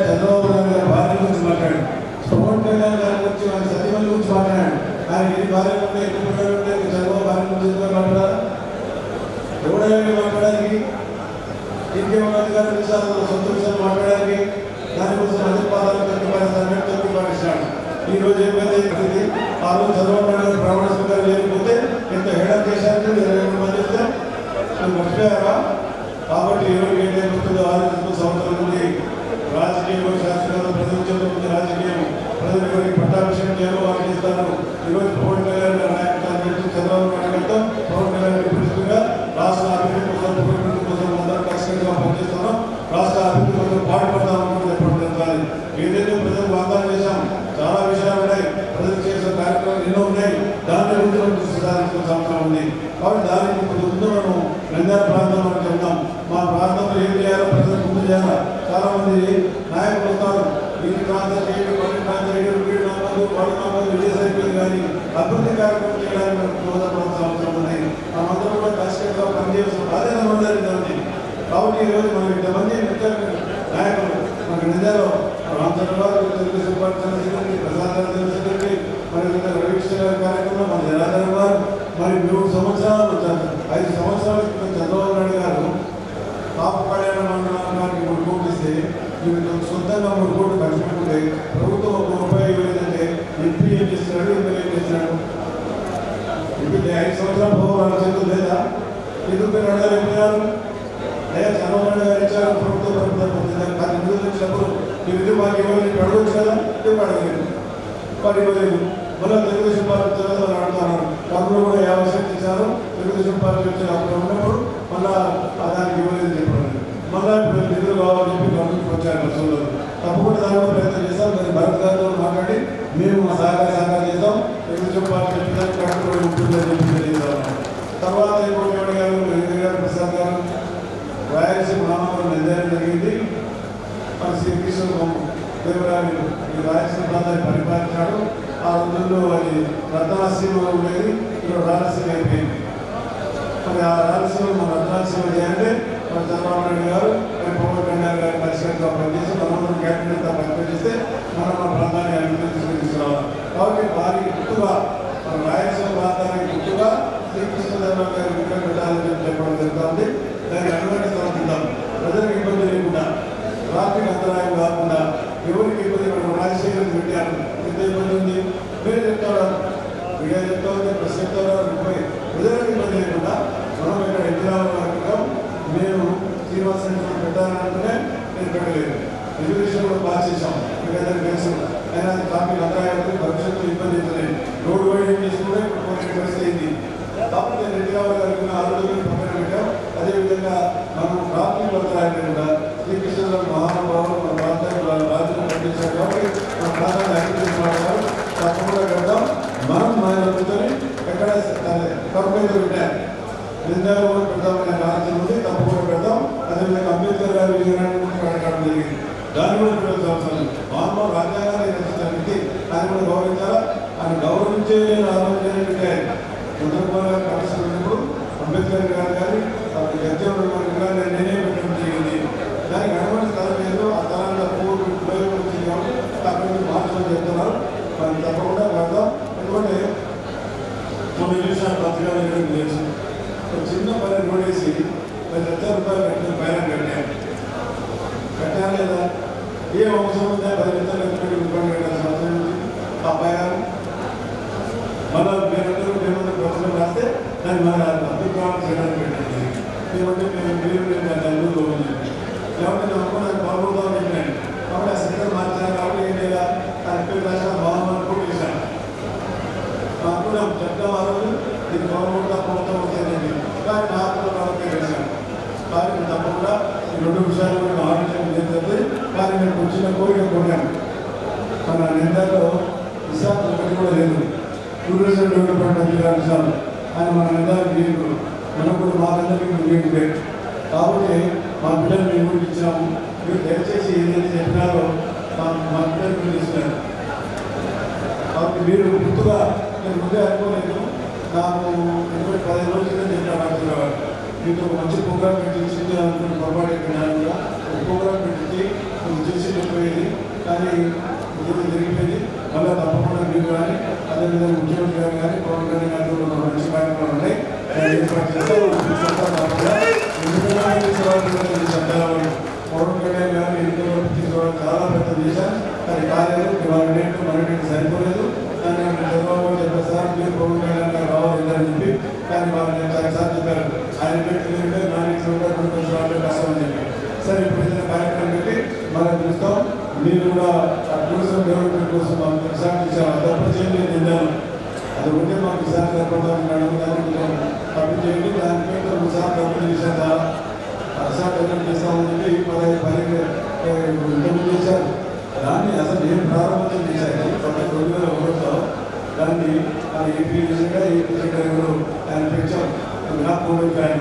చంద్రబాబు నాయుడు గారి భార్య గురించి మాట్లాడు, పవన్ కళ్యాణ్ గారి గురించి ఆయన సతీమణి గురించి మాట్లాడాడు. ఆయన ఎన్ని భార్యలు ఉంటే ఎన్ని పిల్లలు ఉంటే చంద్రబాబు భార్య గురించి మాట్లాడారా? ఎవడైనా మాట్లాడడానికి ఇంకేమన్నా అధికారుల విషయాలు సొంత విషయాలు మాట్లాడడానికి దానికోసం అధిపాదాలు తగ్గిపాటిస్తాడు. ఈ రోజు ఏమైంది? ఆ రోజు చంద్రబాబు నాయుడు గారు ప్రమాణ స్వీకారం లేకపోతే ఎంత హేళన చేశారంటే 22 మంది వస్తే మర్చిపోయారా? కాబట్టి ఈరోజు ఏదైపోతుందో ఆలోచించిన సంవత్సరం నుండి రాజకీయంలో శాస్త్రంలో ప్రజలు రాజకీయం ప్రజలు ఎవరికి పట్టాభిషేకం చేయాలో వాళ్ళు ఇస్తారు. ఈరోజు పవన్ కళ్యాణ్ నాయకత్వాన్ని చంద్రబాబు నాయుడు గారితో పవన్ కళ్యాణ్ పిలుపుగా రాష్ట్ర అభివృద్ధి కోసం అభివృద్ధి కోసం అందరూ ఖచ్చితంగా పనిచేస్తున్నాం. రాష్ట్ర అభివృద్ధి కోసం పాటుపడతామని చెప్పడం జరగాలి. ఏదైతే ప్రజలు వాగ్దానం చేశాం, చాలా విషయాలు ఉన్నాయి. ప్రజలు చేసిన కార్యక్రమాలు ఎన్నో ఉన్నాయి. దాని గురించి మనం దృష్టి సాధించిన సంవత్సరం ఉంది. కాబట్టి దానికి ముందు మనం నంద్యాల ప్రాంతంలో చెప్తాం. మా ప్రాంతంలో ఏం చేయాలో ప్రజలకు ముందు చేయాలి. చాలా మంది నాయకులు వస్తారు. ఈ ప్రాంతం చేయండి, పని ప్రాంతం చేయండి, వీడు నామాలు వాడు నామాలు విజయసైపోయింది. కానీ అభివృద్ధి కార్యక్రమం చేయడానికి మనకు దోహదపడాల్సిన అవసరం ఉంది. మనమందరం కూడా ఖచ్చితంగా పనిచేయాల్సిన బాధ్యత ఉండాలి. కాబట్టి ఈరోజు మనం ఇంతమంది ముఖ్య నాయకులు మన నంద్యాలలో రామచంద్ర గారు, తెలుగుదేశం పార్టీ సెక్రటరీ, ప్రసాద్ గారు జనరల్ సెక్రటరీ, మరి రవికృష్ణ గారి కార్యక్రమం, మన జనార్దన్ గారు, మరి 3 సంవత్సరాలు 5 సంవత్సరాల క్రితం చంద్రబాబు నాయుడు గారు పాప కళ్యాణ మండలానికి 3 కోట్లు ఇస్తే మీరు సొంతంగా 3 కోట్లు ఖర్చు పెట్టుకుంటే ప్రభుత్వం 1 రూపాయి ఇవ్వలేదంటే ఎంపీ ఏం చేస్తున్నాడు, ఎమ్మెల్యే ఏం చేస్తున్నాడు? ఇప్పుడు 5 సంవత్సరాలు పోవాలి చేతులు లేదా? ఎందుకు మీరు అడగలేకపోయారు? అయ్యా చంద్రబాబు నాయుడు గారు ఇచ్చారు ప్రభుత్వం కానీ నిధులు వచ్చినప్పుడు ఈ విధులు మాకు ఇవ్వలేదు అడగచ్చు కదా? ఎందుకు అడగలేదు? వారు ఇవ్వలేదు. మళ్ళీ తెలుగుదేశం పార్టీ అడుగుతున్నారు. కర్నూలు కూడా 50% ఇచ్చారు. తెలుగుదేశం పార్టీ వచ్చి అప్పుడు ఉన్నప్పుడు మళ్ళా దానికి ఇవ్వలేదు చెప్పారు. మళ్ళీ ఇప్పుడు నిధులు కావాలని చెప్పి గవర్నమెంట్కి వచ్చారు బస్సులో. తప్పకుండా దాని కూడా ప్రయత్నం చేస్తాం. దాన్ని భరత్ గారితో మాట్లాడి మేము మా సహకారం చేస్తాం. తెలుగుదేశం పార్టీ చెప్పడానికి కట్టుబడి ఉంటుందని చెప్పి తెలియజేస్తాం. తర్వాత ఇంకోటి గారు ప్రసాద్ గారు రాయలసీమ నామకరణం నిర్ణయం జరిగింది. మన శ్రీకృష్ణ దేవరాయలు ఈ రాయలసీమ ప్రాంతాన్ని పరిపాలించాడు. ఆ రోజుల్లో అది రత్నాసీమలో ఉండేది, ఇక్కడ రాయలసీమ అయిపోయింది. మరి ఆ రాయలసీమ మన రత్నాసీమ చేయాలంటే మన చంద్రబాబు నాయుడు గారు, మరి పవన్ కళ్యాణ్ గారు పరిష్కరించగా పనిచేసి మనమందరం క్యాబినెట్గా పనిచేస్తే మనం మన ప్రాంతాన్ని అభివృద్ధి తీసుకురావాలి. కాబట్టి వారికి గుర్తుగా మన రాయలసీమ ప్రాంతానికి గుర్తుగా శ్రీకృష్ణదేవరాయలు గారి విగ్రహం పెట్టాలని చెప్పడం జరుగుతుంది. దానికి అనుమతి సమర్పిద్దాం. ప్రజలకు ఇబ్బంది లేకుండా, ట్రాఫిక్ అంతరాయం కాకుండా, ఎవరికి ఇబ్బంది మనం రాజశేఖర్ పెట్టారు. ఎంత ఇబ్బంది ఉంది మీరు చెప్తారు, మీడియా చెప్తా ఉంది, ప్రెస్ చెప్తారు. ప్రజలకు ఇబ్బంది లేకుండా మనం ఇక్కడ ఎన్నికలు మేము శ్రీనివాస సెంటర్ పెట్టాలనుకుంటే నేను పెట్టలేదు. ఎడ్యుకేషన్ కూడా బాగా చేశాం. మీకందరికీ తెలుసు. అయినా ట్రాఫిక్ అంతరాయాలకు భవిష్యత్తులో ఇబ్బంది అవుతుంది. రోడ్డు వైడింగ్ చేసుకుంటే కొన్ని పరిస్థితి అయింది. కాబట్టి రెడ్డి గారికి ఆరోగ్యం పక్కన పెట్టాం. అదేవిధంగా మనం ట్రాఫిక్ అంతరాయాలు కూడా శ్రీకృష్ణ మహానుభావులు మన ప్రాంతానికి రాజ్యం పండించారు. కాబట్టి మన ప్రాంతాన్ని అభివృద్ధి మాట్లాడారు. తప్పకుండా పెడతాం. మనం మన కూర్చొని ఎక్కడ కర్మేదో పెట్టాం నిందాలు కూడా పెడతామనే ఆలోచన ఉంది. తప్పకుండా పెడతాం. అదేవిధంగా అంబేద్కర్ గారి విజయాన్ని అడగడం జరిగింది. దాన్ని కూడా పెడతాం. అవసరం మానవ రాజ్యాంగాన్ని రచించిన వ్యక్తి ఆయన కూడా గౌరవించాలా. ఆయన గౌరవించే ఆలోచన చంద్రబాబు గారు కలిసినప్పుడు అంబేద్కర్ గారు కానీ గజ్జల గారు నేనే పెట్టడం జరిగింది. దానికి అనుమతి స్థలం లేదు. ఆ స్థలాన్ని పూర్వ ఉపయోగించింది కాబట్టి అక్కడి నుంచి మార్చడం చెప్తున్నారు. మనం తప్పకుండా పెడతాం. ఇంకోటి మొన్న చూసిన పత్రికలు తెలుసు ఒక చిన్న పని రోడేసి 10,00,000 రూపాయలు కట్టిన పైన కట్టాను లేదా ఏ అవసరం ఉందా 10,00,000 రూపాయలు కట్టాల్సిన అవసరం ఉంది ఆ పైన మళ్ళీ మీరందరూ ప్రశ్నలు రాస్తే దాన్ని మన అభిప్రాయం చేయడానికి పెట్టండి ఏమంటే మీరు నెల్లూరులో ఉంది లేకపోతే నాకు నాకు బాగుంటుందని చెప్పినాను కాబట్టి ఆ సెక్టర్ మార్చాను కాబట్టి ఏం లేదా ఆ పేరు రాసిన బాగుందని కూడా చేశాను నాకు కూడా చెప్తాం ఆ రోజు దీన్ని బాగుంటుందా ప్రభుత్వం వస్తుందని కానీ నాకు వాళ్ళకే వేశాను కానీ తప్పకుండా ఈ 2 విషయాలు కూడా ఆలోచన చేస్తుంది కానీ నేను వచ్చిన కోరిక కొన్నాను మన నిందాలో విశాఖ ఒకటి కూడా లేదు టూరిజం డెవలప్మెంట్ అధికారులు ఆయన మన నిందాలు వీరు మనకు కూడా మాకందరికీ వీరు లేదు కాబట్టి మా పిల్లలు మేము కూడా ఇచ్చినాము మీరు దయచేసి ఏదైతే చెప్పినారో మా పిల్లలు మీరు ఇస్తున్నారు కాబట్టి మీరు గుర్తుగా నేను ముందే అనుకోలేదు నాకు 15 రోజుల క్రితం చెప్పిన డాక్టర్ గారు మీతో మంచి ప్రోగ్రామ్ పెట్టించి అనుకున్న పొరపాటు ఎక్కినా ప్రోగ్రామ్ పెట్టించి కొంచెం చేసి చెప్పేది కానీ ఉద్యోగం జరిగిపోయింది మళ్ళీ తప్పకుండా మీరు కానీ అదేవిధంగా ముఖ్యమంత్రి గారు కానీ పవన్ కళ్యాణ్ గారు మంచి కార్యక్రమాలు ఉన్నాయి ఏర్పాటు చేస్తారు పవన్ కళ్యాణ్ గారు ఎన్నికల్లో తీసుకోవడం చాలా పెద్ద చేశారు కానీ కాలేదు వాళ్ళ డేట్ మన డేట్ సరిపోలేదు కానీ చంద్రబాబు చెప్పారు సార్ మీరు పవన్ కళ్యాణ్ గారు రావాలి అని చెప్పి కానీ వాళ్ళు నేను సార్ చెప్పారు ఆయన పెట్టి నాలుగు కష్టం అని చెప్పి సరే ఇప్పుడు ఏదైనా కార్యక్రమం పెట్టి మనం పిలుస్తాం మీరు కూడా ఆ టూరిజం డెవలప్మెంట్ కోసం మాకు విశాఖ ఇచ్చారు తప్పు చేయండి నిందాను అది ఉంటే మాకు విశాఖ సరిపడతామన్నాడు దాన్ని కొంచెం తప్పు చేయండి దాని పేరు విశాఖ తప్పు చేశారు విశాఖ డెవలప్ చేస్తామని చెప్పి 10 చేశారు దాన్ని అసలు నేను ప్రారంభం చేశాను 2001లో దాన్ని అది ఏపీ విజయంగా ఏపీ విజయంగా ఆయన పెంచాం నాకు మూడు ఆయన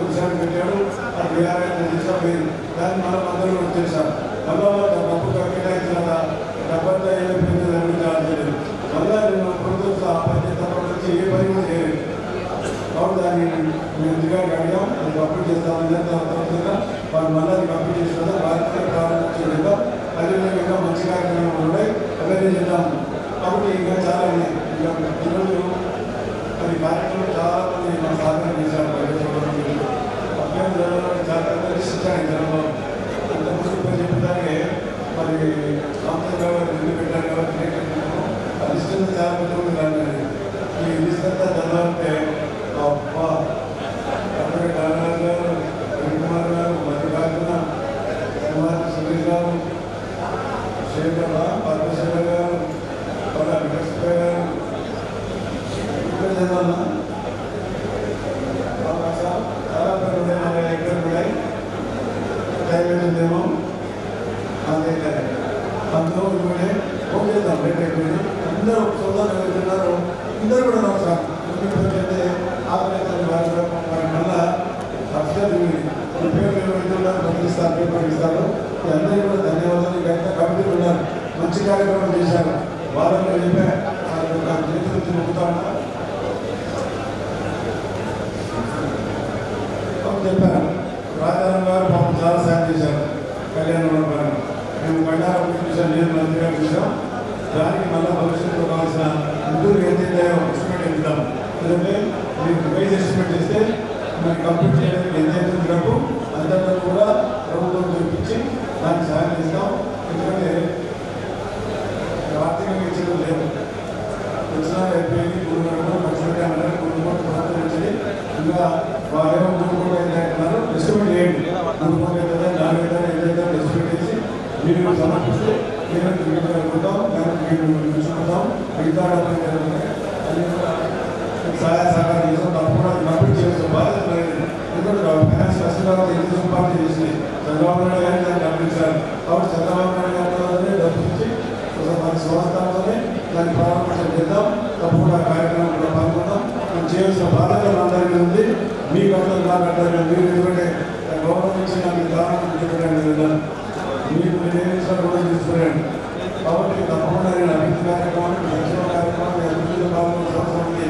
విషయాన్ని పెట్టాడు ఆ బీఆర్ఐ తీసుకపోయింది దాన్ని మనం అందరూ వచ్చేసాం మళ్ళీ డబ్బు కేటాయించిన 75 ఆడలేదు మళ్ళీ నేను ప్రభుత్వం ఆ పని తప్పకొచ్చి ఏ పని కూడా చేయలేదు కాబట్టి దాన్ని మేము ఎందుగా అడిగాం అది కంప్లీట్ చేస్తామని తర్వాత వాళ్ళు మళ్ళీ అది కంప్లీట్ చేసిన భారతీయ ప్రారంభించడం అదేవిధంగా ఇంకా మంచి కార్యక్రమాలు ఉన్నాయి అవన్నీ చేద్దాం కాబట్టి ఇంకా చాలా ఈరోజు అది కార్యక్రమం చాలా మంది మన సాధన చేశారు చాలా రిజిస్టర్ జనంలో అంతకుముందు చెప్పడానికి మరి రామచంద్రరావు ఎందుకు పెట్టారు కాబట్టి రిజిస్టర్ చాలా పెద్ద కానీ ఈ రిజిస్టర్ చదవాలంటే నాగరాజు గారు రవికుమార్ గారు మల్లికార్జున కుమార్ సురేష్ గారు శేఖర్ పరమేశ్వర గారు వెంకటేశ్వర గారు చాలా పెద్ద ఎక్కడ ఉన్నాయి టైం అదే అందరూ ఇప్పుడే ఫోన్ చేద్దాం రేట్ అయిపోయింది అందరూ సోదరులు వెళ్తున్నారు అందరూ కూడా నమస్కారం ఎందుకంటే ఆపరేషన్ మళ్ళా అక్షరాలు పేరు పంపిస్తారు పేపర్ ఇస్తారు అందరికీ కూడా ధన్యవాదాలు ఇంకా కమిటీలు ఉన్నారు మంచి కార్యక్రమం చేశారు వాళ్ళని చెప్పారు చేతులు వచ్చి మొక్కుతా ఉన్నారు చెప్పారు రాజారాం గారు పాపం చాలా సాయం చేశారు కళ్యాణ మండపాన్ని మేము బండారం చూసాం నేను మంత్రిగా చూసాం దానికి మళ్ళీ భవిష్యత్తులో కావాల్సిన ఇంటూరు ఏదైతే ఎస్టిమేట్ ఇద్దాం ఎందుకంటే మీకు వైజ్ ఎస్టిమేట్ ఇస్తే మీరు కంప్లీట్ చేయడానికి ఎంతైతే డబ్బు అంతటా కూడా ప్రభుత్వం చూపించి దానికి సహాయం చేస్తాం ఎందుకంటే ఆర్థికంగా ఇచ్చేది లేదు వచ్చినా అయిపోయింది 3 గంటలు ఖచ్చితంగా అన్నారు 3 కోట్ల ప్రభుత్వం వచ్చింది ఇంకా వాళ్ళేమో 3 కోట్లు ఏంటంటున్నారు ఎస్టిమేట్ చేయండి 3 కోట్లు అవుతుందా 4 అవుతుందా ఏదైతే ఎస్టిమేట్ చేసి మీరు సమర్పిస్తే మేము అనుకుంటాం మేము చూసుకుంటాం మిగతా అది సహాయ సహకారం చేస్తాం తప్పకుండా కంప్లీట్ చేస్తాం బాధ్యత లేదు ఎందుకంటే ఫైనాన్స్ కష్టంగా ఎందుకు సంపాదన చేసి చంద్రబాబు నాయుడు గారిని దాన్ని డబ్బించారు కాబట్టి చంద్రబాబు నాయుడు గారితో డబ్బు ఇచ్చి మన సంస్థలతోనే దాన్ని ప్రారంభించడం చేద్దాం తప్పకుండా కార్యక్రమంలో పాల్గొందాం మనం చేయాల్సిన బాధ్యత అందరికీ ఉంది మీ కట్టలు నా కట్టాలి మీరు ఎందుకంటే గౌరవం ఇచ్చి నాకు దానం చెప్పడానికి వెళ్దాం మీకు నేను కూడా తీసుకురండి కాబట్టి తప్పకుండా నేను అభివృద్ధి కార్యక్రమాన్ని సంక్షేమ కార్యక్రమాన్ని అభివృద్ధిలో పాల్గొన్న సంవత్సరానికి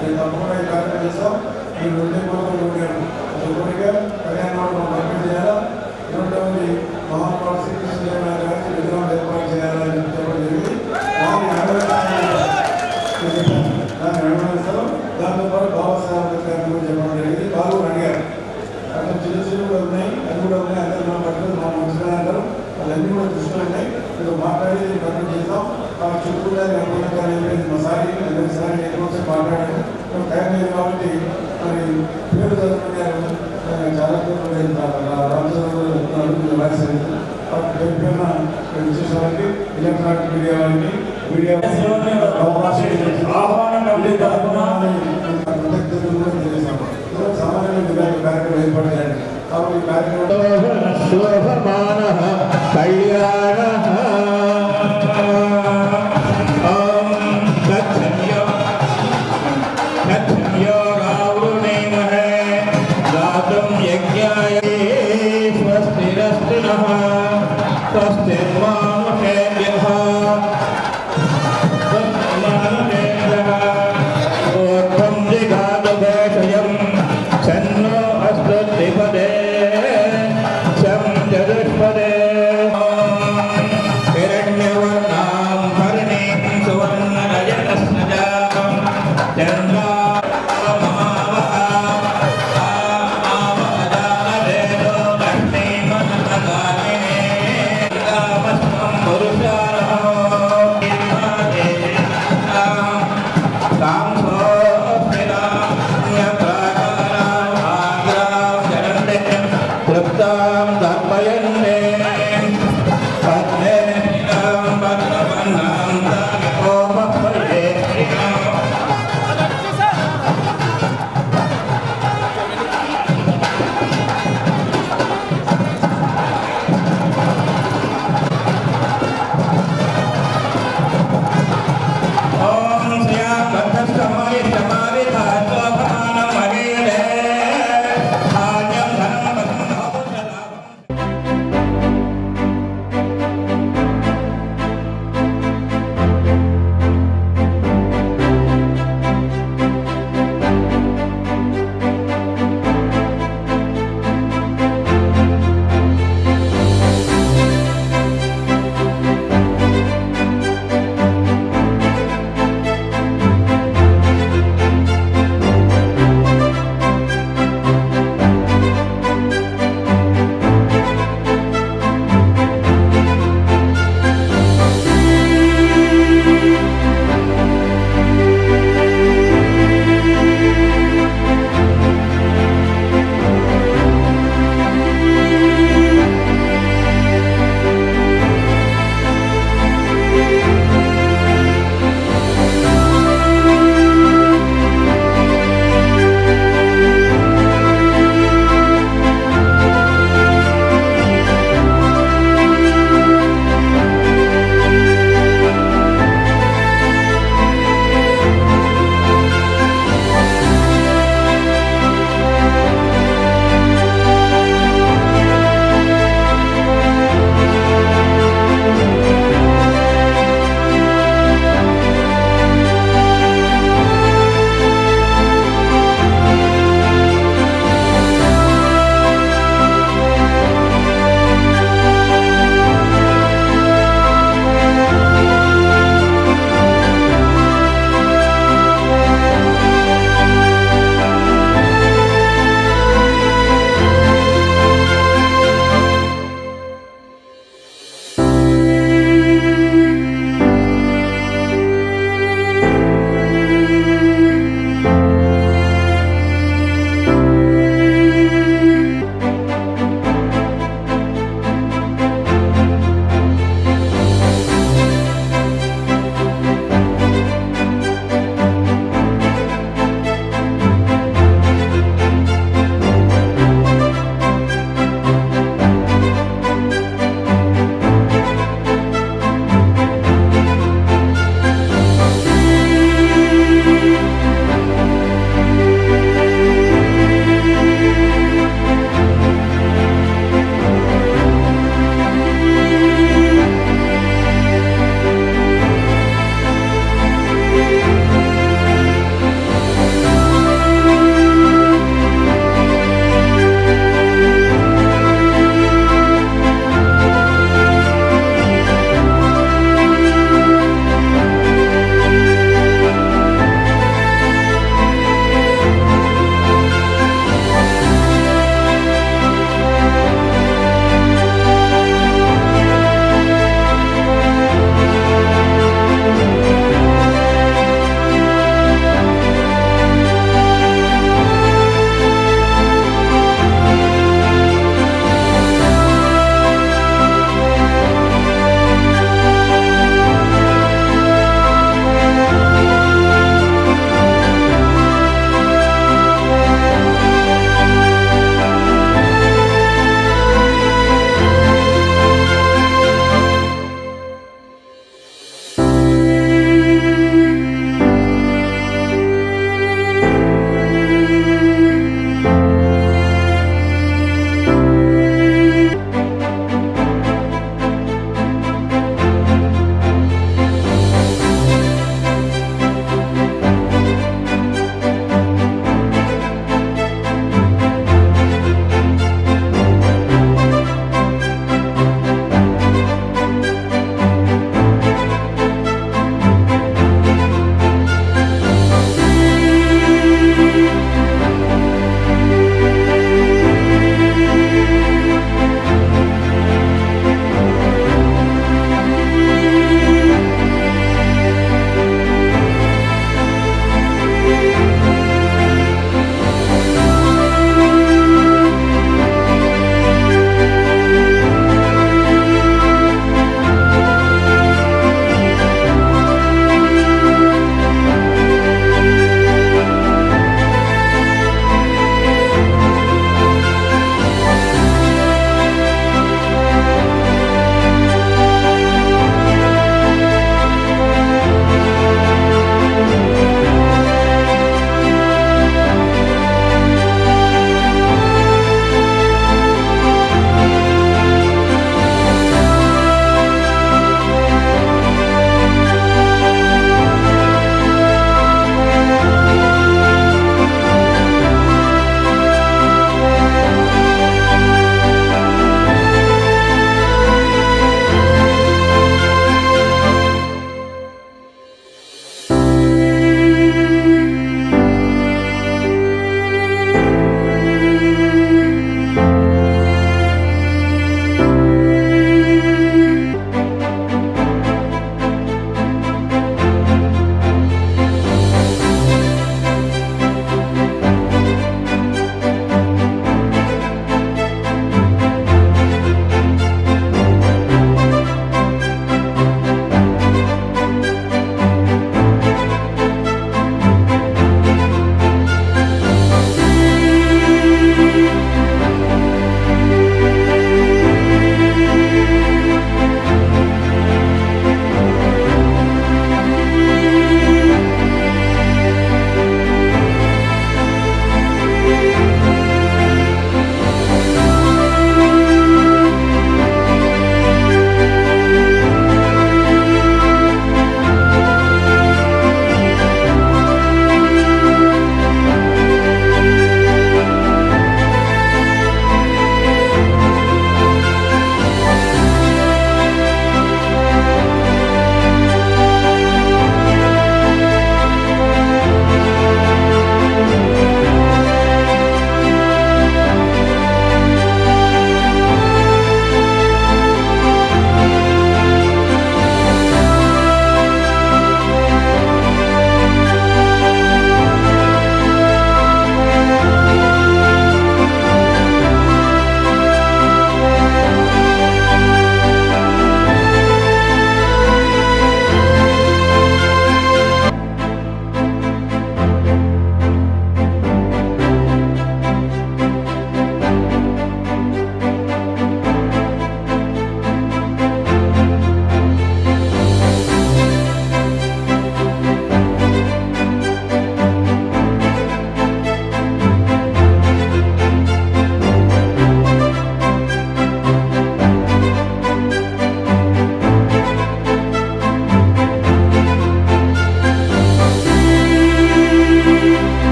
నేను తప్పకుండా ఈ కార్యక్రమం చేస్తాం మీరు 2 కోట్లు ఉంటాను ఒకటిగా కళ్యాణ కంప్లీట్ చేయాలా 2వది మహాత్మా శ్రీకృష్ణ గారికి విగ్రహం ఏర్పాటు చేయాలని మాట్లాడి ప్రకటన చేద్దాం. చుట్టూ సారి సారి ఎక్కువ మాట్లాడారు, టైం లేదు కాబట్టి మరి పేరు చదువుకున్నారు. చాలా విశేషాలకి ఎలక్ట్రానిక్ మీడియా వారికి మీడియా సామాన్యంగా కార్యక్రమం ఏర్పడతాయండి. కాబట్టి ఈ కార్యక్రమం శోభమాన కళ్యాణ